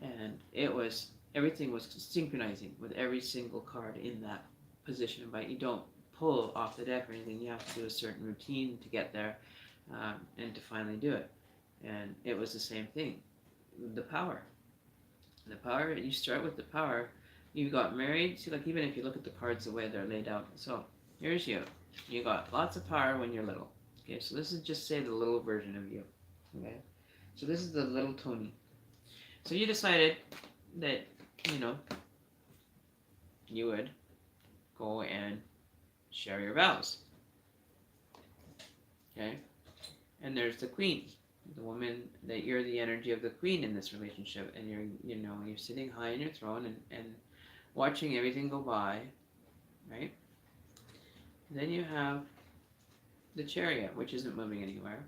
and it was everything was synchronizing with every single card in that position. But you don't pull off the deck or anything. You have to do a certain routine to get there, and to finally do it. And it was the same thing. The power. The power. You start with the power. You got married. See, like even if you look at the cards the way they're laid out. So here's you. You got lots of power when you're little. Okay, so this is just say the little version of you. Okay, so this is the little Tony. So you decided that, you know, you would go and share your vows. Okay? And there's the queen, the woman that you're the energy of the queen in this relationship, and you're sitting high in your throne and watching everything go by, right? And then you have the chariot, which isn't moving anywhere,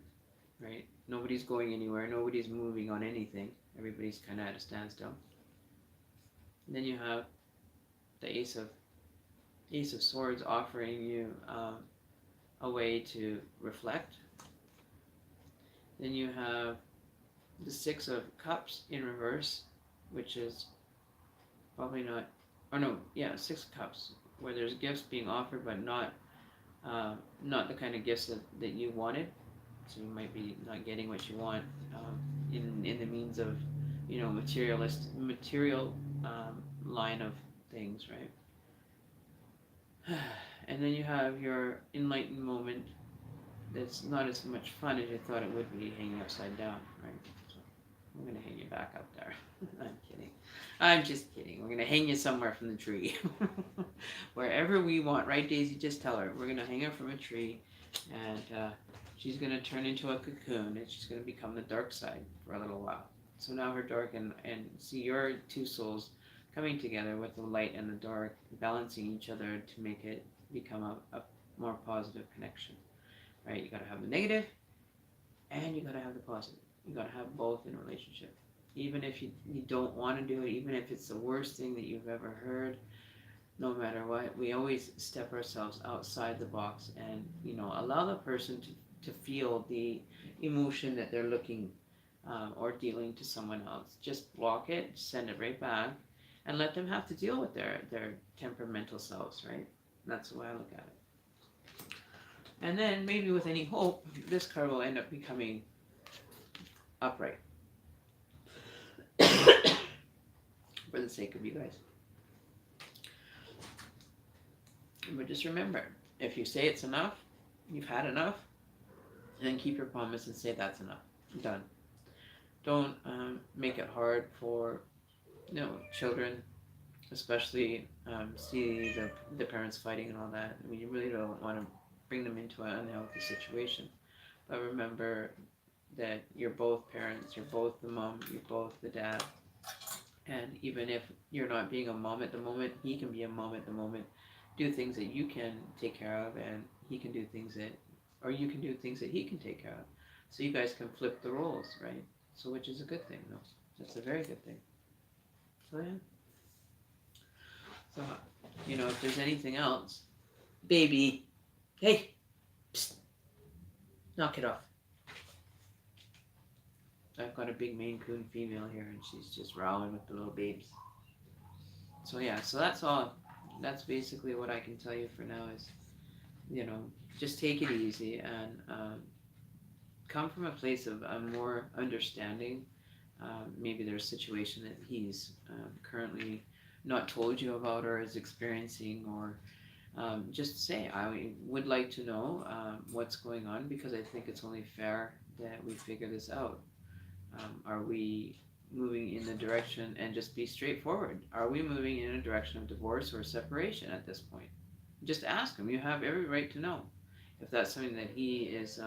right? Nobody's going anywhere, nobody's moving on anything. Everybody's kind of at a standstill. And then you have the Ace of Swords offering you a way to reflect. Then you have the Six of Cups in reverse, which is probably not, or no, yeah, Six of Cups, where there's gifts being offered, but not the kind of gifts that you wanted. So you might be not getting what you want in the means of, material line of things, right? And then you have your enlightened moment that's not as much fun as you thought it would be, hanging upside down, right? So I'm going to hang you back up there. I'm kidding. I'm just kidding. We're going to hang you somewhere from the tree. Wherever we want, right, Daisy? Just tell her. We're going to hang her from a tree, and she's going to turn into a cocoon, and she's going to become the dark side for a little while. So now her dark and see your two souls coming together with the light and the dark, balancing each other to make it become a more positive connection, right? You got to have the negative, and you got to have the positive. You got to have both in a relationship. Even if you don't want to do it, even if it's the worst thing that you've ever heard, no matter what, we always step ourselves outside the box and, allow the person to feel the emotion that they're looking or dealing to someone else. Just block it, send it right back, and let them have to deal with their temperamental selves, right? That's the way I look at it. And then maybe with any hope, this card will end up becoming upright. For the sake of you guys. But just remember, if you say it's enough, you've had enough, then keep your promise and say that's enough. I'm done. Don't make it hard for children, especially see the parents fighting and all that. I mean, you really don't want to bring them into an unhealthy situation. But remember that you're both parents, you're both the mom, you're both the dad. And even if you're not being a mom at the moment, he can be a mom at the moment. Do things that you can take care of, and he can do things or you can do things that he can take care of. So you guys can flip the roles, right? So which is a good thing, though. That's a very good thing. So yeah. So, if there's anything else, baby, hey, psst, knock it off. I've got a big Maine Coon female here, and she's just rowing with the little babes. So yeah, so that's all. That's basically what I can tell you for now is, just take it easy and come from a place of more understanding. Maybe there's a situation that he's currently not told you about or is experiencing, or just say, I would like to know what's going on, because I think it's only fair that we figure this out. Are we moving in the direction, and just be straightforward, are we moving in a direction of divorce or separation at this point? Just ask him. You have every right to know. If that's something that he is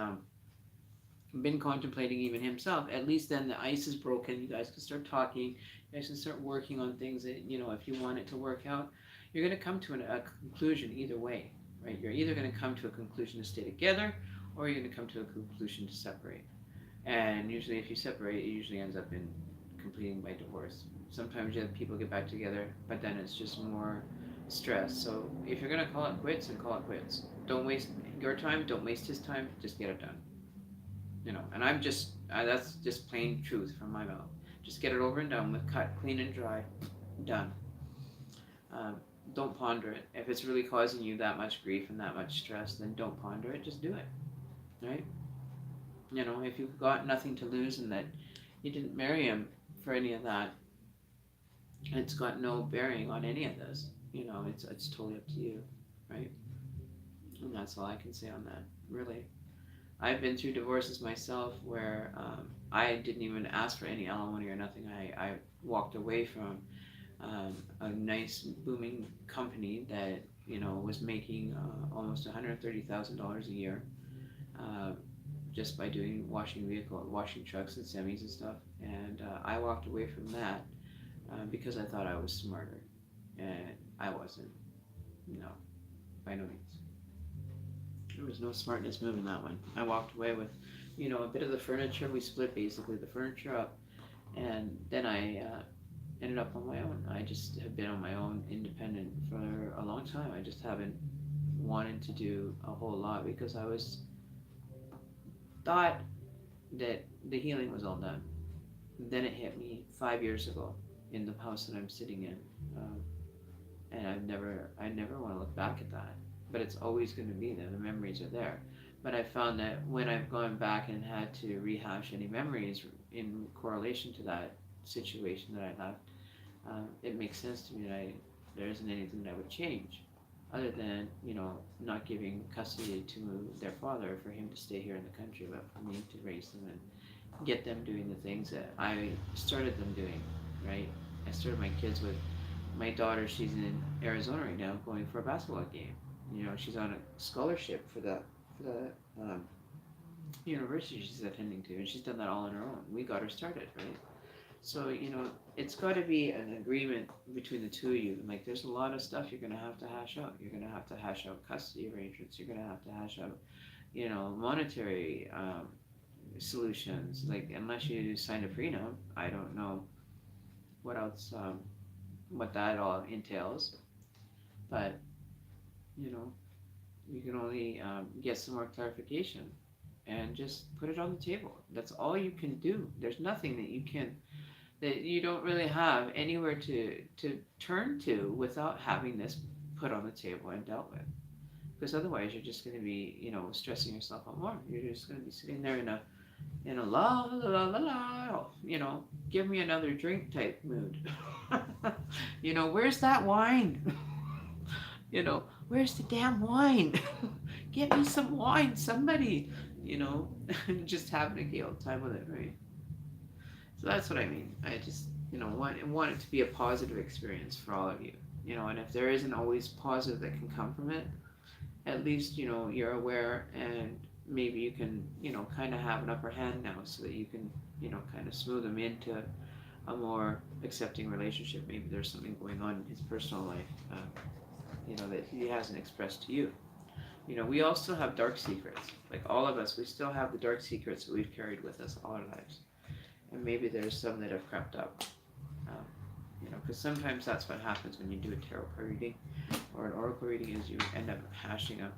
been contemplating even himself, at least then the ice is broken. You guys can start talking. You guys can start working on things that, if you want it to work out, you're going to come to a conclusion either way, right? You're either going to come to a conclusion to stay together, or you're going to come to a conclusion to separate. And usually, if you separate, it usually ends up in completing by divorce. Sometimes people get back together, but then it's just more stress. So if you're gonna call it quits, then call it quits. Don't waste your time. Don't waste his time. Just get it done. And that's just plain truth from my mouth. Just get it over and done with. Cut, clean and dry, done. Um, don't ponder it. If it's really causing you that much grief and that much stress, then don't ponder it. Just do it, right? If you've got nothing to lose and that you didn't marry him for any of that, it's got no bearing on any of this. It's totally up to you, right? And that's all I can say on that, really. I've been through divorces myself where I didn't even ask for any alimony or nothing. I walked away from a nice booming company that was making almost $130,000 a year, uh, just by doing washing trucks and semis and stuff. And I walked away from that because I thought I was smarter, and I wasn't. No, by no means. There was no smartness move in that one. I walked away with, a bit of the furniture. We split basically the furniture up, and then I ended up on my own. I just have been on my own, independent for a long time. I just haven't wanted to do a whole lot because I was thought that the healing was all done. Then it hit me 5 years ago in the house that I'm sitting in, and I never want to look back at that. But it's always going to be there. The memories are there. But I found that when I've gone back and had to rehash any memories in correlation to that situation that I left, it makes sense to me that there isn't anything that I would change, other than not giving custody to their father for him to stay here in the country, but for me to raise them and get them doing the things that I started them doing. Right? I started my kids with my daughter. She's in Arizona right now, going for a basketball game. She's on a scholarship for the university she's attending to, and she's done that all on her own. We got her started, right? So it's got to be an agreement between the two of you. Like, there's a lot of stuff you're gonna have to hash out. You're gonna have to hash out custody arrangements. You're gonna have to hash out, monetary solutions. Like, unless you sign a prenup, I don't know what else, what that all entails. But you can only get some more clarification and just put it on the table. That's all you can do. There's nothing that you don't really have anywhere to turn to without having this put on the table and dealt with. Because otherwise, you're just going to be, stressing yourself out more. You're just going to be sitting there in a la la la la la, give me another drink type mood. Where's that wine? Where's the damn wine? Get me some wine, somebody. Just having a gay old time with it, right? So that's what I mean. I just, want it to be a positive experience for all of you. And if there isn't always positive that can come from it, at least, you're aware, and maybe you can, kind of have an upper hand now so that you can, kind of smooth them into a more accepting relationship. Maybe there's something going on in his personal life, that he hasn't expressed to you. We all still have dark secrets. Like, all of us, we still have the dark secrets that we've carried with us all our lives. And maybe there's some that have crept up. Because sometimes that's what happens when you do a tarot card reading or an oracle reading, is you end up hashing up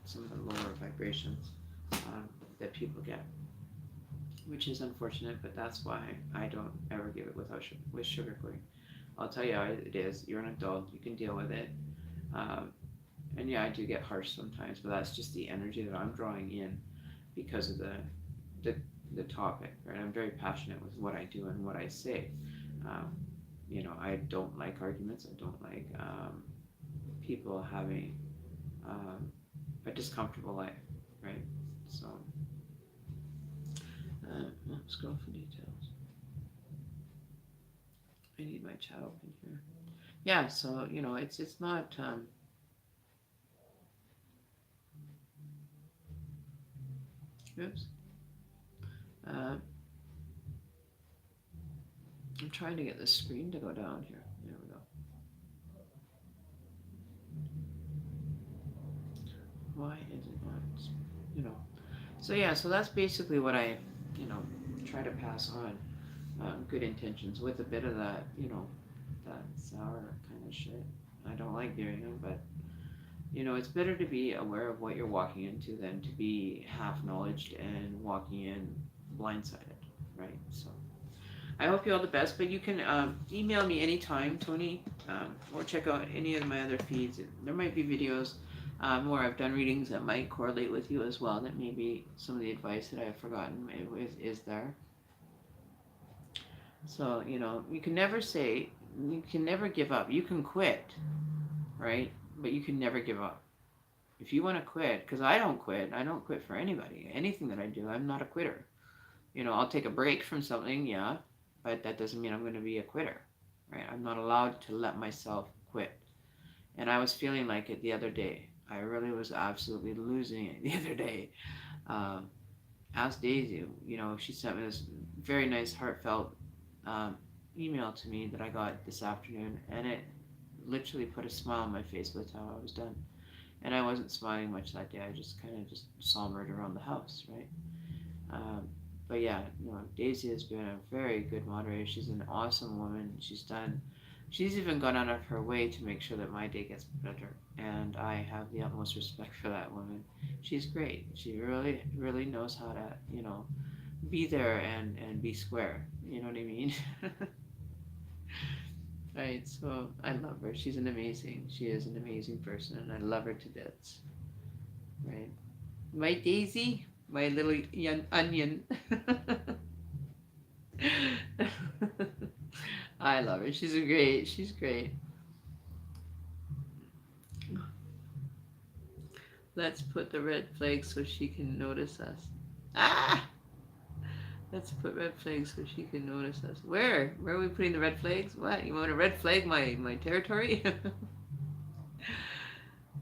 some of the lower vibrations that people get, which is unfortunate, but that's why I don't ever give it with sugarcoating. I'll tell you how it is. You're an adult. You can deal with it. And yeah, I do get harsh sometimes, but that's just the energy that I'm drawing in because of the topic, right? I'm very passionate with what I do and what I say. I don't like arguments. I don't like people having a discomfortable life, right? So, let's go for details. I need my chat open here. Yeah, so, it's not... oops. I'm trying to get the screen to go down here. There we go. Why is it not? So yeah, so that's basically what I you know, try to pass on good intentions with a bit of that, you know, that sour kind of shit. I don't like doing it, but you know, it's better to be aware of what you're walking into than to be half knowledged and walking in blindsided, right? So I hope you all the best, but you can email me anytime, Tony, or check out any of my other feeds. There might be videos where I've done readings that might correlate with you as well, that maybe some of the advice that I've forgotten is there. So, you know, you can never give up. You can quit, right? But you can never give up. If you want to quit, because I don't quit for anybody. Anything that I do, I'm not a quitter. You know, I'll take a break from something, yeah, but that doesn't mean I'm going to be a quitter, right? I'm not allowed to let myself quit. And I was feeling like it the other day. I really was absolutely losing it the other day. Um, Asked Daisy, you know, she sent me this very nice, heartfelt um, email to me that I got this afternoon, and it literally put a smile on my face by the time I was done. And I wasn't smiling much that day. I just kind of just sombered around the house, right? Um, but yeah, you know, Daisy has been a very good moderator. She's an awesome woman. She's even gone out of her way to make sure that my day gets better. And I have the utmost respect for that woman. She's great. She really, really knows how to, you know, be there and be square. You know what I mean? Right. So I love her. She is an amazing person, and I love her to bits. Right. My Daisy, my little onion. I love her. She's great. Let's put the red flag so she can notice us. Ah! Let's put red flags so she can notice us. Where? Where are we putting the red flags? What? You want to red flag my territory?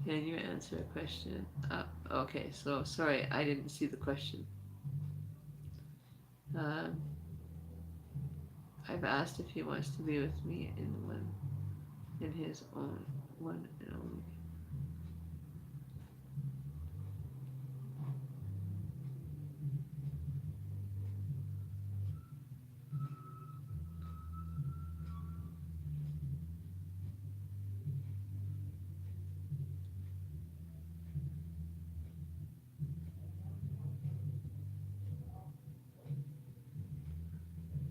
Can you answer a question? Okay, so sorry, I didn't see the question. Um, I've asked if he wants to be with me in his own one and only.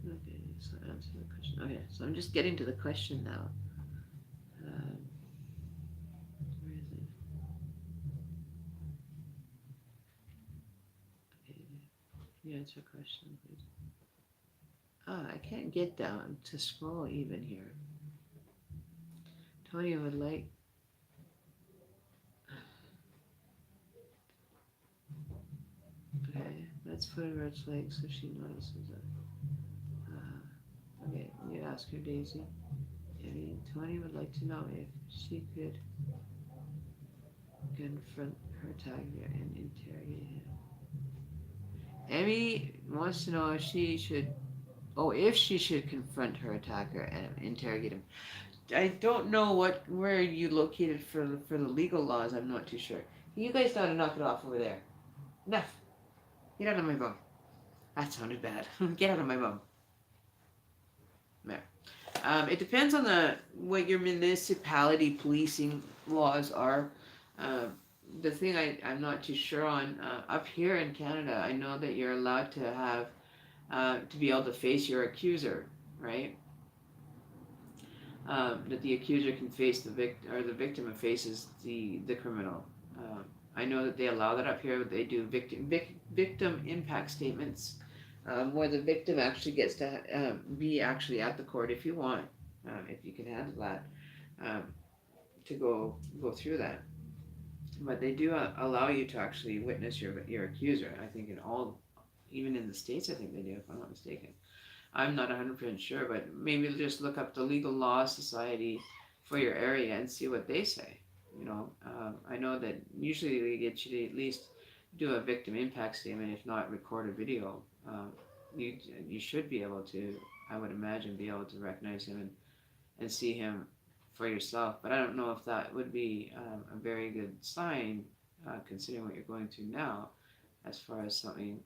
Okay, so answer the question. Okay, so I'm just getting to the question now. Um, where is it? Okay, can you answer a question, please? Ah, I can't get down to scroll even here. Tony would like. Okay, let's put a red flag so she notices it. Okay, you ask her, Daisy. Tony would like to know if she could confront her tiger and interrogate him. Emmy wants to know if she should. Oh, if she should confront her attacker and interrogate him. I don't know where you located for the legal laws. I'm not too sure. You guys know to knock it off over there. Enough. Get out of my bum. That sounded bad. Get out of my bum. There. It depends on what your municipality policing laws are. Uh, the thing I'm not too sure on, up here in Canada, I know that you're allowed to have to be able to face your accuser, right? That the accuser can face the victim, or the victim faces the criminal. I know that they allow that up here. They do victim impact statements, where the victim actually gets to be actually at the court if you want, if you can handle that, um, to go through that. But they do allow you to actually witness your accuser. I think in all, even in the states, I think they do, if I'm not mistaken. I'm not 100% sure, but maybe just look up the Legal Law Society for your area and see what they say. You know, I know that usually they get you to at least do a victim impact statement, if not record a video. You you should be able to, I would imagine, be able to recognize him and see him for yourself. But I don't know if that would be a very good sign, considering what you're going through now, as far as something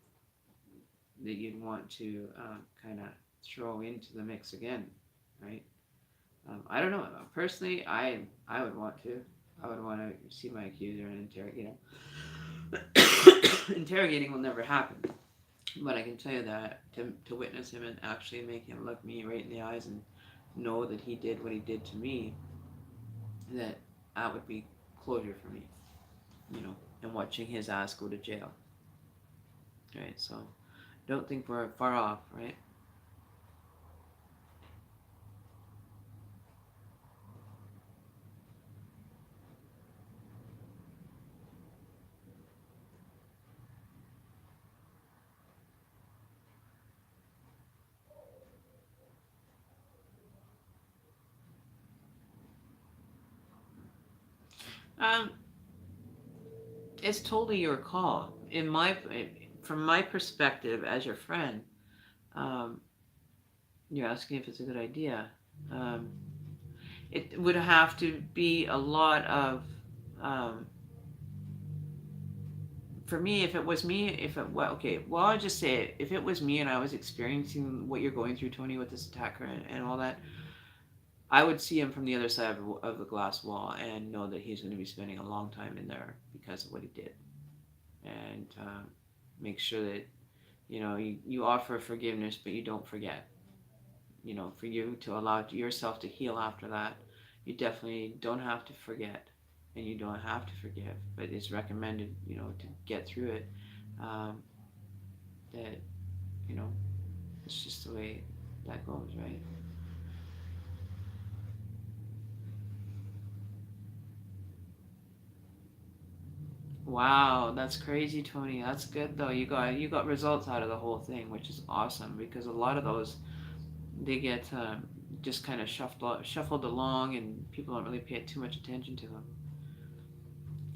that you'd want to kind of throw into the mix again, right? I don't know. Personally, I would want to. I would want to see my accuser and interrogate. Interrogating will never happen, but I can tell you that to witness him and actually make him look me right in the eyes and know that he did what he did to me, that would be closure for me, and watching his ass go to jail. Right, so don't think we're far off, right? Um, it's totally your call. From my perspective as your friend, um, you're asking if it's a good idea. Um, it would have to be a lot of, um, for me, if it was me, if it, well, okay, well, I'll just say it. If it was me and I was experiencing what you're going through, Tony, with this attacker and all that, I would see him from the other side of the glass wall and know that he's going to be spending a long time in there because of what he did. And make sure that, you offer forgiveness, but you don't forget. For you to allow yourself to heal after that, you definitely don't have to forget and you don't have to forgive, but it's recommended, to get through it. Um, that, you know, it's just the way that goes, right? Wow, that's crazy, Tony. That's good though. You got results out of the whole thing, which is awesome because a lot of those they get just kind of shuffled along, and people don't really pay too much attention to them.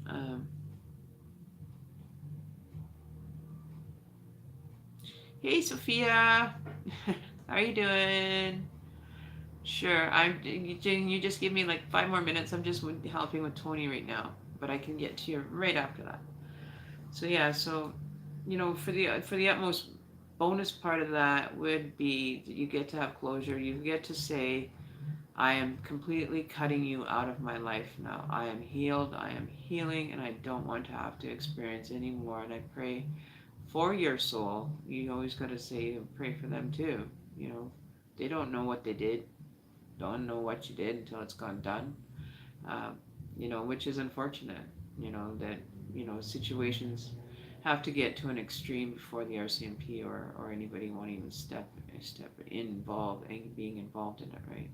Um, hey, Sophia, how are you doing? Sure, You just give me like 5 more minutes. I'm just helping with Tony right now, but I can get to you right after that. So yeah, for the utmost bonus part of that would be that you get to have closure. You get to say, I am completely cutting you out of my life now. I am healed, I am healing, and I don't want to have to experience anymore. And I pray for your soul. You always got to say, pray for them too. You know, they don't know what they did, don't know what you did until it's gone done. Um, which is unfortunate. That situations have to get to an extreme before the RCMP or anybody won't even step involved and being involved in it, right?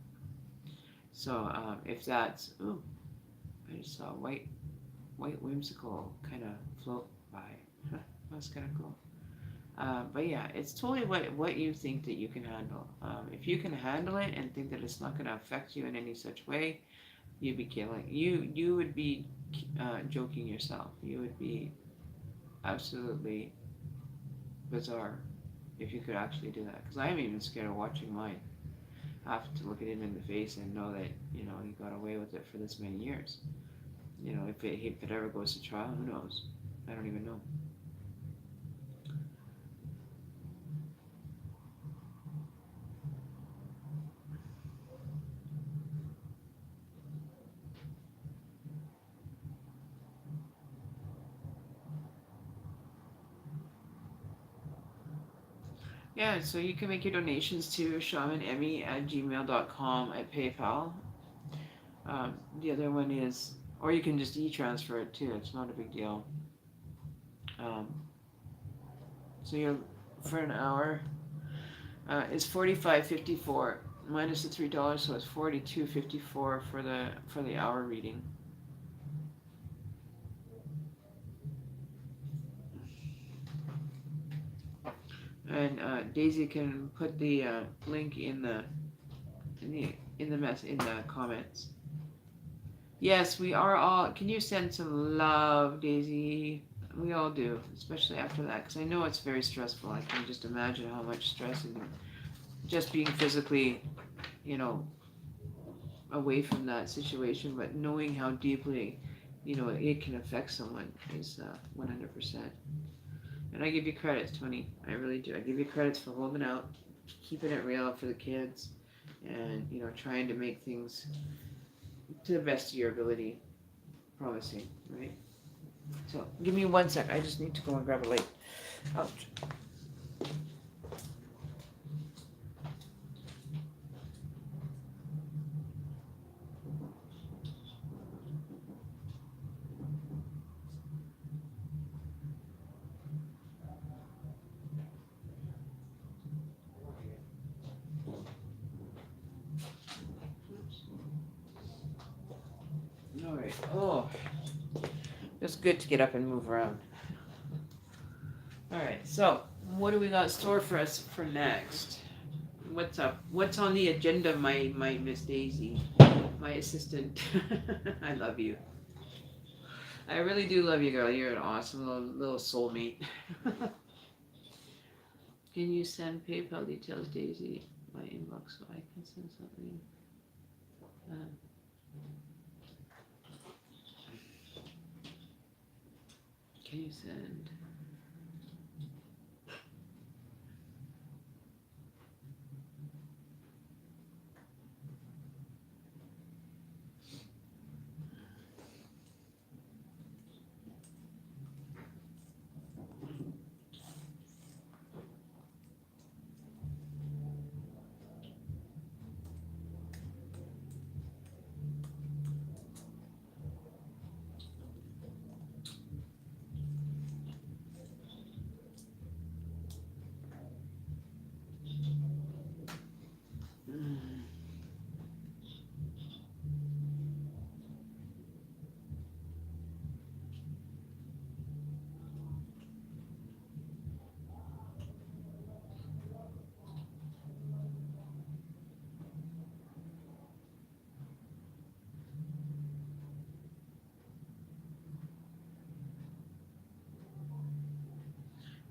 So if that's, ooh, I just saw a white whimsical kind of float by. That's kind of cool. But yeah, it's totally what you think that you can handle. If you can handle it and think that it's not going to affect you in any such way, you'd be killing. You would be joking yourself. You would be absolutely bizarre if you could actually do that. Because I am even scared of watching mine. I have to look at him in the face and know that he got away with it for this many years. If it ever goes to trial, who knows? I don't even know. Yeah, so you can make your donations to shamanemmy@gmail.com at PayPal. The other one is, or you can just e-transfer it too. It's not a big deal. Um, so you're for an hour is 45.54 minus the $3, so it's 42.54 for the hour reading. And Daisy can put the link in the comments. Yes, we are all. Can you send some love, Daisy? We all do, especially after that, because I know it's very stressful. I can just imagine how much stress and just being physically, you know, away from that situation, but knowing how deeply, it can affect someone is 100%. And I give you credits, Tony. I really do. I give you credits for holding out, keeping it real for the kids, and trying to make things to the best of your ability. Promising, right? So give me 1 sec. I just need to go and grab a light. Ouch. All right. Oh, it's good to get up and move around. All right. So what do we got in store for us for next? What's up? What's on the agenda, my Miss Daisy, my assistant? I love you. I really do love you, girl. You're an awesome little soulmate. Can you send PayPal details, Daisy, my inbox so I can send something? Can you send?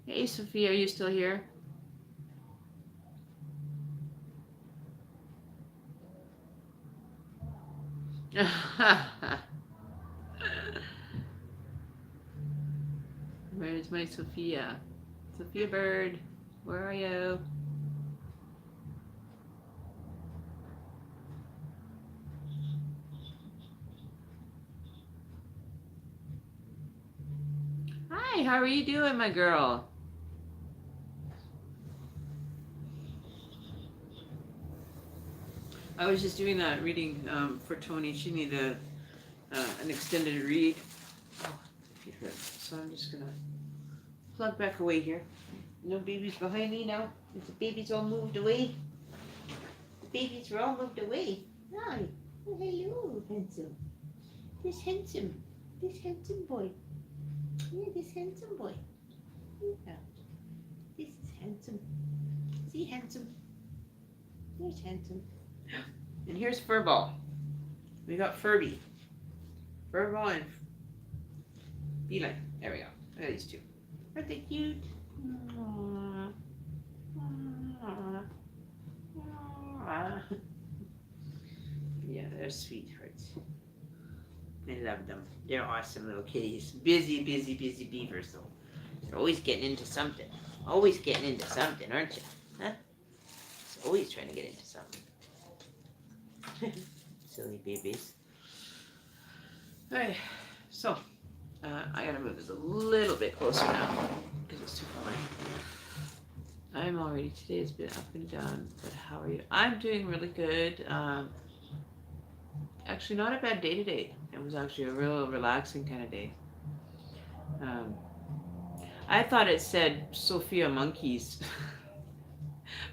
Hey, Sophia, are you still here? Where's my Sophia? Sophia Bird, where are you? Hi, how are you doing, my girl? I was just doing that reading for Tony. She needed an extended read. Oh, so I'm just gonna plug back away here. No babies behind me now. The babies all moved away. The babies were all moved away. Hi. Oh, hello, handsome. This handsome. This handsome boy. Yeah, this handsome boy. Yeah. This is handsome. See, handsome. Here's handsome. And here's Furball. We got Furby. Furball and Beeline. There we go. Look at these two. Aren't they cute? Aww. Aww. Aww. Yeah, they're sweethearts. I love them. They're awesome little kitties. Busy beavers, though. They're always getting into something. Always getting into something, aren't you? Huh? It's always trying to get into something. Silly babies. Alright, so I gotta move this a little bit closer now because it's too far. I'm already, today's been up and down, but how are you? I'm doing really good. Actually, not a bad day today. It was actually a real relaxing kind of day. I thought it said Sophia Monkeys.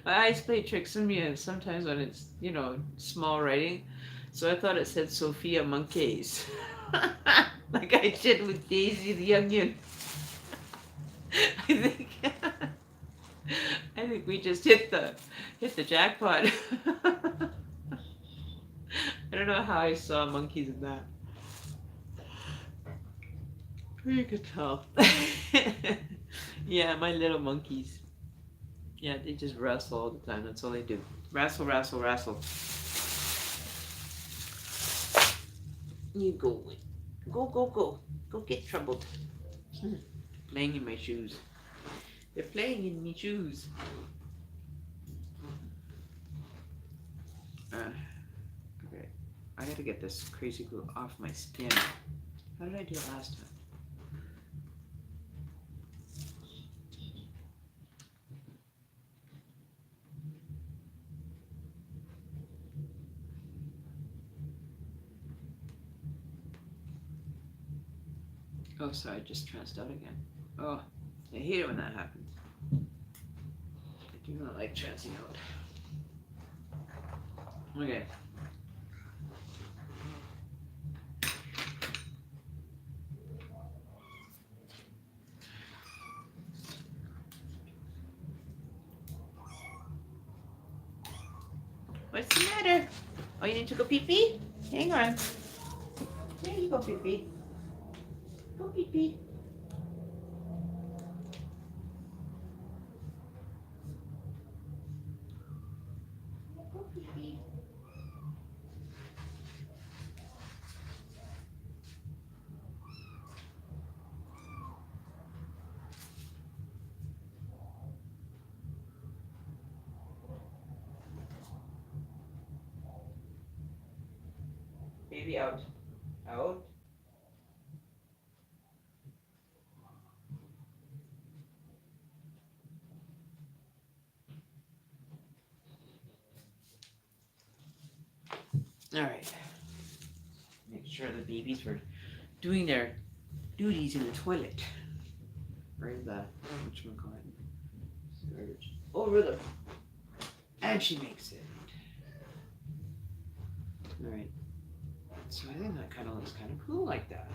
My eyes play tricks on me, and sometimes when it's, small writing. So I thought it said Sophia Monkeys. Like I did with Daisy the Onion. I think we just hit the jackpot. I don't know how I saw monkeys in that. You could tell. Yeah, my little monkeys. Yeah, they just wrestle all the time. That's all they do. Wrestle, wrestle, wrestle. You go away. Go, go, go. Go get troubled. Banging my shoes. They're playing in me shoes. Okay. I gotta get this crazy glue off my skin. How did I do it last time? Oh, sorry, I just tranced out again. Oh, I hate it when that happens. I do not like trancing out. Okay. What's the matter? Oh, you need to go pee-pee? Hang on. There you go, pee-pee. Go pee-pee. Go pee-pee. Baby out. Out. All right. Make sure the babies were doing their duties in the toilet. Or in the, whatchamacallit, garbage. Over the, and she makes it. All right. So I think that kind of looks kind of cool like that.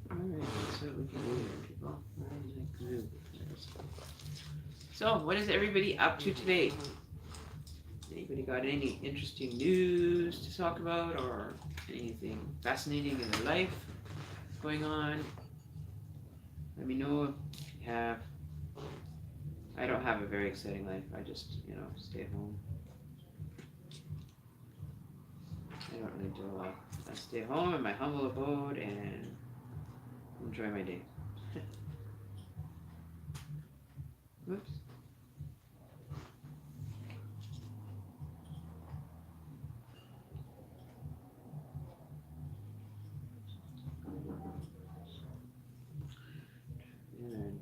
Alright, so we can do here, people. So, what is everybody up to today? Anybody got any interesting news to talk about or anything fascinating in their life going on? Let me know if you have. I don't have a very exciting life. I just, stay at home. I don't really do a lot. I stay home in my humble abode and enjoy my day. Whoops. And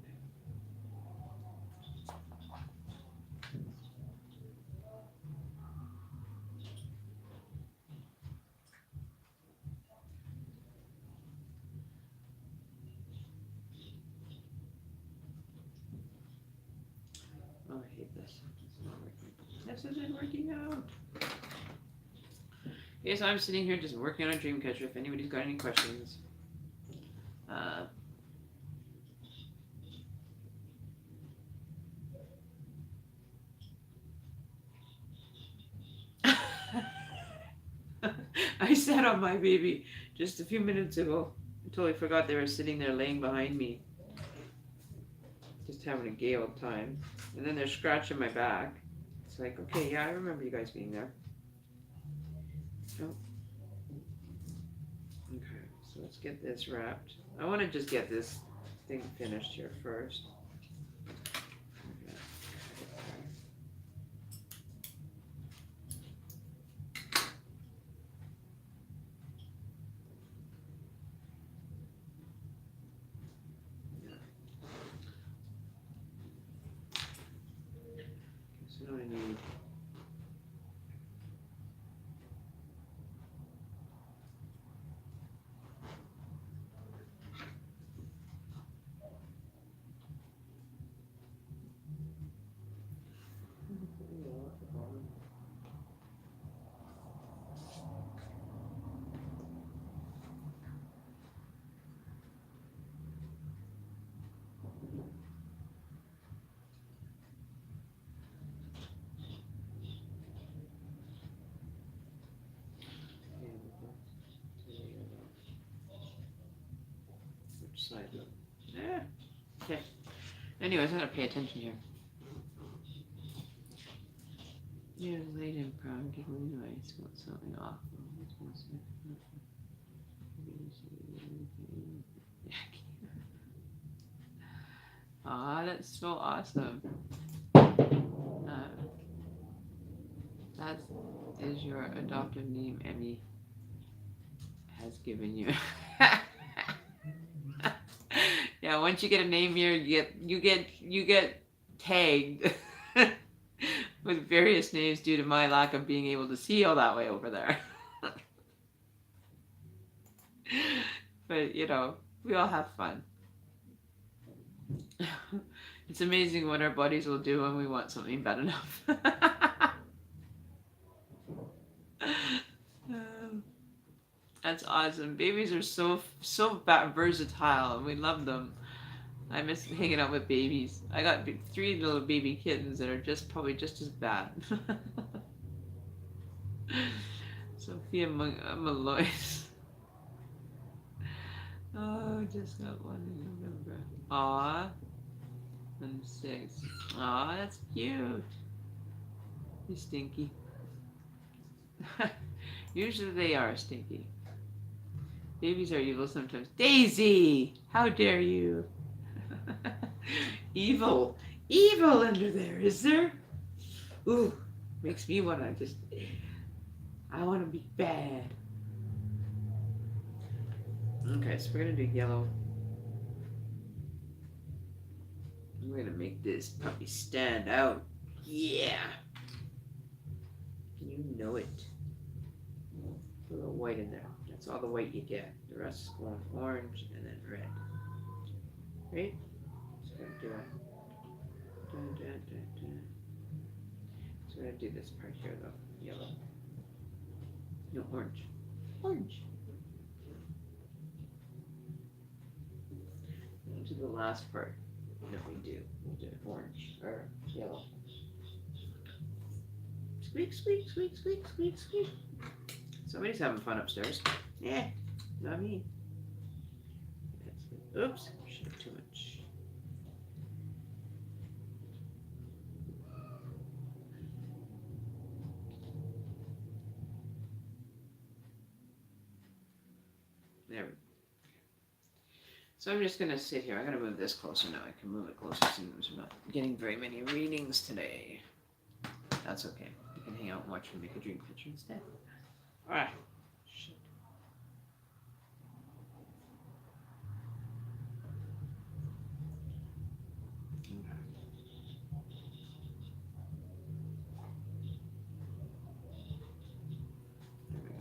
oh, I hate this. It's not working. This isn't working out. Okay, so I'm sitting here just working on a dream catcher. If anybody's got any questions, I sat on my baby just a few minutes ago. I totally forgot they were sitting there laying behind me, just having a gay old time. And then they're scratching my back. It's like, okay, yeah, I remember you guys being there. Oh. Okay, so let's get this wrapped. I want to just get this thing finished here first. So what I need. Which side though? Yeah. Okay. Anyways, I gotta pay attention here. Yeah, late and proud, giggling noise, want something awful. Aw, that's so awesome. That is your adoptive name Emmy has given you. Yeah, once you get a name here, you get tagged with various names due to my lack of being able to see all that way over there. But we all have fun. It's amazing what our bodies will do when we want something bad enough. That's awesome. Babies are so versatile, and we love them. I miss hanging out with babies. I got three little baby kittens that are probably just as bad. Sophia Malois. Oh, just got one in November. Aw, and 6. Aw, that's cute. You stinky. Usually they are stinky. Babies are evil sometimes. Daisy! How dare you? Evil. Evil under there, is there? Ooh, makes me wanna I wanna be bad. Okay, so we're gonna do yellow. We're gonna make this puppy stand out. Yeah! You know it. Put a little white in there. That's all the white you get. The rest is going orange and then red. Right? So we're gonna do it. Dun, dun, dun, dun. So we're gonna do this part here though. Yellow. No, orange. Orange. And to the last part that we do. We'll do orange or yellow. Squeak, squeak, squeak, squeak, squeak, squeak. Somebody's having fun upstairs. Yeah, not me. Oops, should have too much. There we go. So I'm just gonna sit here. I'm gonna move this closer now. I can move it closer since we're not getting very many readings today. That's okay. You can hang out and watch me make a dream picture instead. Alright. Shit. Okay. There we go.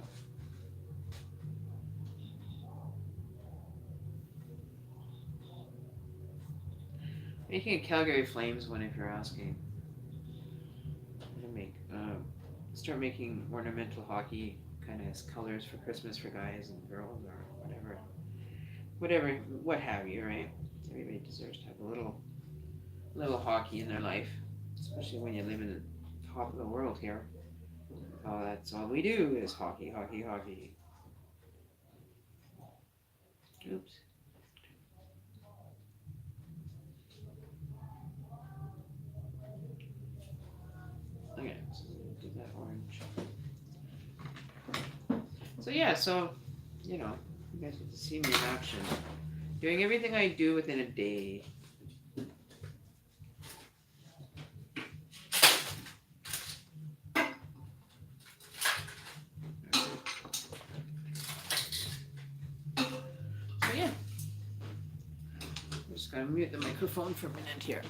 Making a Calgary Flames one if you're asking. I'm gonna start making ornamental hockey kind of colors for Christmas for guys and girls or whatever, what have you, right? Everybody deserves to have a little hockey in their life, especially when you live in the top of the world here. That's all we do is hockey, hockey, hockey. Oops. Okay, so we'll do that orange. So yeah, you guys get to see me in action. Doing everything I do within a day. So yeah. I'm just gonna mute the microphone for a minute here.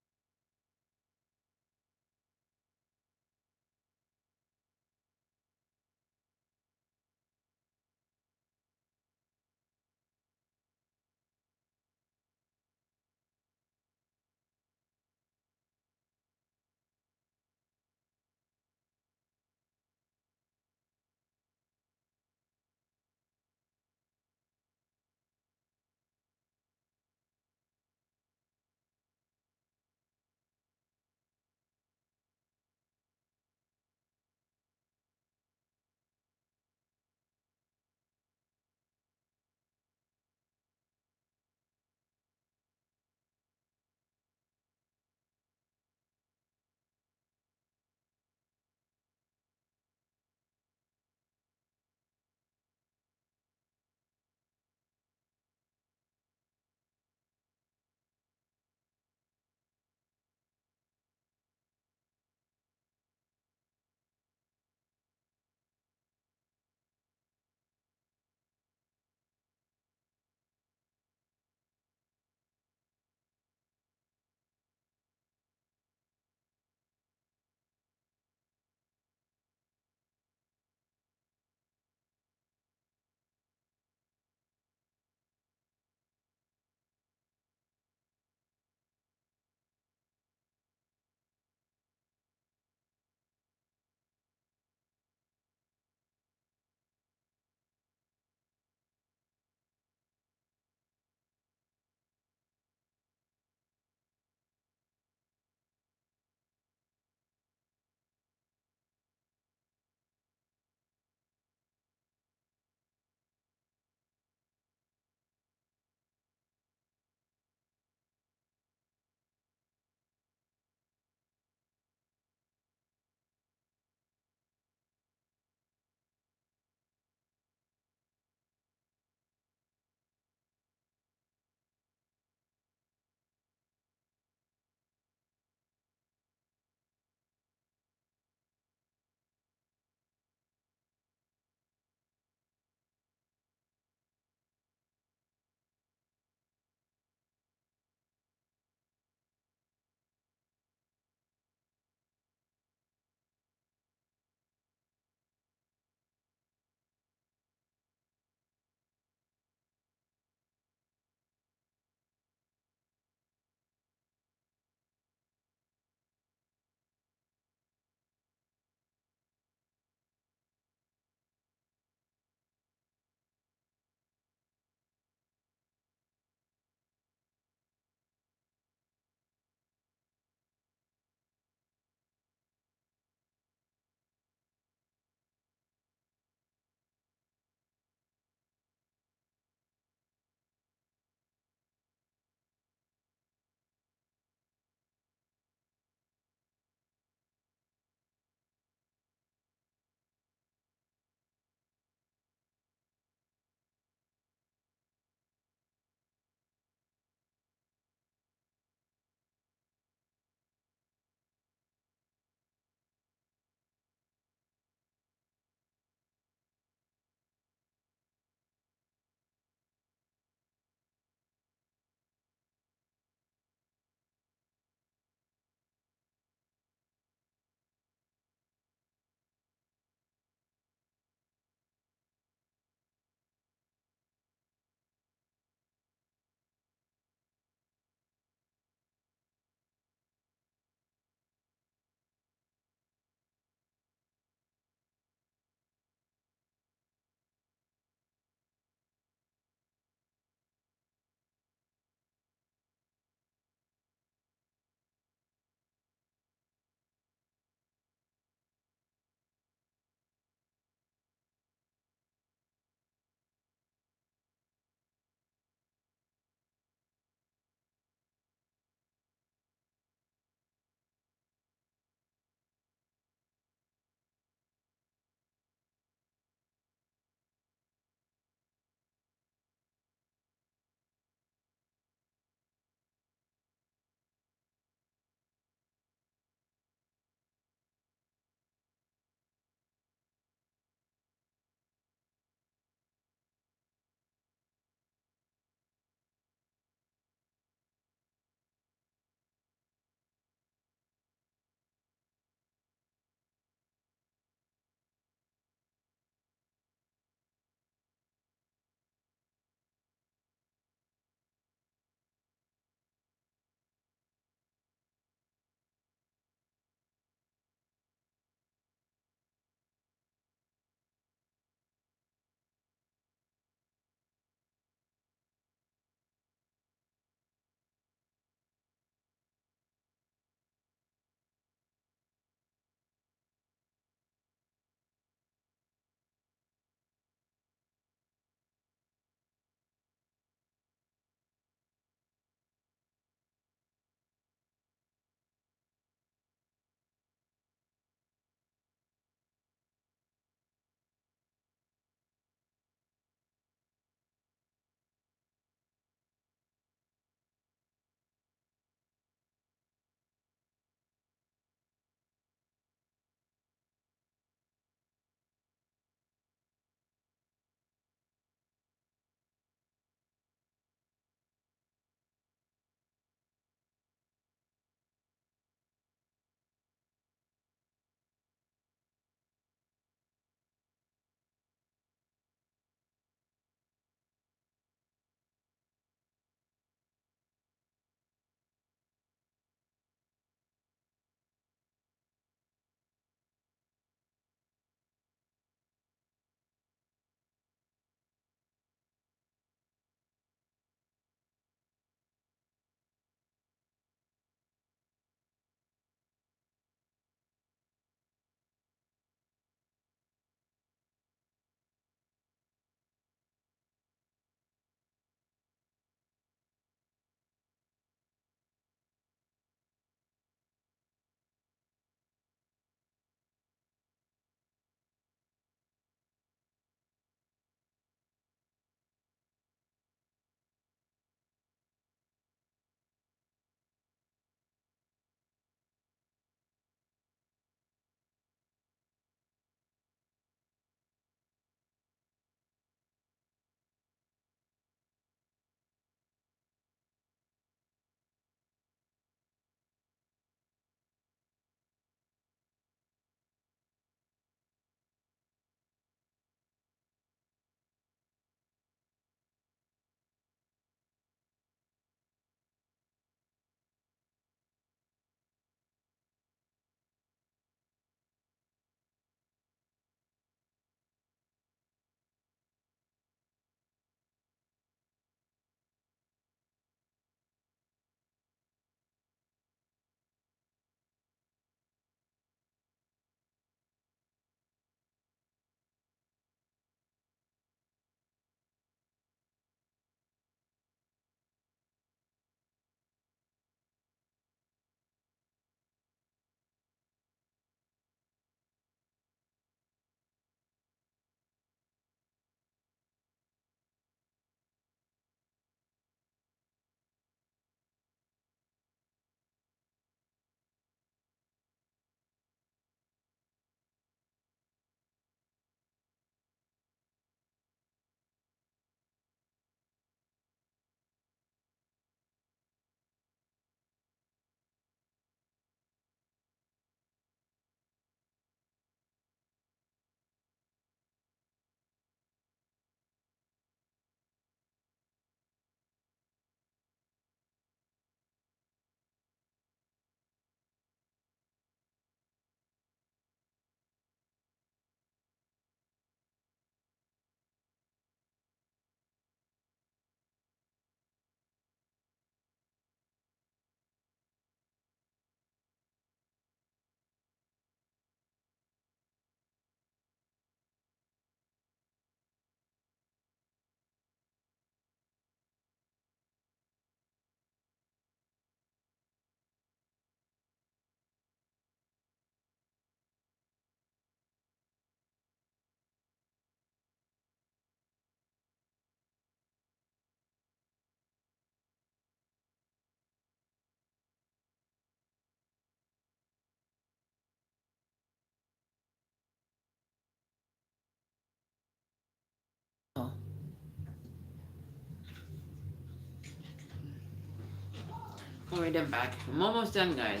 Alright, I'm back. I'm almost done, guys.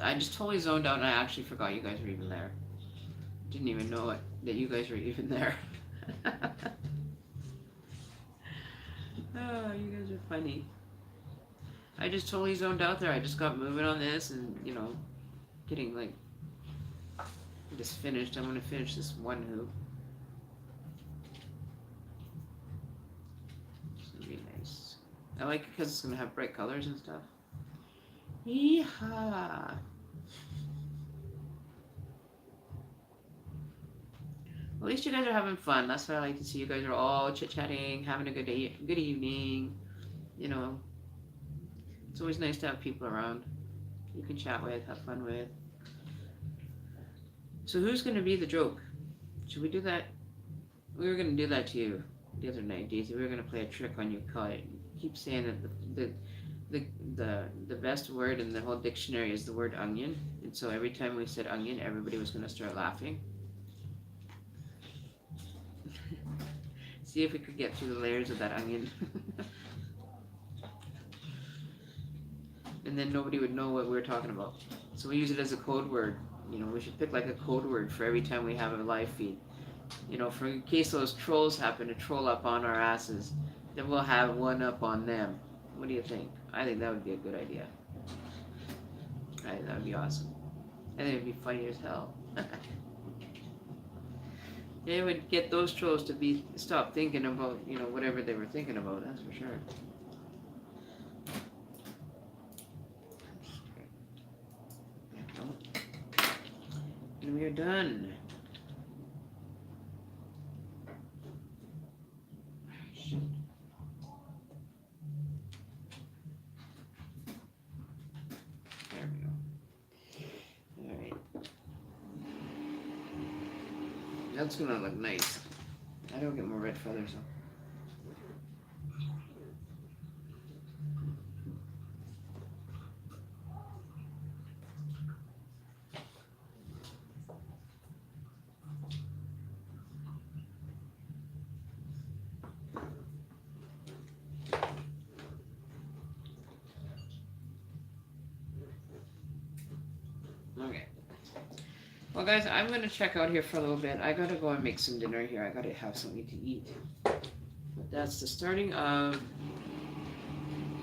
I just totally zoned out and I actually forgot you guys were even there. Didn't even know it, that you guys were even there. Oh, you guys are funny. I just totally zoned out there. I just got moving on this and, you know, getting like this finished. I'm gonna finish this one hoop. It's gonna be nice. I like it because it's gonna have bright colors and stuff. Yeehaw! At least you guys are having fun. That's what I like to see. You guys are all chit-chatting, having a good day, good evening. You know, it's always nice to have people around you can chat with, have fun with. So who's going to be the joke? Should we do that? We were going to do that to you the other night, Daisy. We were going to play a trick on you. Keep saying that the best word in the whole dictionary is the word onion. And so every time we said onion, everybody was going to start laughing. See if we could get through the layers of that onion. And then nobody would know what we were talking about. So we use it as a code word. You know, we should pick like a code word for every time we have a live feed. You know, for in case those trolls happen to troll up on our asses, then we'll have one up on them. What do you think? I think that would be a good idea. I think that would be awesome. I think it would be funny as hell. It would get those trolls to stop thinking about, you know, whatever they were thinking about, that's for sure. And we are done. There we go. Alright. That's gonna look nice. I don't get more red feathers though. Okay. Well, guys, I'm going to check out here for a little bit. I got to go and make some dinner here. I got to have something to eat. But that's the starting of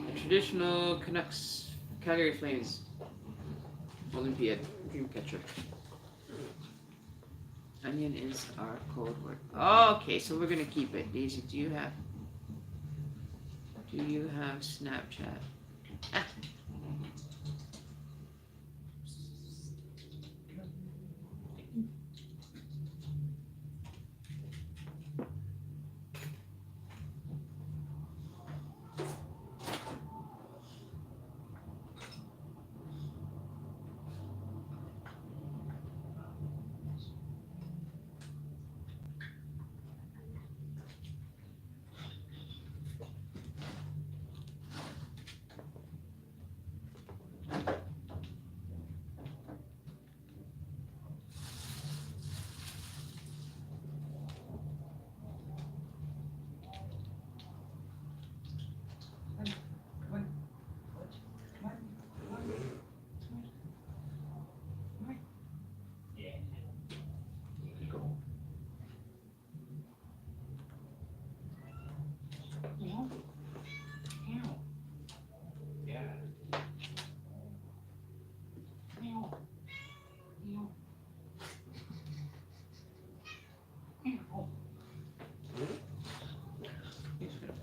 the traditional Canucks Calgary Flames Olympiad dream catcher. Onion is our code word. Okay, so we're going to keep it. Daisy, do you have Snapchat? Ah.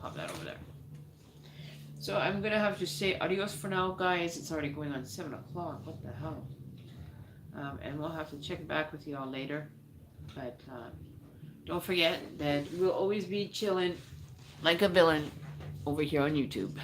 Pop that over there. So I'm gonna have to say adios for now, guys. It's already going on 7 o'clock. What the hell? And we'll have to check back with you all later. But don't forget that we'll always be chilling like a villain over here on YouTube.